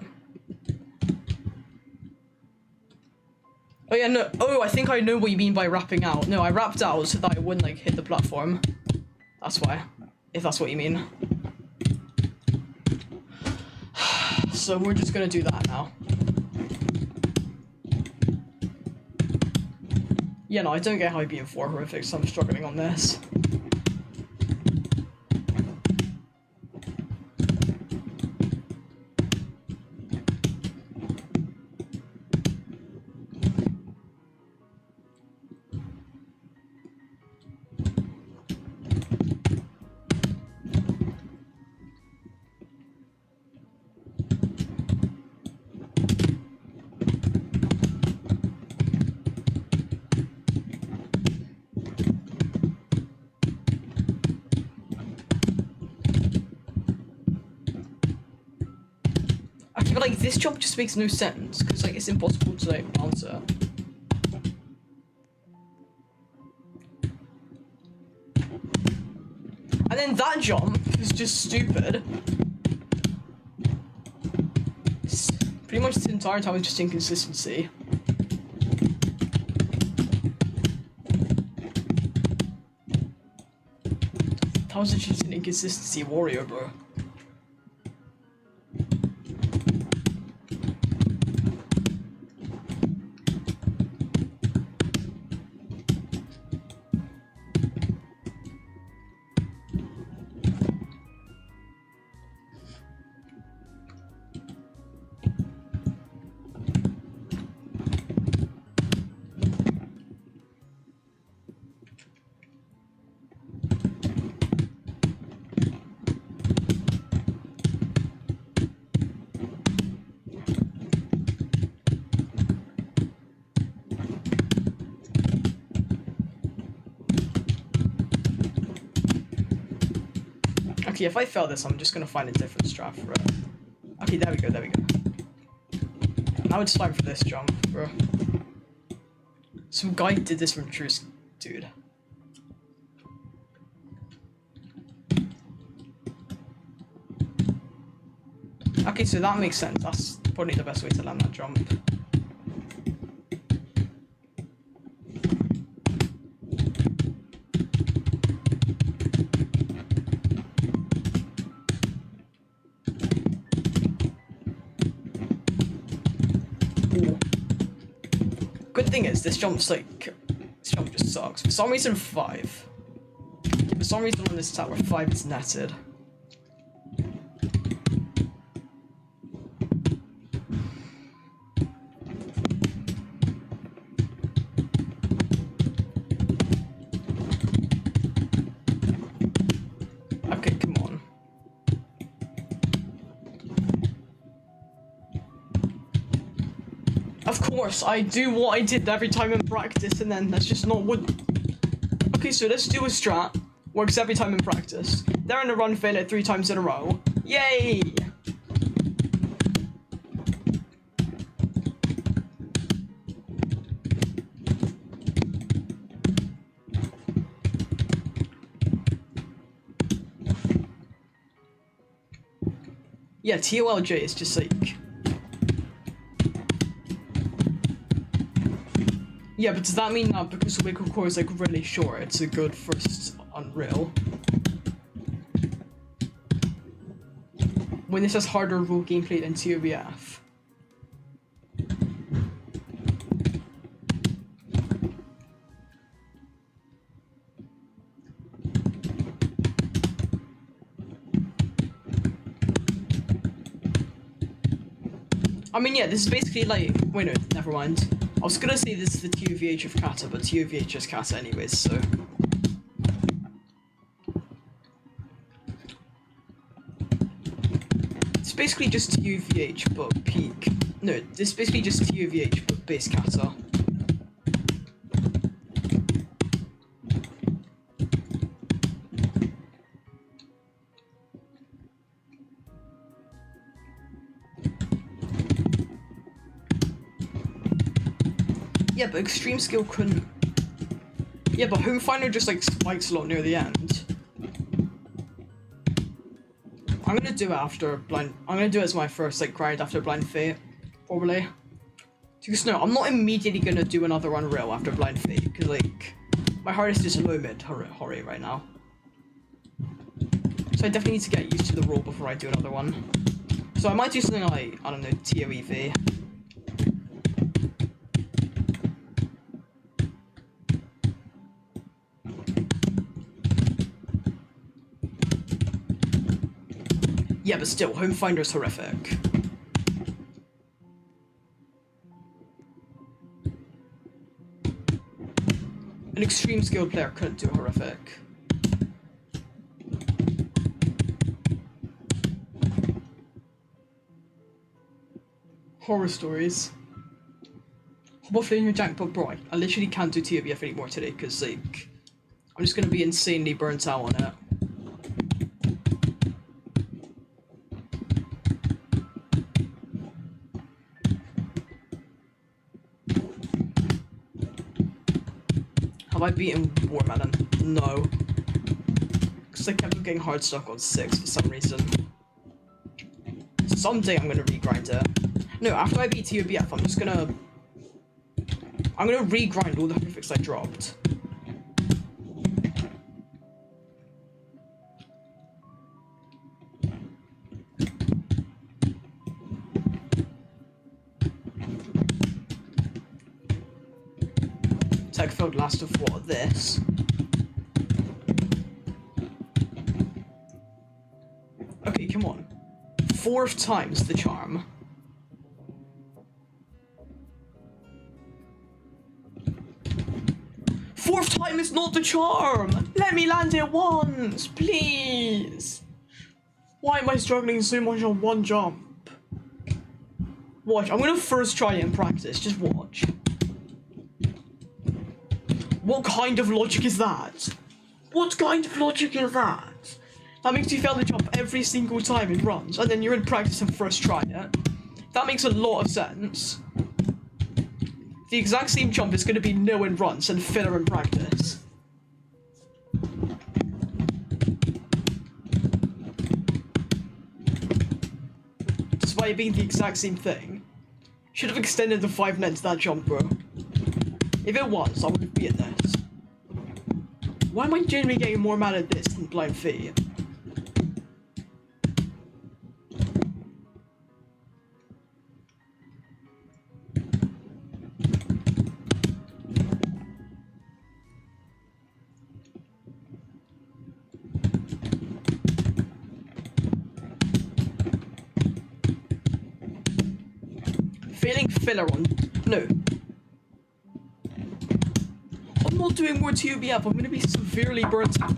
Oh yeah, no. Oh, I think I know what you mean by rapping out. No, I rapped out so that I wouldn't like hit the platform. That's why. If that's what you mean. So we're just gonna do that now. Yeah, no, I don't get how you're being 4 horrific, so I'm struggling on this. this jump just makes no sense, because, like, it's impossible to, like, bounce it. And then that jump is just stupid. It's pretty much the entire time it's just inconsistency. That was just an inconsistency warrior, bro. Okay, if I fail this, I'm just gonna find a different strat for it. Okay, there we go, there we go. Now it's time for this jump, bro. Some guy did this from Truce, dude. Okay, so that makes sense. That's probably the best way to land that jump. Good thing is, this jump just sucks. For some reason, 5. For some reason on this tower, 5 is netted. Okay, come on. Of course, I do what I did every time in practice, and then that's just not what... Okay, so let's do a strat. Works every time in practice. They're in a run, fail it 3 times in a row. Yay! Yeah, TOLJ is just like... Yeah, but does that mean that because the wiggle core is like really short, it's a good first Unreal? When this has harder rule gameplay than TOBF. I mean, yeah, this is basically like... Wait, no, never mind. I was gonna say this is the TOVH of Kata, but TOVH is Kata anyways, so... It's basically just TOVH, but peak... No, it's basically just TOVH, but base Kata. Yeah, but extreme skill couldn't... Yeah, but Home Finder just like spikes a lot near the end. I'm gonna do it after Blind... I'm gonna do it as my first like grind after Blind Fate, probably. Because no, I'm not immediately gonna do another Unreal after Blind Fate, because like... My hardest is low mid Hori right now. So I definitely need to get used to the rule before I do another one. So I might do something like, I don't know, TOEV. Yeah, but still, Home Finder's horrific. An extreme skilled player couldn't do horrific. Horror stories. Hopefully in your jank, but bro, I literally can't do TOBF anymore today because like I'm just gonna be insanely burnt out on it. Have I beaten Watermelon? No. Because I kept on getting hard stuck on 6 for some reason. Someday I'm gonna regrind it. No, after I beat TOBF, I'm gonna regrind all the perfects I dropped. Tech failed last of what? This? Okay, come on. 4th time's the charm. Fourth time is not the charm! Let me land it once, please! Why am I struggling so much on one jump? Watch, I'm gonna first try it in practice, just watch. What kind of logic is that? What kind of logic is that? That makes you fail the jump every single time it runs, and then you're in practice and first try it. That makes a lot of sense. The exact same jump is going to be no in runs and filler in practice. Despite it being the exact same thing. Should have extended the 5 net to that jump, bro. If it was, I would be at this. Why am I genuinely getting more mad at this than Blind Feet? Failing filler on... No. I'm not doing more TOBF, I'm gonna be severely burnt out.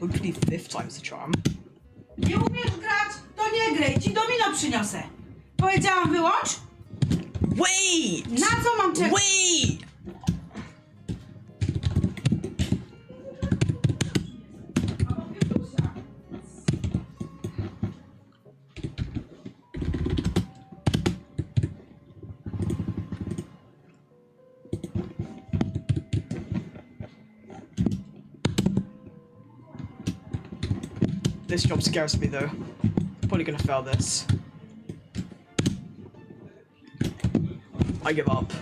Hopefully 5th time's the charm. Nie umiesz grać? To nie graj, ci domino przyniosę. Powiedziałam wyłącz? Wait! Na co mam czekać? Wait! This jump scares me though. Probably gonna fail this. I give up.